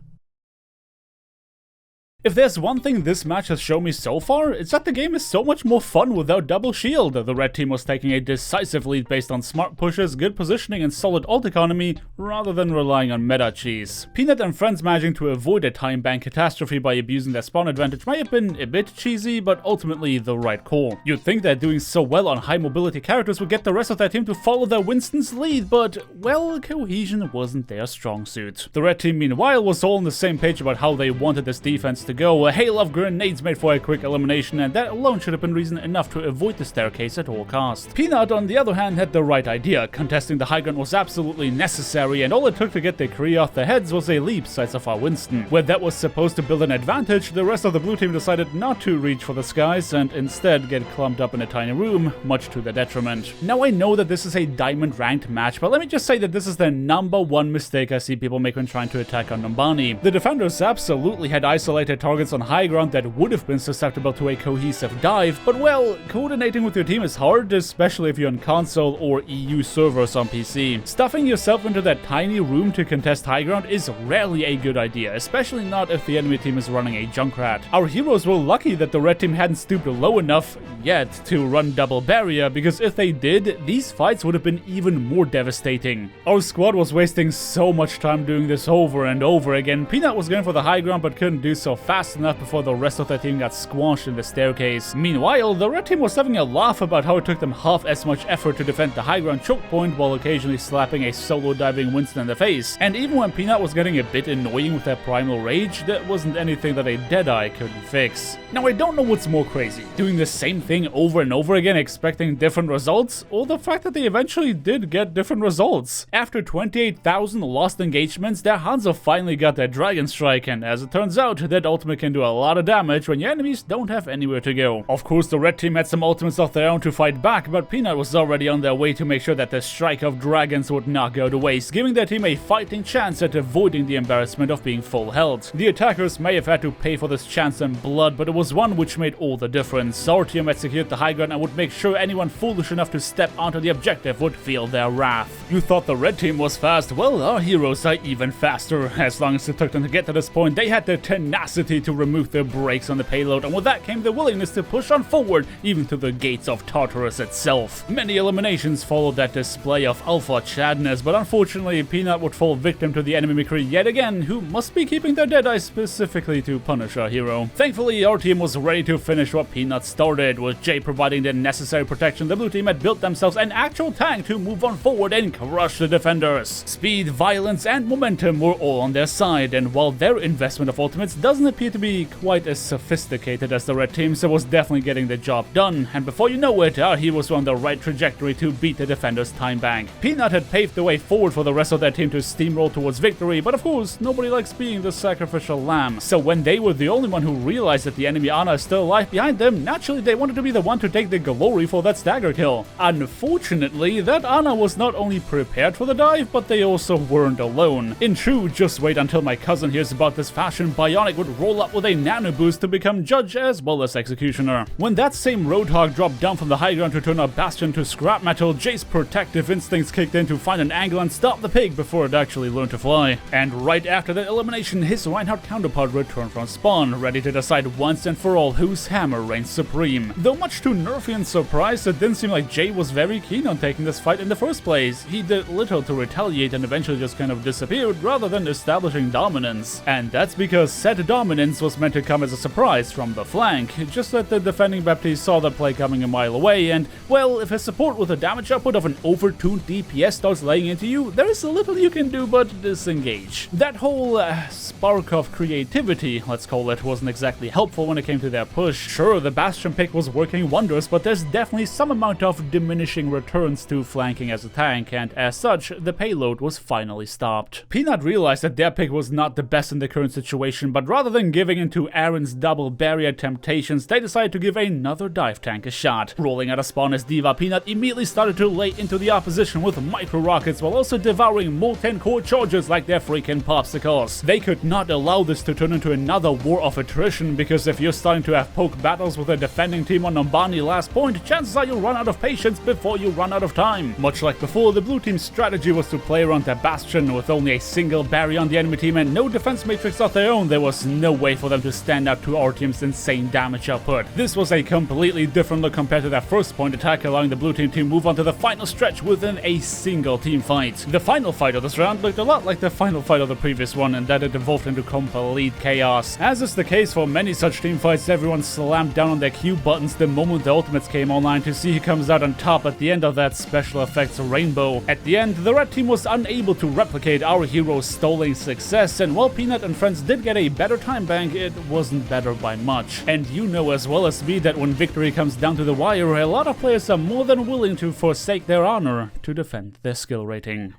Speaker 1: If there's one thing this match has shown me so far, it's that the game is so much more fun without double shield. The red team was taking a decisive lead based on smart pushes, good positioning and solid ult economy, rather than relying on meta cheese. Peanut and friends managing to avoid a time bank catastrophe by abusing their spawn advantage may have been a bit cheesy, but ultimately the right call. You'd think that doing so well on high mobility characters would get the rest of their team to follow their Winston's lead, but, well, cohesion wasn't their strong suit. The red team meanwhile was all on the same page about how they wanted this defense to go. A hail of grenades made for a quick elimination, and that alone should have been reason enough to avoid the staircase at all costs. Peanut, on the other hand, had the right idea. Contesting the high ground was absolutely necessary, and all it took to get the Kree off their heads was a leap size of our Winston. Where that was supposed to build an advantage, the rest of the blue team decided not to reach for the skies and instead get clumped up in a tiny room, much to their detriment. Now I know that this is a diamond ranked match, but let me just say that this is the #1 mistake I see people make when trying to attack on Numbani. The defenders absolutely had isolated targets on high ground that would have been susceptible to a cohesive dive, but well, coordinating with your team is hard, especially if you're on console or EU servers on PC. Stuffing yourself into that tiny room to contest high ground is rarely a good idea, especially not if the enemy team is running a Junkrat. Our heroes were lucky that the red team hadn't stooped low enough yet to run double barrier, because if they did, these fights would have been even more devastating. Our squad was wasting so much time doing this over and over again. Peanut was going for the high ground but couldn't do so fast enough before the rest of the team got squashed in the staircase. Meanwhile, the red team was having a laugh about how it took them half as much effort to defend the high ground choke point while occasionally slapping a solo diving Winston in the face. And even when Peanut was getting a bit annoying with their primal rage, that wasn't anything that a Deadeye couldn't fix. Now I don't know what's more crazy, doing the same thing over and over again expecting different results, or the fact that they eventually did get different results. After 28,000 lost engagements, their Hanzo finally got their Dragon Strike, and as it turns out, that ultimate can do a lot of damage when your enemies don't have anywhere to go. Of course, the red team had some ultimates of their own to fight back, but Peanut was already on their way to make sure that the Strike of Dragons would not go to waste, giving their team a fighting chance at avoiding the embarrassment of being full health. The attackers may have had to pay for this chance in blood, but it was one which made all the difference. Our team had secured the high ground and would make sure anyone foolish enough to step onto the objective would feel their wrath. You thought the red team was fast? Well, our heroes are even faster. As long as it took them to get to this point, they had the tenacity to remove their brakes on the payload, and with that came the willingness to push on forward, even to the gates of Tartarus itself. Many eliminations followed that display of alpha chadness, but unfortunately, Peanut would fall victim to the enemy McCree yet again, who must be keeping their Deadeye specifically to punish our hero. Thankfully, our team was ready to finish what Peanut started, with Jay providing the necessary protection. The blue team had built themselves an actual tank to move on forward and crush the defenders. Speed, violence, and momentum were all on their side, and while their investment of ultimates doesn't appear to be quite as sophisticated as the red team's, it was definitely getting the job done, and before you know it, our heroes were on the right trajectory to beat the defenders' time bank. Peanut had paved the way forward for the rest of their team to steamroll towards victory, but of course, nobody likes being the sacrificial lamb. So when they were the only one who realized that the enemy Ana is still alive behind them, naturally they wanted to be the one to take the glory for that stagger kill. Unfortunately, that Ana was not only prepared for the dive, but they also weren't alone. In true just wait until my cousin hears about this fashion, Bionic would roll up with a nano boost to become judge as well as executioner. When that same Roadhog dropped down from the high ground to turn our Bastion to scrap metal, Jay's protective instincts kicked in to find an angle and stop the pig before it actually learned to fly. And right after that elimination, his Reinhardt counterpart returned from spawn, ready to decide once and for all whose hammer reigns supreme. Though much to Nerfian's surprise, it didn't seem like Jay was very keen on taking this fight in the first place. He did little to retaliate and eventually just kind of disappeared rather than establishing dominance. And that's because said dominance was meant to come as a surprise from the flank, just that the defending Baptiste saw the play coming a mile away, and well, if his support with a damage output of an overtuned DPS starts laying into you, there is little you can do but disengage. That whole spark of creativity, let's call it, wasn't exactly helpful when it came to their push. Sure, the Bastion pick was working wonders, but there's definitely some amount of diminishing returns to flanking as a tank, and as such, the payload was finally stopped. Peanut realized that their pick was not the best in the current situation, but rather than giving into Aaron's double barrier temptations, they decided to give another dive tank a shot. Rolling out of spawn as Diva, Peanut immediately started to lay into the opposition with micro rockets while also devouring molten core charges like their freaking popsicles. They could not allow this to turn into another war of attrition, because if you're starting to have poke battles with a defending team on Numbani last point, chances are you'll run out of patience before you run out of time. Much like before, the blue team's strategy was to play around their Bastion with only a single barrier on the enemy team and no defense matrix of their own. There was no way for them to stand out to our team's insane damage output. This was a completely different look compared to their first point attack, allowing the blue team to move on to the final stretch within a single team fight. The final fight of this round looked a lot like the final fight of the previous one, in that it evolved into complete chaos. As is the case for many such team fights, everyone slammed down on their Q buttons the moment the ultimates came online to see who comes out on top at the end of that special effects rainbow. At the end, the red team was unable to replicate our hero's stalling success, and while Peanut and friends did get a better time sandbank, it wasn't better by much. And you know as well as me that when victory comes down to the wire, a lot of players are more than willing to forsake their honor to defend their skill rating.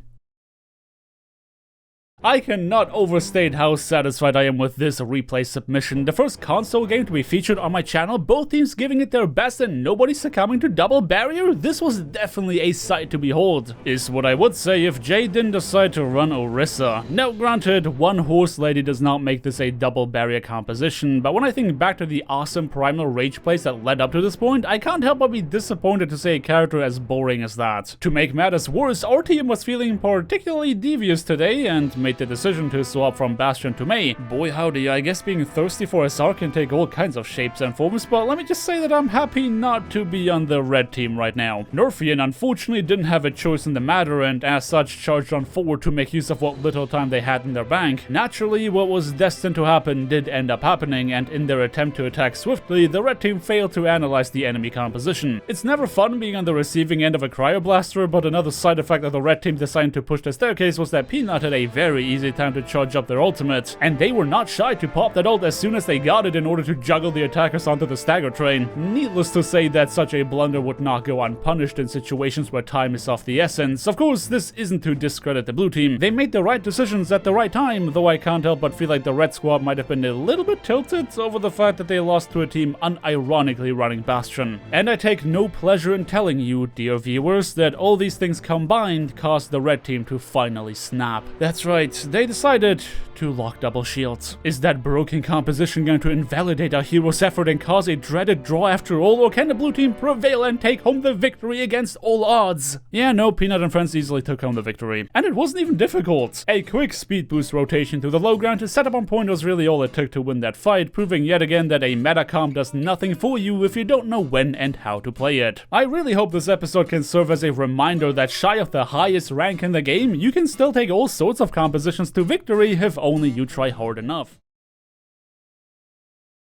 Speaker 1: I cannot overstate how satisfied I am with this replay submission. The first console game to be featured on my channel, both teams giving it their best and nobody succumbing to double barrier. This was definitely a sight to behold, is what I would say if Jay didn't decide to run Orisa. Now granted, one horse lady does not make this a double barrier composition, but when I think back to the awesome primal rage plays that led up to this point, I can't help but be disappointed to see a character as boring as that. To make matters worse, our team was feeling particularly devious today and made the decision to swap from Bastion to Mei. Boy howdy, I guess being thirsty for SR can take all kinds of shapes and forms, but let me just say that I'm happy not to be on the red team right now. Nerfian unfortunately didn't have a choice in the matter and as such charged on forward to make use of what little time they had in their bank. Naturally, what was destined to happen did end up happening, and in their attempt to attack swiftly, the red team failed to analyze the enemy composition. It's never fun being on the receiving end of a cryoblaster, but another side effect of the red team deciding to push the staircase was that Peanut had a very easy time to charge up their ultimate, and they were not shy to pop that ult as soon as they got it in order to juggle the attackers onto the stagger train. Needless to say that such a blunder would not go unpunished in situations where time is of the essence. Of course, this isn't to discredit the blue team. They made the right decisions at the right time, though I can't help but feel like the red squad might have been a little bit tilted over the fact that they lost to a team unironically running Bastion. And I take no pleasure in telling you, dear viewers, that all these things combined caused the red team to finally snap. That's right, they decided to lock double shields. Is that broken composition going to invalidate our hero's effort and cause a dreaded draw after all, or can the blue team prevail and take home the victory against all odds? Yeah, no, Peanut and friends easily took home the victory. And it wasn't even difficult. A quick speed boost rotation through the low ground to set up on point was really all it took to win that fight, proving yet again that a meta comp does nothing for you if you don't know when and how to play it. I really hope this episode can serve as a reminder that shy of the highest rank in the game, you can still take all sorts of compositions to victory if only you try hard enough.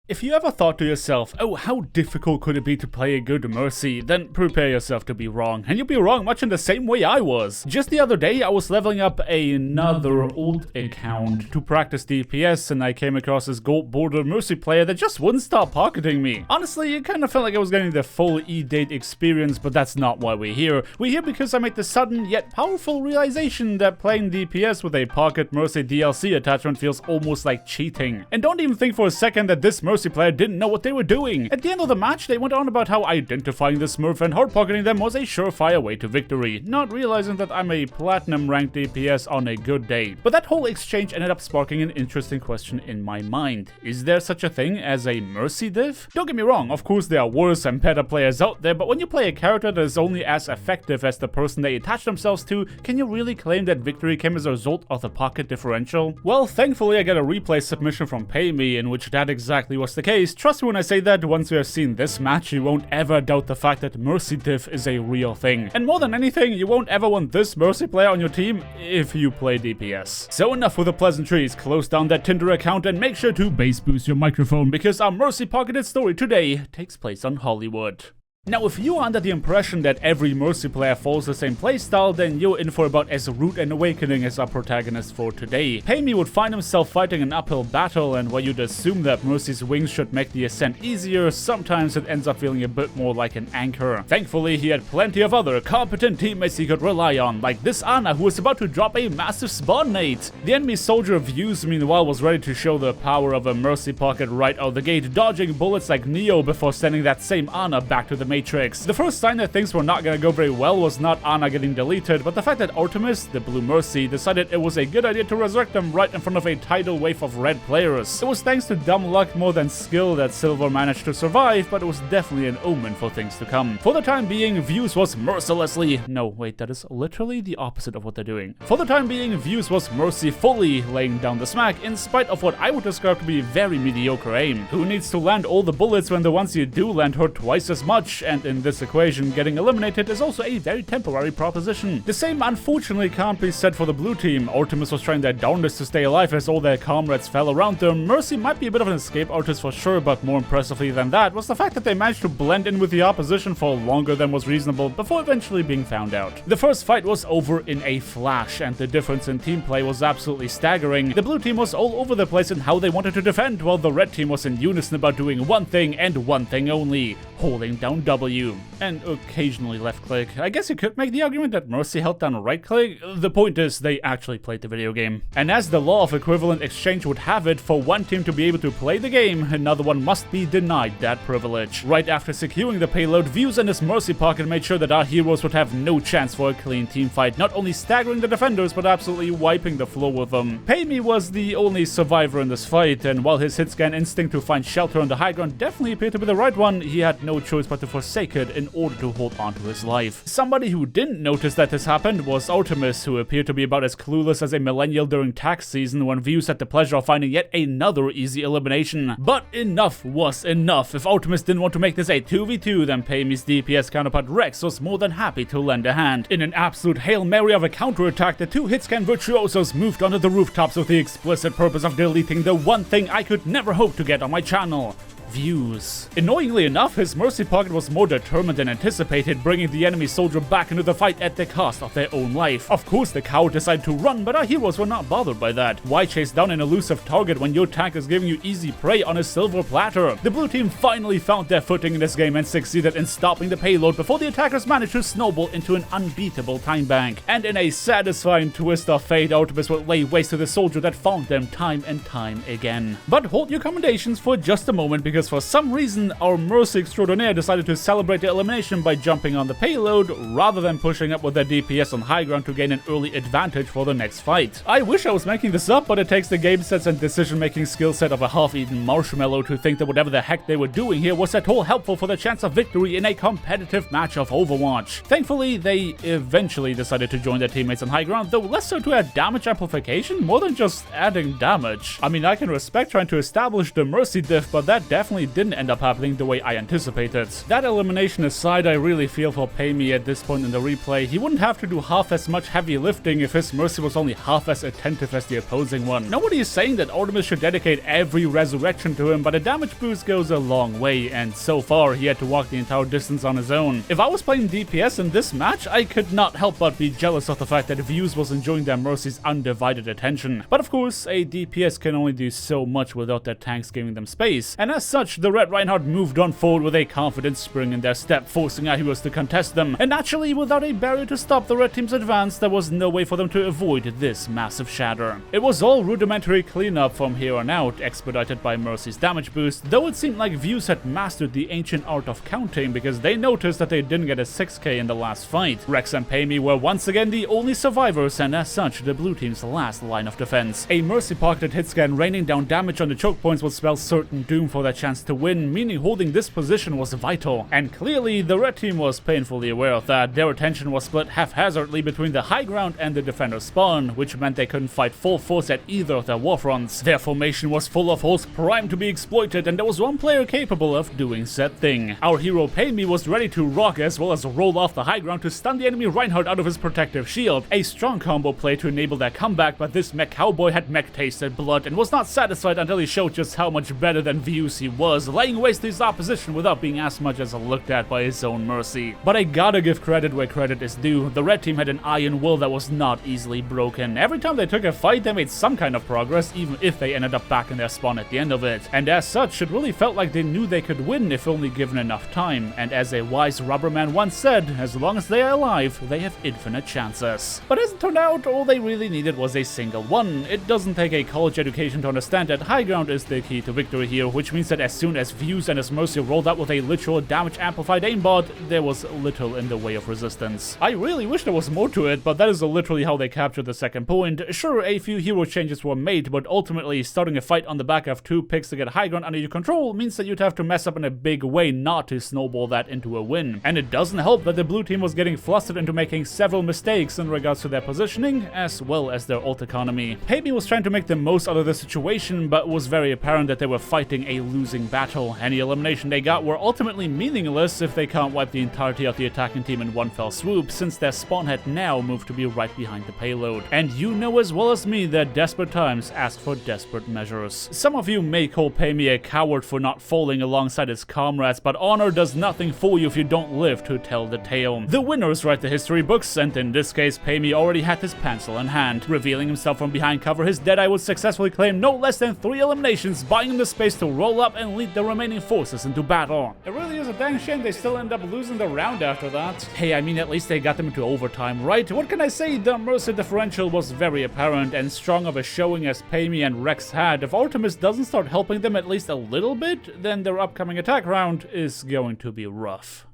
Speaker 1: If you ever thought to yourself, oh, how difficult could it be to play a good Mercy, then prepare yourself to be wrong. And you'll be wrong much in the same way I was. Just the other day, I was leveling up another old account to practice DPS, and I came across this gold border Mercy player that just wouldn't stop pocketing me. Honestly, it kind of felt like I was getting the full E-Date experience, but that's not why we're here. We're here because I made the sudden yet powerful realization that playing DPS with a pocket Mercy DLC attachment feels almost like cheating. And don't even think for a second that this Mercy player didn't know what they were doing. At the end of the match, they went on about how identifying the Smurf and hard pocketing them was a surefire way to victory, not realizing that I'm a platinum ranked DPS on a good day. But that whole exchange ended up sparking an interesting question in my mind. Is there such a thing as a Mercy div? Don't get me wrong, of course there are worse and better players out there, but when you play a character that is only as effective as the person they attach themselves to, can you really claim that victory came as a result of the pocket differential? Well, thankfully I got a replay submission from PayMe in which that exactly was the case. Trust me when I say that once you have seen this match, you won't ever doubt the fact that Mercy diff is a real thing. And more than anything, you won't ever want this Mercy player on your team if you play DPS. So enough with the pleasantries, close down that Tinder account and make sure to bass boost your microphone because our Mercy pocketed story today takes place on Hollywood. Now, if you are under the impression that every Mercy player follows the same playstyle, then you're in for about as rude an awakening as our protagonist for today. PayMe would find himself fighting an uphill battle, and while you'd assume that Mercy's wings should make the ascent easier, sometimes it ends up feeling a bit more like an anchor. Thankfully, he had plenty of other competent teammates he could rely on, like this Ana who was about to drop a massive spawn nade. The enemy soldier Views, meanwhile, was ready to show the power of a Mercy pocket right out the gate, dodging bullets like Neo before sending that same Ana back to the Matrix. The first sign that things were not gonna go very well was not Ana getting deleted, but the fact that Artemis, the Blue Mercy, decided it was a good idea to resurrect them right in front of a tidal wave of red players. It was thanks to dumb luck more than skill that Silver managed to survive, but it was definitely an omen for things to come. For the time being, Views was mercilessly... No, wait, that is literally the opposite of what they're doing. For the time being, Views was mercifully laying down the smack, in spite of what I would describe to be very mediocre aim. Who needs to land all the bullets when the ones you do land hurt twice as much? and in this equation, getting eliminated is also a very temporary proposition. The same unfortunately can't be said for the blue team. Artemis was trying their darndest to stay alive as all their comrades fell around them. Mercy might be a bit of an escape artist for sure, but more impressively than that was the fact that they managed to blend in with the opposition for longer than was reasonable before eventually being found out. The first fight was over in a flash, and the difference in team play was absolutely staggering. The blue team was all over the place in how they wanted to defend, while the red team was in unison about doing one thing and one thing only: holding down W. And occasionally left click. I guess you could make the argument that Mercy held down right click. The point is, they actually played the video game. And as the law of equivalent exchange would have it, for one team to be able to play the game, another one must be denied that privilege. Right after securing the payload, Views and his Mercy pocket made sure that our heroes would have no chance for a clean team fight, not only staggering the defenders, but absolutely wiping the floor with them. Payme was the only survivor in this fight, and while his hitscan instinct to find shelter on the high ground definitely appeared to be the right one, he had no choice but to forsake it in order to hold on to his life. Somebody who didn't notice that this happened was Artemis, who appeared to be about as clueless as a millennial during tax season when Views had the pleasure of finding yet another easy elimination. But enough was enough. If Artemis didn't want to make this a 2v2, then Payme's DPS counterpart Rex was more than happy to lend a hand. In an absolute Hail Mary of a counterattack, the two hitscan virtuosos moved onto the rooftops with the explicit purpose of deleting the one thing I could never hope to get on my channel: Views. Annoyingly enough, his Mercy pocket was more determined than anticipated, bringing the enemy soldier back into the fight at the cost of their own life. Of course, the coward decided to run, but our heroes were not bothered by that. Why chase down an elusive target when your tank is giving you easy prey on a silver platter? The blue team finally found their footing in this game and succeeded in stopping the payload before the attackers managed to snowball into an unbeatable time bank. And in a satisfying twist of fate, Artemis would lay waste to the soldier that found them time and time again. But hold your commendations for just a moment, because for some reason, our Mercy extraordinaire decided to celebrate the elimination by jumping on the payload, rather than pushing up with their DPS on high ground to gain an early advantage for the next fight. I wish I was making this up, but it takes the game sense and decision-making skill set of a half-eaten marshmallow to think that whatever the heck they were doing here was at all helpful for the chance of victory in a competitive match of Overwatch. Thankfully, they eventually decided to join their teammates on high ground, though less so to add damage amplification, more than just adding damage. I mean, I can respect trying to establish the Mercy diff, but that definitely didn't end up happening the way I anticipated. That elimination aside, I really feel for Payme at this point in the replay. He wouldn't have to do half as much heavy lifting if his Mercy was only half as attentive as the opposing one. Nobody is saying that Artemis should dedicate every resurrection to him, but a damage boost goes a long way, and so far he had to walk the entire distance on his own. If I was playing DPS in this match, I could not help but be jealous of the fact that Views was enjoying their Mercy's undivided attention. But of course, a DPS can only do so much without their tanks giving them space, and as such, the Red Reinhardt moved on forward with a confident spring in their step, forcing our heroes to contest them. And naturally, without a barrier to stop the red team's advance, there was no way for them to avoid this massive shatter. It was all rudimentary cleanup from here on out, expedited by Mercy's damage boost, though it seemed like Views had mastered the ancient art of counting, because they noticed that they didn't get a 6k in the last fight. Rex and Payme were once again the only survivors, and as such, the blue team's last line of defense. A Mercy pocketed hitscan raining down damage on the choke points would spell certain doom for their chance to win, meaning holding this position was vital. And clearly, the red team was painfully aware of that. Their attention was split haphazardly between the high ground and the defender spawn, which meant they couldn't fight full force at either of their warfronts. Their formation was full of holes primed to be exploited, and there was one player capable of doing said thing. Our hero Payme was ready to rock as well as roll off the high ground to stun the enemy Reinhardt out of his protective shield. A strong combo play to enable their comeback, but this mech cowboy had mech tasted blood and was not satisfied until he showed just how much better than Views he was, laying waste to his opposition without being as much as looked at by his own Mercy. But I gotta give credit where credit is due. The red team had an iron will that was not easily broken. Every time they took a fight, they made some kind of progress, even if they ended up back in their spawn at the end of it. And as such, it really felt like they knew they could win if only given enough time. And as a wise rubberman once said, as long as they are alive, they have infinite chances. But as it turned out, all they really needed was a single one. It doesn't take a college education to understand that high ground is the key to victory here, which means that as soon as Views and his Mercy rolled out with a literal damage amplified aimbot, there was little in the way of resistance. I really wish there was more to it, but that is literally how they captured the second point. Sure, a few hero changes were made, but ultimately starting a fight on the back of 2 picks to get high ground under your control means that you'd have to mess up in a big way not to snowball that into a win. And it doesn't help that the blue team was getting flustered into making several mistakes in regards to their positioning, as well as their ult economy. Payme was trying to make the most out of the situation, but was very apparent that they were fighting a losing losing battle. Any elimination they got were ultimately meaningless if they can't wipe the entirety of the attacking team in one fell swoop, since their spawn had now moved to be right behind the payload. And you know as well as me that desperate times ask for desperate measures. Some of you may call Payme a coward for not falling alongside his comrades, but honor does nothing for you if you don't live to tell the tale. The winners write the history books, and in this case, Payme already had his pencil in hand. Revealing himself from behind cover, his Deadeye would successfully claim no less than 3 eliminations, buying him the space to roll up and lead the remaining forces into battle. It really is a dang shame they still end up losing the round after that. Hey, I mean, at least they got them into overtime, right? What can I say? The Mercy differential was very apparent, and strong of a showing as Payme and Rex had. If Artemis doesn't start helping them at least a little bit, then their upcoming attack round is going to be rough.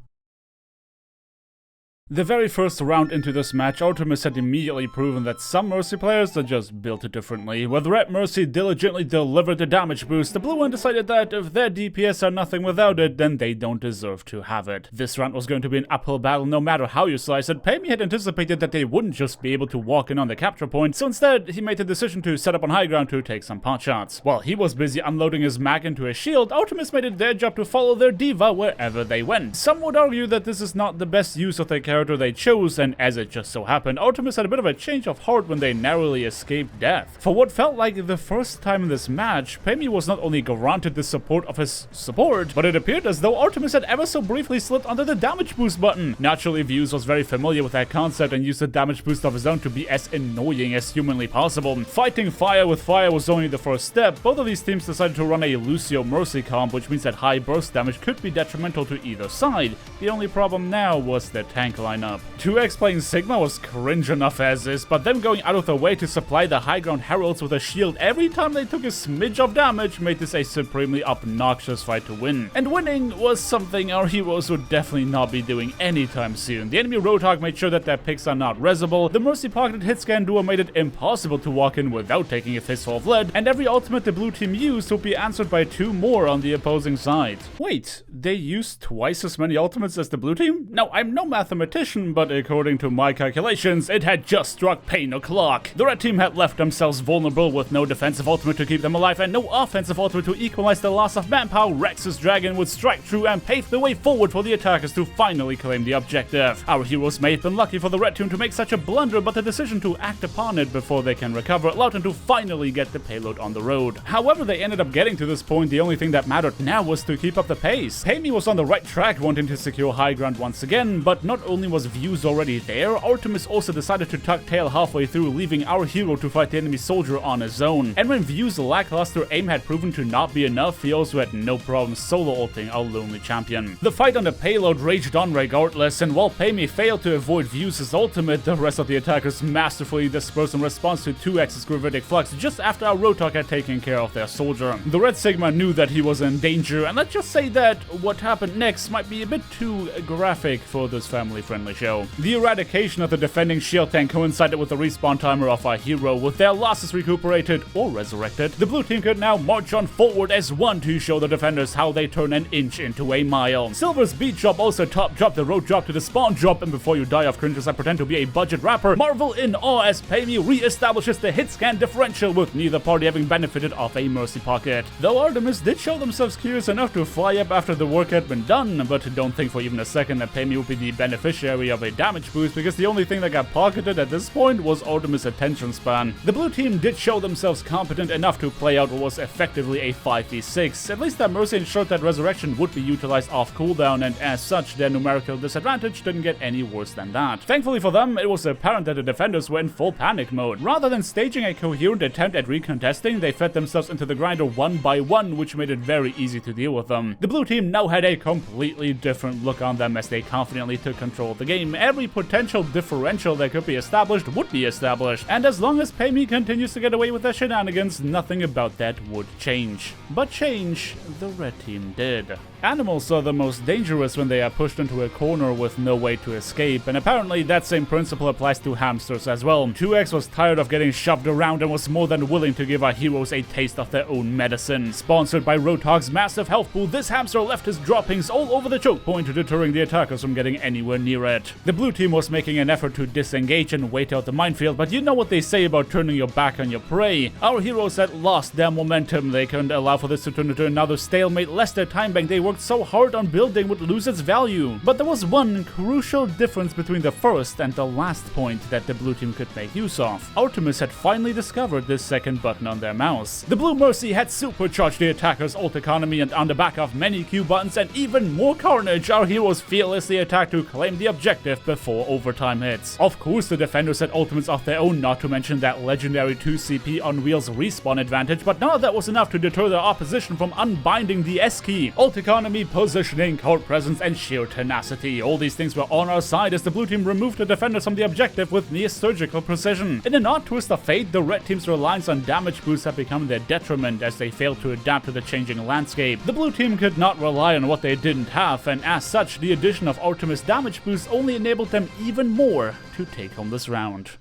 Speaker 1: The very first round into this match, Artemis had immediately proven that some Mercy players are just built differently. With Red Mercy diligently delivered the damage boost, the blue one decided that if their DPS are nothing without it, then they don't deserve to have it. This round was going to be an uphill battle no matter how you slice it. Payme had anticipated that they wouldn't just be able to walk in on the capture point, so instead he made the decision to set up on high ground to take some pot shots. While he was busy unloading his mag into his shield, Artemis made it their job to follow their diva wherever they went. Some would argue that this is not the best use of their character they chose, and as it just so happened, Artemis had a bit of a change of heart when they narrowly escaped death. For what felt like the first time in this match, Payme was not only granted the support of his support, but it appeared as though Artemis had ever so briefly slipped under the damage boost button. Naturally, Views was very familiar with that concept and used the damage boost of his own to be as annoying as humanly possible. Fighting fire with fire was only the first step. Both of these teams decided to run a Lucio Mercy comp, which means that high burst damage could be detrimental to either side. The only problem now was their tank lineup. 2x playing Sigma was cringe enough as is, but them going out of their way to supply the high ground heralds with a shield every time they took a smidge of damage made this a supremely obnoxious fight to win. And winning was something our heroes would definitely not be doing anytime soon. The enemy Roadhog made sure that their picks are not resible, the Mercy pocketed hitscan duo made it impossible to walk in without taking a fistful of lead, and every ultimate the blue team used would be answered by 2 more on the opposing side. Wait, they used twice as many ultimates as the blue team? Now, I'm no mathematician, but according to my calculations, it had just struck pain o'clock. The red team had left themselves vulnerable with no defensive ultimate to keep them alive and no offensive ultimate to equalize the loss of manpower. Rex's dragon would strike through and pave the way forward for the attackers to finally claim the objective. Our heroes may have been lucky for the red team to make such a blunder, but the decision to act upon it before they can recover allowed them to finally get the payload on the road. However they ended up getting to this point, the only thing that mattered now was to keep up the pace. Payme was on the right track, wanting to secure high ground once again, but not only was Views already there, Artemis also decided to tuck tail halfway through, leaving our hero to fight the enemy soldier on his own. And when Views' lackluster aim had proven to not be enough, he also had no problem solo ulting our lonely champion. The fight on the payload raged on regardless, and while Payme failed to avoid Views' ultimate, the rest of the attackers masterfully dispersed in response to 2x's gravitic flux just after our Roadhog had taken care of their soldier. The Red Sigma knew that he was in danger, and let's just say that what happened next might be a bit too graphic for this family-friendly show. The eradication of the defending shield tank coincided with the respawn timer of our hero. With their losses recuperated or resurrected, the blue team could now march on forward as one to show the defenders how they turn an inch into a mile. Silver's beat drop also top dropped the road drop to the spawn drop, and before you die of cringes I pretend to be a budget rapper, marvel in awe as Payme re-establishes the hit scan differential with neither party having benefited off a Mercy pocket. Though Artemis did show themselves curious enough to fly up after the work had been done, but don't think for even a second that Payme would be the beneficiary of a damage boost, because the only thing that got pocketed at this point was Artemis' attention span. The blue team did show themselves competent enough to play out what was effectively a 5v6. At least that Mercy ensured that Resurrection would be utilized off cooldown, and as such their numerical disadvantage didn't get any worse than that. Thankfully for them, it was apparent that the defenders were in full panic mode. Rather than staging a coherent attempt at recontesting, they fed themselves into the grinder one by one, which made it very easy to deal with them. The blue team now had a completely different look on them as they confidently took control of the game. Every potential differential that could be established would be established, and as long as Payme continues to get away with their shenanigans, nothing about that would change. But change, the red team did. Animals are the most dangerous when they are pushed into a corner with no way to escape, and apparently that same principle applies to hamsters as well. 2X was tired of getting shoved around and was more than willing to give our heroes a taste of their own medicine. Sponsored by Roadhog's massive health pool, this hamster left his droppings all over the choke point, deterring the attackers from getting anywhere near it. The blue team was making an effort to disengage and wait out the minefield, but you know what they say about turning your back on your prey. Our heroes had lost their momentum. They couldn't allow for this to turn into another stalemate, lest their time bank they worked so hard on building would lose its value. But there was one crucial difference between the first and the last point that the blue team could make use of. Artemis had finally discovered this second button on their mouse. The Blue Mercy had supercharged the attacker's ult economy, and on the back of many Q buttons and even more carnage, our heroes fearlessly attacked to claim the objective before overtime hits. Of course, the defenders had ultimates of their own, not to mention that legendary 2CP on wheels respawn advantage, but none of that was enough to deter their opposition from unbinding the S key. Ult economy, positioning, court presence, and sheer tenacity. All these things were on our side as the blue team removed the defenders from the objective with near surgical precision. In an odd twist of fate, the red team's reliance on damage boosts had become their detriment as they failed to adapt to the changing landscape. The blue team could not rely on what they didn't have, and as such, the addition of Artemis damage boosts only enabled them even more to take home this round.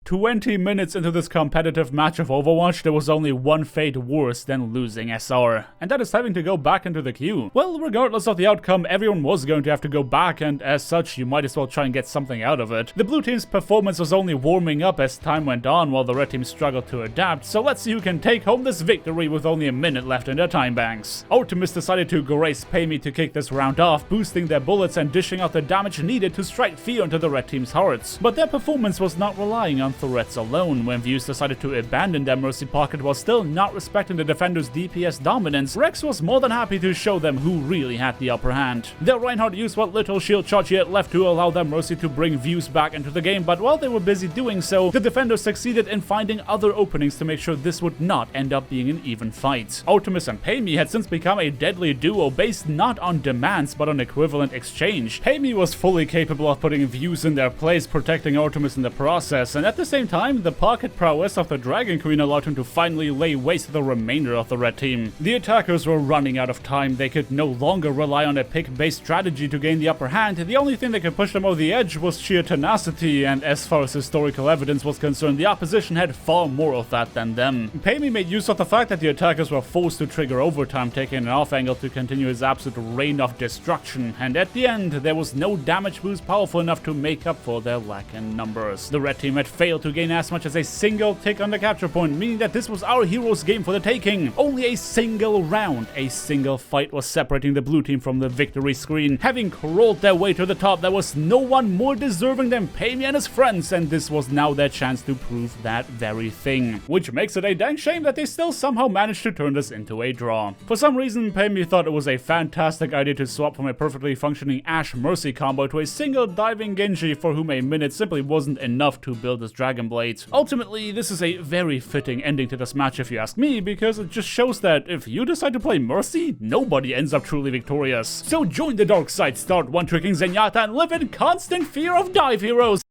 Speaker 1: 20 minutes into this competitive match of Overwatch, there was only one fate worse than losing SR, and that is having to go back into the queue. Well, regardless of the outcome, everyone was going to have to go back, and as such, you might as well try and get something out of it. The blue team's performance was only warming up as time went on, while the red team struggled to adapt, so let's see who can take home this victory with only a minute left in their time banks. Artemis decided to grace Payme to kick this round off, boosting their bullets and dishing out the damage needed to strike fear into the red team's hearts. But their performance was not relying on threats alone. When Views decided to abandon their mercy pocket while still not respecting the defender's DPS dominance, Rex was more than happy to show them who really had the upper hand. Their Reinhardt used what little shield charge he had left to allow their mercy to bring Views back into the game, but while they were busy doing so, the defenders succeeded in finding other openings to make sure this would not end up being an even fight. Artemis and Payme had since become a deadly duo based not on demands but on equivalent exchange. Payme was fully capable of putting Views in their place, protecting Artemis in the process, and at the same time, the pocket prowess of the Dragon Queen allowed him to finally lay waste to the remainder of the red team. The attackers were running out of time. They could no longer rely on a pick-based strategy to gain the upper hand. The only thing that could push them over the edge was sheer tenacity, and as far as historical evidence was concerned, the opposition had far more of that than them. Payme made use of the fact that the attackers were forced to trigger overtime, taking an off angle to continue his absolute reign of destruction, and at the end, there was no damage boost powerful enough to make up for their lack in numbers. The red team had failed to gain as much as a single tick on the capture point, meaning that this was our hero's game for the taking. Only a single round, a single fight was separating the blue team from the victory screen. Having crawled their way to the top, there was no one more deserving than Payme and his friends, and this was now their chance to prove that very thing. Which makes it a dang shame that they still somehow managed to turn this into a draw. For some reason, Payme thought it was a fantastic idea to swap from a perfectly functioning Ashe Mercy combo to a single diving Genji for whom a minute simply wasn't enough to build his Dragon Blade. Ultimately, this is a very fitting ending to this match if you ask me, because it just shows that if you decide to play Mercy, nobody ends up truly victorious. So join the dark side, start one-tricking Zenyatta, and live in constant fear of dive heroes!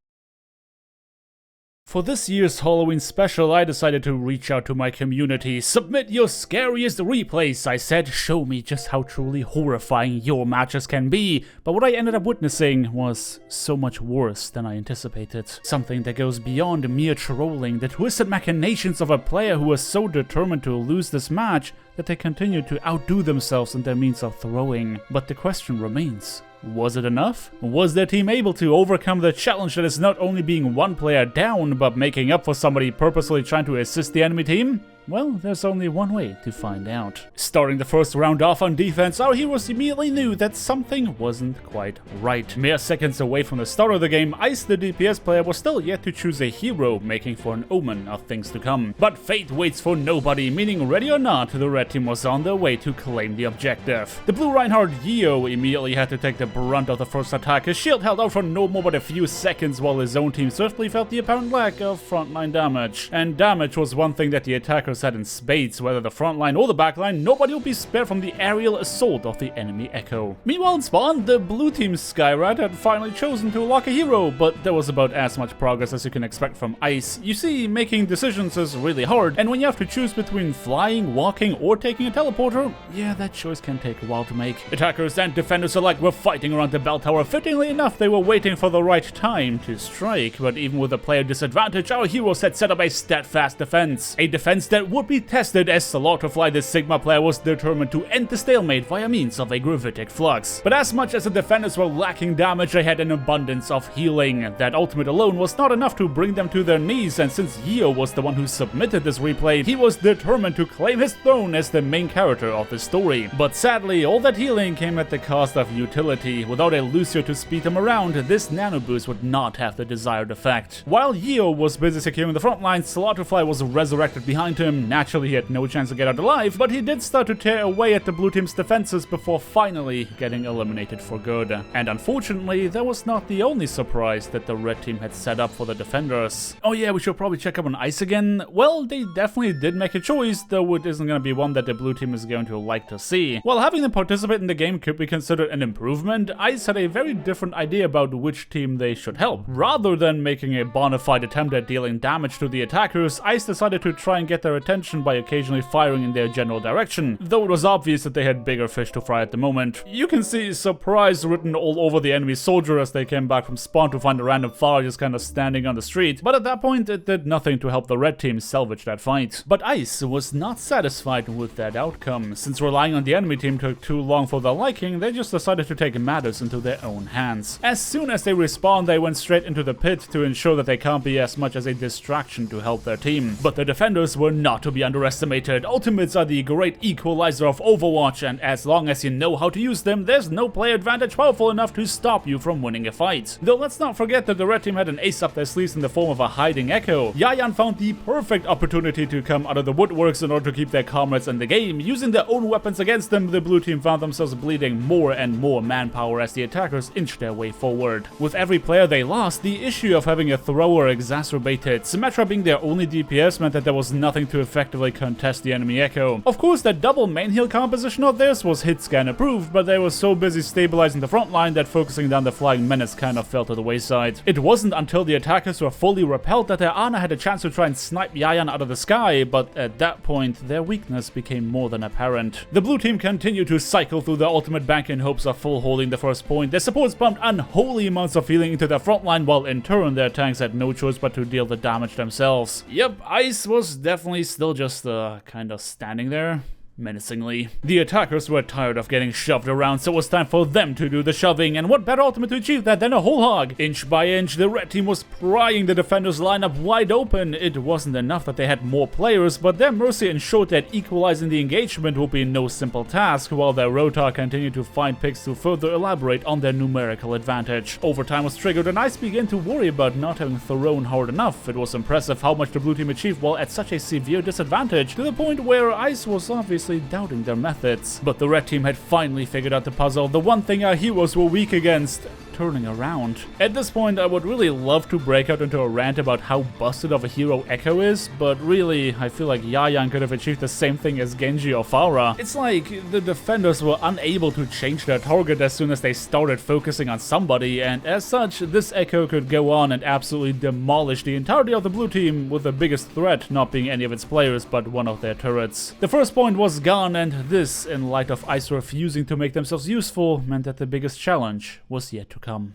Speaker 1: For this year's Halloween special, I decided to reach out to my community. Submit your scariest replays, I said. Show me just how truly horrifying your matches can be. But what I ended up witnessing was so much worse than I anticipated. Something that goes beyond mere trolling, the twisted machinations of a player who was so determined to lose this match that they continued to outdo themselves in their means of throwing. But the question remains. Was it enough? Was their team able to overcome the challenge that is not only being one player down, but making up for somebody purposely trying to assist the enemy team? Well, there's only one way to find out. Starting the first round off on defense, our heroes immediately knew that something wasn't quite right. Mere seconds away from the start of the game, Ice, the DPS player, was still yet to choose a hero, making for an omen of things to come. But fate waits for nobody, meaning ready or not, the red team was on their way to claim the objective. The blue Reinhardt Yeo immediately had to take the brunt of the first attack. His shield held out for no more but a few seconds, while his own team swiftly felt the apparent lack of frontline damage. And damage was one thing that the attackers attackers had in spades, whether the front line or the back line, nobody would be spared from the aerial assault of the enemy Echo. Meanwhile in spawn, the blue team's Skyrat had finally chosen to lock a hero, but there was about as much progress as you can expect from Ice. You see, making decisions is really hard, and when you have to choose between flying, walking, or taking a teleporter, yeah, that choice can take a while to make. Attackers and defenders alike were fighting around the bell tower. Fittingly enough, they were waiting for the right time to strike, but even with a player disadvantage, our heroes had set up a steadfast defense. A defense that would be tested as Slaughterfly, the Sigma player, was determined to end the stalemate via means of a gravitic flux. But as much as the defenders were lacking damage, they had an abundance of healing. That ultimate alone was not enough to bring them to their knees, and since Yeo was the one who submitted this replay, he was determined to claim his throne as the main character of the story. But sadly, all that healing came at the cost of utility. Without a Lucio to speed him around, this nano boost would not have the desired effect. While Yeo was busy securing the front line, Slaughterfly was resurrected behind him. Naturally, he had no chance to get out alive, but he did start to tear away at the blue team's defenses before finally getting eliminated for good. And unfortunately, that was not the only surprise that the red team had set up for the defenders. Oh yeah, we should probably check up on Ice again. Well, they definitely did make a choice, though it isn't going to be one that the blue team is going to like to see. While having them participate in the game could be considered an improvement, Ice had a very different idea about which team they should help. Rather than making a bona fide attempt at dealing damage to the attackers, Ice decided to try and get their attention by occasionally firing in their general direction, though it was obvious that they had bigger fish to fry at the moment. You can see surprise written all over the enemy soldier as they came back from spawn to find a random flower just kind of standing on the street, but at that point it did nothing to help the red team salvage that fight. But Ice was not satisfied with that outcome. Since relying on the enemy team took too long for their liking, they just decided to take matters into their own hands. As soon as they respawned, they went straight into the pit to ensure that they can't be as much as a distraction to help their team. But the defenders were not to be underestimated. Ultimates are the great equalizer of Overwatch, and as long as you know how to use them, there's no player advantage powerful enough to stop you from winning a fight. Though let's not forget that the red team had an ace up their sleeves in the form of a hiding Echo. Yayan found the perfect opportunity to come out of the woodworks in order to keep their comrades in the game. Using their own weapons against them, the blue team found themselves bleeding more and more manpower as the attackers inched their way forward. With every player they lost, the issue of having a thrower exacerbated. Symmetra being their only DPS meant that there was nothing to effectively contest the enemy Echo. Of course, that double main heal composition of theirs was hit scan approved, but they were so busy stabilizing the front line that focusing down the flying menace kind of fell to the wayside. It wasn't until the attackers were fully repelled that their Ana had a chance to try and snipe Yayan out of the sky, but at that point, their weakness became more than apparent. The blue team continued to cycle through their ultimate bank in hopes of full holding the first point. Their supports pumped unholy amounts of healing into their front line, while in turn their tanks had no choice but to deal the damage themselves. Yep, Ice was definitely still just kind of standing there menacingly. The attackers were tired of getting shoved around, so it was time for them to do the shoving, and what better ultimate to achieve that than a whole hog? Inch by inch, the red team was prying the defenders' lineup wide open. It wasn't enough that they had more players, but their mercy ensured that equalizing the engagement would be no simple task, while their Rotar continued to find picks to further elaborate on their numerical advantage. Overtime was triggered, and Ice began to worry about not having thrown hard enough. It was impressive how much the blue team achieved while at such a severe disadvantage, to the point where Ice was obviously doubting their methods. But the red team had finally figured out the puzzle, the one thing our heroes were weak against: turning around. At this point, I would really love to break out into a rant about how busted of a hero Echo is, but really, I feel like Yayan could have achieved the same thing as Genji or Pharah. It's like the defenders were unable to change their target as soon as they started focusing on somebody, and as such, this Echo could go on and absolutely demolish the entirety of the blue team, with the biggest threat not being any of its players but one of their turrets. The first point was gone, and this, in light of Ice refusing to make themselves useful, meant that the biggest challenge was yet to come.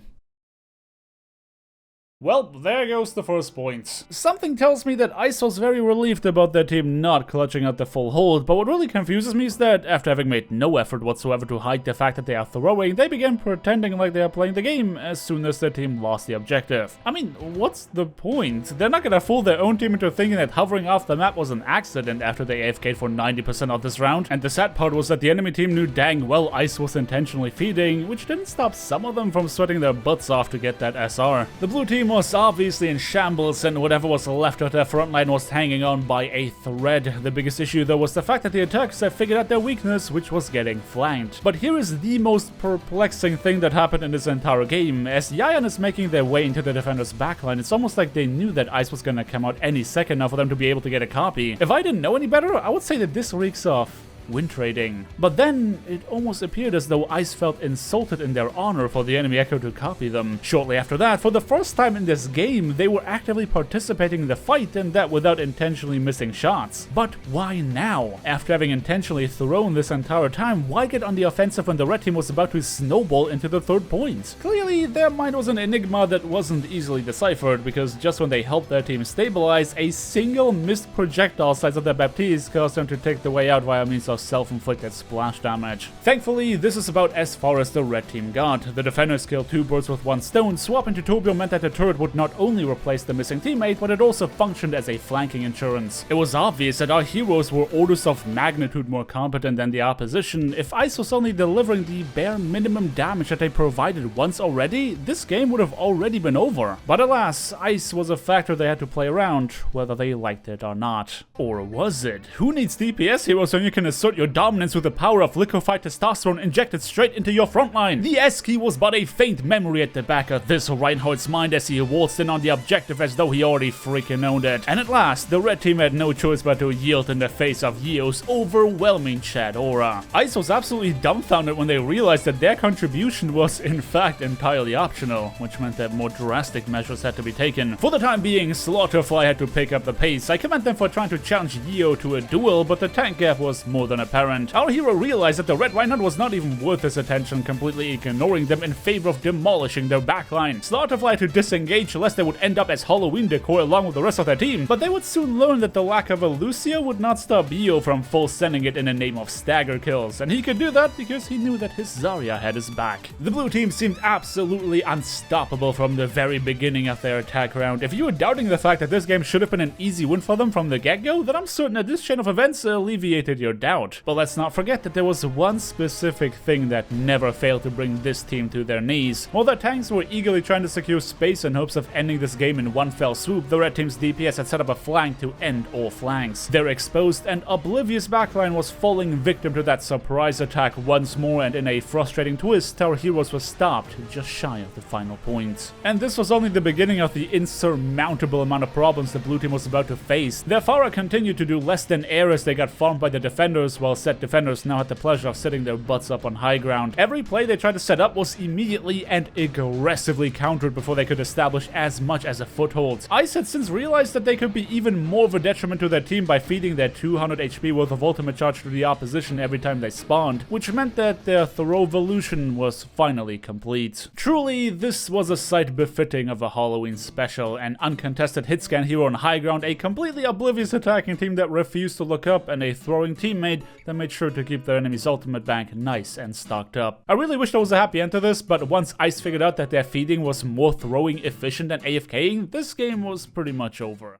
Speaker 1: Well, there goes the first point. Something tells me that Ice was very relieved about their team not clutching out the full hold, but what really confuses me is that after having made no effort whatsoever to hide the fact that they are throwing, they began pretending like they are playing the game as soon as their team lost the objective. I mean, what's the point? They're not gonna fool their own team into thinking that hovering off the map was an accident after they AFK'd for 90% of this round, and the sad part was that the enemy team knew dang well Ice was intentionally feeding, which didn't stop some of them from sweating their butts off to get that SR. The blue team team was obviously in shambles, and whatever was left of their front line was hanging on by a thread. The biggest issue though was the fact that the attackers had figured out their weakness, which was getting flanked. But here is the most perplexing thing that happened in this entire game. As Yayan is making their way into the defender's backline, it's almost like they knew that Ice was gonna come out any second now for them to be able to get a copy. If I didn't know any better, I would say that this reeks of win trading. But then it almost appeared as though Ice felt insulted in their honor for the enemy Echo to copy them. Shortly after that, for the first time in this game, they were actively participating in the fight, and that without intentionally missing shots. But why now? After having intentionally thrown this entire time, why get on the offensive when the red team was about to snowball into the third point? Clearly, their mind was an enigma that wasn't easily deciphered, because just when they helped their team stabilize, a single missed projectile size of the Baptiste caused them to take the way out via means of self-inflicted splash damage. Thankfully, this is about as far as the red team got. The defenders killed two birds with one stone. Swapping to Turbio meant that the turret would not only replace the missing teammate, but it also functioned as a flanking insurance. It was obvious that our heroes were orders of magnitude more competent than the opposition. If Ice was only delivering the bare minimum damage that they provided once already, this game would have already been over. But alas, Ice was a factor they had to play around, whether they liked it or not. Or was it? Who needs DPS heroes when you can assert your dominance with the power of liquefied testosterone injected straight into your frontline? The S key was but a faint memory at the back of this Reinhardt's mind as he waltzed in on the objective as though he already freaking owned it. And at last, the red team had no choice but to yield in the face of Yeo's overwhelming Chad aura. Ice was absolutely dumbfounded when they realized that their contribution was in fact entirely optional, which meant that more drastic measures had to be taken. For the time being, Slaughterfly had to pick up the pace. I commend them for trying to challenge Yeo to a duel, but the tank gap was more than apparent. Our hero realized that the Red Reinhardt was not even worth his attention, completely ignoring them in favor of demolishing their backline. Slaughterfly had to disengage lest they would end up as Halloween decor along with the rest of their team, but they would soon learn that the lack of a Lucio would not stop Io from full sending it in the name of stagger kills, and he could do that because he knew that his Zarya had his back. The blue team seemed absolutely unstoppable from the very beginning of their attack round. If you were doubting the fact that this game should have been an easy win for them from the get-go, then I'm certain that this chain of events alleviated your doubt. But let's not forget that there was one specific thing that never failed to bring this team to their knees. While their tanks were eagerly trying to secure space in hopes of ending this game in one fell swoop, the red team's DPS had set up a flank to end all flanks. Their exposed and oblivious backline was falling victim to that surprise attack once more, and in a frustrating twist, our heroes were stopped just shy of the final point. And this was only the beginning of the insurmountable amount of problems the blue team was about to face. Their Pharah continued to do less than air as they got farmed by the defenders, while said defenders now had the pleasure of sitting their butts up on high ground. Every play they tried to set up was immediately and aggressively countered before they could establish as much as a foothold. Ice had since realized that they could be even more of a detriment to their team by feeding their 200 HP worth of ultimate charge to the opposition every time they spawned, which meant that their Thoreauvolution was finally complete. Truly, this was a sight befitting of a Halloween special, an uncontested hitscan hero on high ground, a completely oblivious attacking team that refused to look up, and a throwing teammate that made sure to keep their enemy's ultimate bank nice and stocked up. I really wish there was a happy end to this, but once Ice figured out that their feeding was more throwing efficient than AFKing, this game was pretty much over.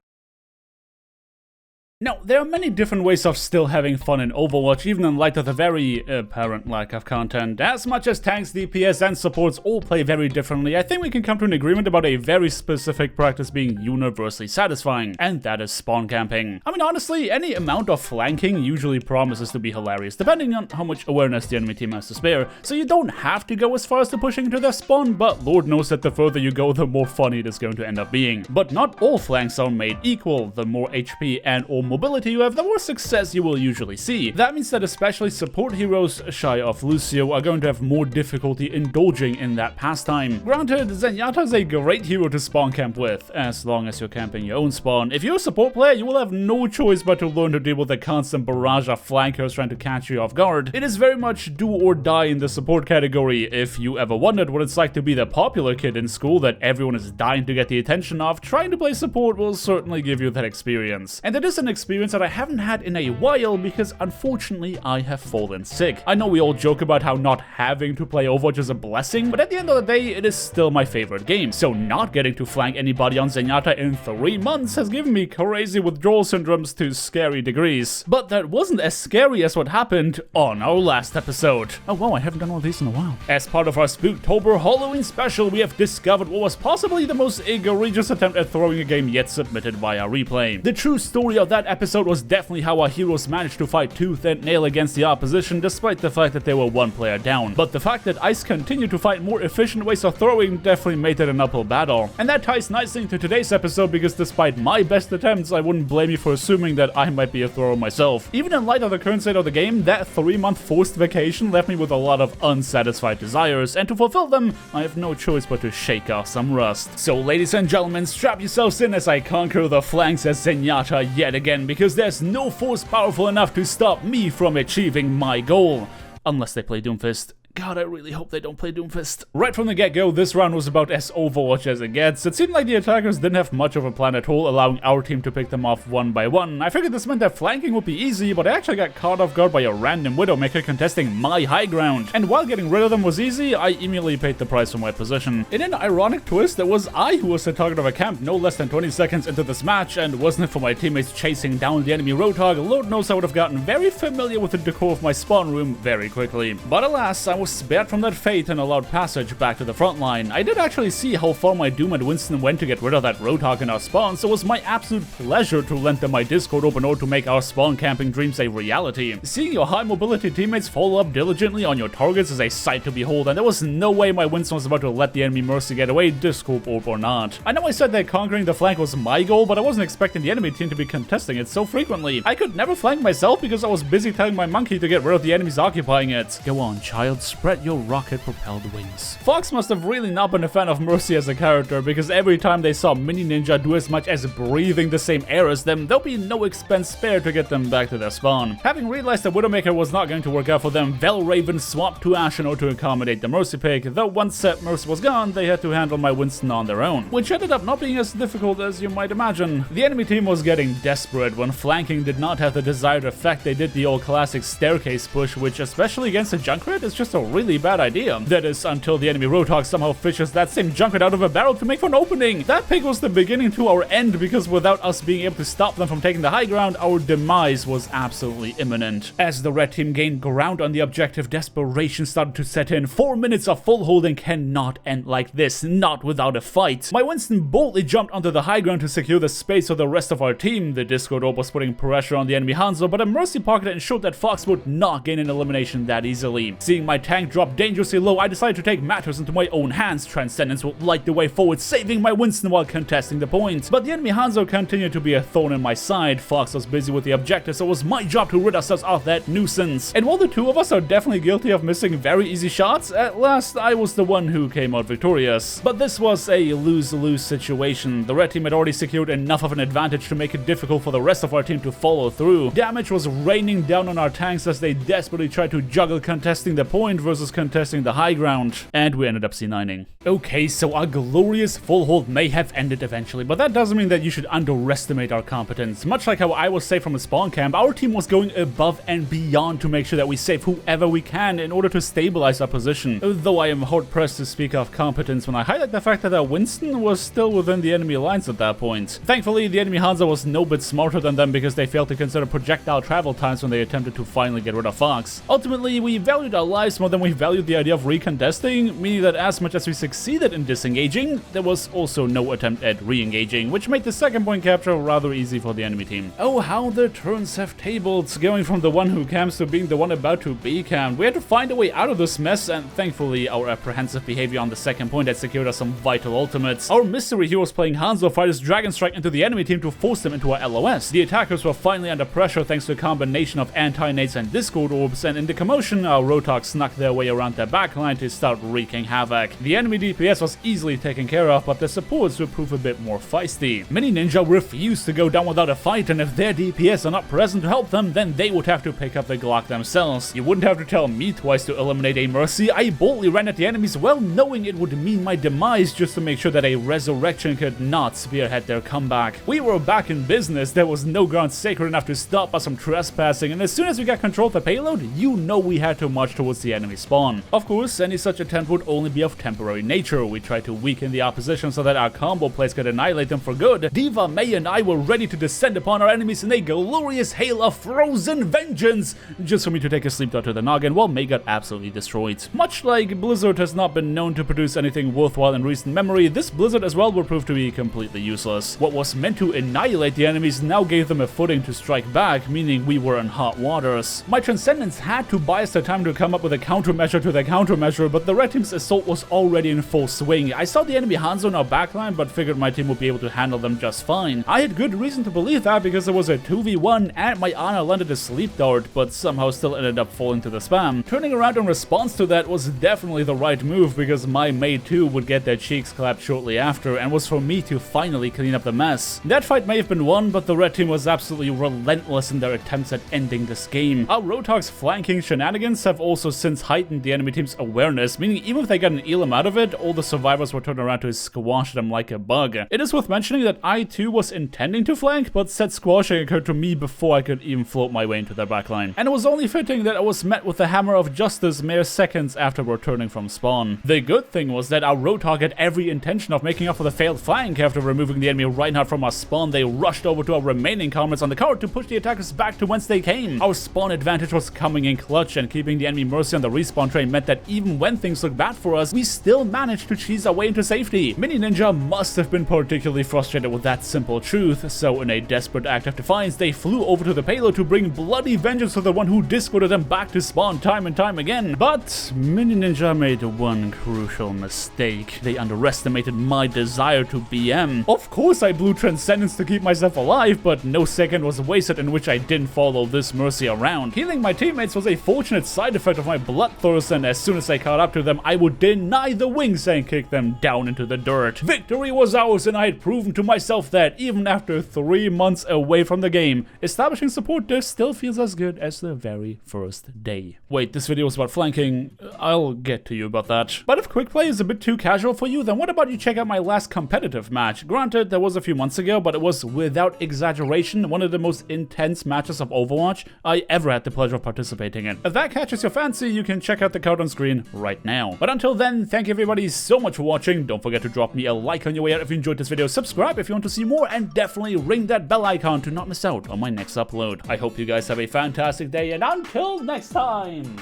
Speaker 1: Now, there are many different ways of still having fun in Overwatch, even in light of the very apparent lack of content. As much as tanks, DPS, and supports all play very differently, I think we can come to an agreement about a very specific practice being universally satisfying, and that is spawn camping. I mean, honestly, any amount of flanking usually promises to be hilarious, depending on how much awareness the enemy team has to spare, so you don't have to go as far as to pushing into their spawn, but Lord knows that the further you go, the more funny it is going to end up being. But not all flanks are made equal. The more HP and or mobility you have, the more success you will usually see. That means that especially support heroes shy of Lucio are going to have more difficulty indulging in that pastime. Granted, Zenyatta is a great hero to spawn camp with, as long as you're camping your own spawn. If you're a support player, you will have no choice but to learn to deal with the constant barrage of flankers trying to catch you off guard. It is very much do or die in the support category. If you ever wondered what it's like to be the popular kid in school that everyone is dying to get the attention of, trying to play support will certainly give you that experience. And it is an experience that I haven't had in a while because unfortunately I have fallen sick. I know we all joke about how not having to play Overwatch is a blessing, but at the end of the day, it is still my favorite game. So not getting to flank anybody on Zenyatta in 3 months has given me crazy withdrawal syndromes to scary degrees. But that wasn't as scary as what happened on our last episode. Oh wow, I haven't done one of these in a while. As part of our Spooktober Halloween special, we have discovered what was possibly the most egregious attempt at throwing a game yet submitted via replay. The true story of that episode was definitely how our heroes managed to fight tooth and nail against the opposition despite the fact that they were 1 player down. But the fact that ICE continued to find more efficient ways of throwing definitely made it an uphill battle. And that ties nicely into today's episode because despite my best attempts, I wouldn't blame you for assuming that I might be a thrower myself. Even in light of the current state of the game, that 3-month forced vacation left me with a lot of unsatisfied desires, and to fulfill them, I have no choice but to shake off some rust. So ladies and gentlemen, strap yourselves in as I conquer the flanks as Zenyatta yet again, because there's no force powerful enough to stop me from achieving my goal. Unless they play Doomfist. God, I really hope they don't play Doomfist. Right from the get-go, this round was about as Overwatch as it gets. It seemed like the attackers didn't have much of a plan at all, allowing our team to pick them off 1 by 1. I figured this meant that flanking would be easy, but I actually got caught off guard by a random Widowmaker contesting my high ground. And while getting rid of them was easy, I immediately paid the price for my position. In an ironic twist, it was I who was the target of a camp no less than 20 seconds into this match, and wasn't it for my teammates chasing down the enemy Roadhog, Lord knows I would have gotten very familiar with the decor of my spawn room very quickly. But alas, I was spared from that fate and allowed passage back to the front line. I did actually see how far my Doom and Winston went to get rid of that Roadhog in our spawn, so it was my absolute pleasure to lend them my Discord open in order to make our spawn camping dreams a reality. Seeing your high mobility teammates follow up diligently on your targets is a sight to behold, and there was no way my Winston was about to let the enemy Mercy get away, Discord orb or not. I know I said that conquering the flank was my goal, but I wasn't expecting the enemy team to be contesting it so frequently. I could never flank myself because I was busy telling my monkey to get rid of the enemies occupying it. Go on, child, spread your rocket-propelled wings. Fox must have really not been a fan of Mercy as a character, because every time they saw Mini Ninja do as much as breathing the same air as them, there'll be no expense spared to get them back to their spawn. Having realized that Widowmaker was not going to work out for them, Velraven swapped to Ashe in order to accommodate the Mercy pick, though once that Mercy was gone, they had to handle my Winston on their own, which ended up not being as difficult as you might imagine. The enemy team was getting desperate. When flanking did not have the desired effect, they did the old classic staircase push, which especially against a Junkrat is just a really bad idea. That is, until the enemy Roadhog somehow fishes that same Junkrat out of a barrel to make for an opening. That pick was the beginning to our end, because without us being able to stop them from taking the high ground, our demise was absolutely imminent. As the red team gained ground on the objective, desperation started to set in. 4 minutes of full holding cannot end like this, not without a fight. My Winston boldly jumped onto the high ground to secure the space for the rest of our team. The Discord orb was putting pressure on the enemy Hanzo, but a Mercy pocket ensured that Fox would not gain an elimination that easily. Seeing my tank drop dangerously low, I decided to take matters into my own hands. Transcendence would light the way forward, saving my Winston while contesting the point. But the enemy Hanzo continued to be a thorn in my side. Fox was busy with the objective, so it was my job to rid ourselves of that nuisance. And while the two of us are definitely guilty of missing very easy shots, at last I was the one who came out victorious. But this was a lose-lose situation. The red team had already secured enough of an advantage to make it difficult for the rest of our team to follow through. Damage was raining down on our tanks as they desperately tried to juggle contesting the point versus contesting the high ground. And we ended up C9ing. Okay, so our glorious full hold may have ended eventually, but that doesn't mean that you should underestimate our competence. Much like how I was safe from a spawn camp, our team was going above and beyond to make sure that we save whoever we can in order to stabilize our position. Though I am hard-pressed to speak of competence when I highlight the fact that our Winston was still within the enemy lines at that point. Thankfully, the enemy Hanzo was no bit smarter than them, because they failed to consider projectile travel times when they attempted to finally get rid of Fox. Ultimately, we valued our lives more than we valued the idea of recontesting, meaning that as much as we succeeded in disengaging, there was also no attempt at re-engaging, which made the second point capture rather easy for the enemy team. Oh, how the turns have tabled, going from the one who camps to being the one about to be camped. We had to find a way out of this mess, and thankfully our apprehensive behavior on the second point had secured us some vital ultimates. Our mystery heroes playing Hanzo fired his Dragon Strike into the enemy team to force them into our LOS. The attackers were finally under pressure thanks to a combination of anti-nades and Discord orbs, and in the commotion, our Roadhog snuck their way around their backline to start wreaking havoc. The enemy DPS was easily taken care of, but the supports would prove a bit more feisty. Mini Ninja refused to go down without a fight, and if their DPS are not present to help them, then they would have to pick up the Glock themselves. You wouldn't have to tell me twice to eliminate a Mercy. I boldly ran at the enemies, well knowing it would mean my demise, just to make sure that a resurrection could not spearhead their comeback. We were back in business. There was no ground sacred enough to stop us from trespassing, and as soon as we got control of the payload, you know we had to march towards the enemy spawn. Of course, any such attempt would only be of temporary nature. We tried to weaken the opposition so that our combo plays could annihilate them for good. Diva, May, and I were ready to descend upon our enemies in a glorious hail of frozen vengeance, just for me to take a sleep dart to the noggin while May got absolutely destroyed. Much like Blizzard has not been known to produce anything worthwhile in recent memory, this Blizzard as well will prove to be completely useless. What was meant to annihilate the enemies now gave them a footing to strike back, meaning we were in hot waters. My Transcendence had to buy us the time to come up with a countermeasure to the countermeasure, but the red team's assault was already in full swing. I saw the enemy Hanzo in our backline, but figured my team would be able to handle them just fine. I had good reason to believe that because it was a 2v1 and my Ana landed a sleep dart, but somehow still ended up falling to the spam. Turning around in response to that was definitely the right move because my May too would get their cheeks clapped shortly after, and was for me to finally clean up the mess. That fight may have been won, but the red team was absolutely relentless in their attempts at ending this game. Our Roadhog's flanking shenanigans have also since heightened the enemy team's awareness, meaning even if they got an elim out of it, all the survivors were turned around to squash them like a bug. It is worth mentioning that I too was intending to flank, but said squashing occurred to me before I could even float my way into their backline. And it was only fitting that I was met with the hammer of justice mere seconds after returning from spawn. The good thing was that our Roadhog had every intention of making up for the failed flank. After removing the enemy Reinhardt from our spawn, they rushed over to our remaining comrades on the cart to push the attackers back to whence they came. Our spawn advantage was coming in clutch, and keeping the enemy Mercy on the respawn train meant that even when things looked bad for us, we still managed to cheese our way into safety. Mini Ninja must have been particularly frustrated with that simple truth, so in a desperate act of defiance, they flew over to the payload to bring bloody vengeance to the one who discorded them back to spawn time and time again. But Mini Ninja made one crucial mistake. They underestimated my desire to BM. Of course I blew Transcendence to keep myself alive, but no second was wasted in which I didn't follow this Mercy around. Healing my teammates was a fortunate side effect of my bloodthirst, and as soon as I caught up to them, I would deny the wings and kick them down into the dirt. Victory was ours, and I had proven to myself that even after 3 months away from the game, establishing support there still feels as good as the very first day. Wait, this video was about flanking. I'll get to you about that. But if quick play is a bit too casual for you, then what about you check out my last competitive match? Granted, that was a few months ago, but it was without exaggeration one of the most intense matches of Overwatch I ever had the pleasure of participating in. If that catches your fancy, you can check out the card on screen right now. But until then, thank you everybody so much for watching. Don't forget to drop me a like on your way out if you enjoyed this video, subscribe if you want to see more, and definitely ring that bell icon to not miss out on my next upload. I hope you guys have a fantastic day, and until next time,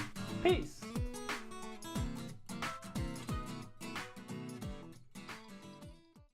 Speaker 1: peace!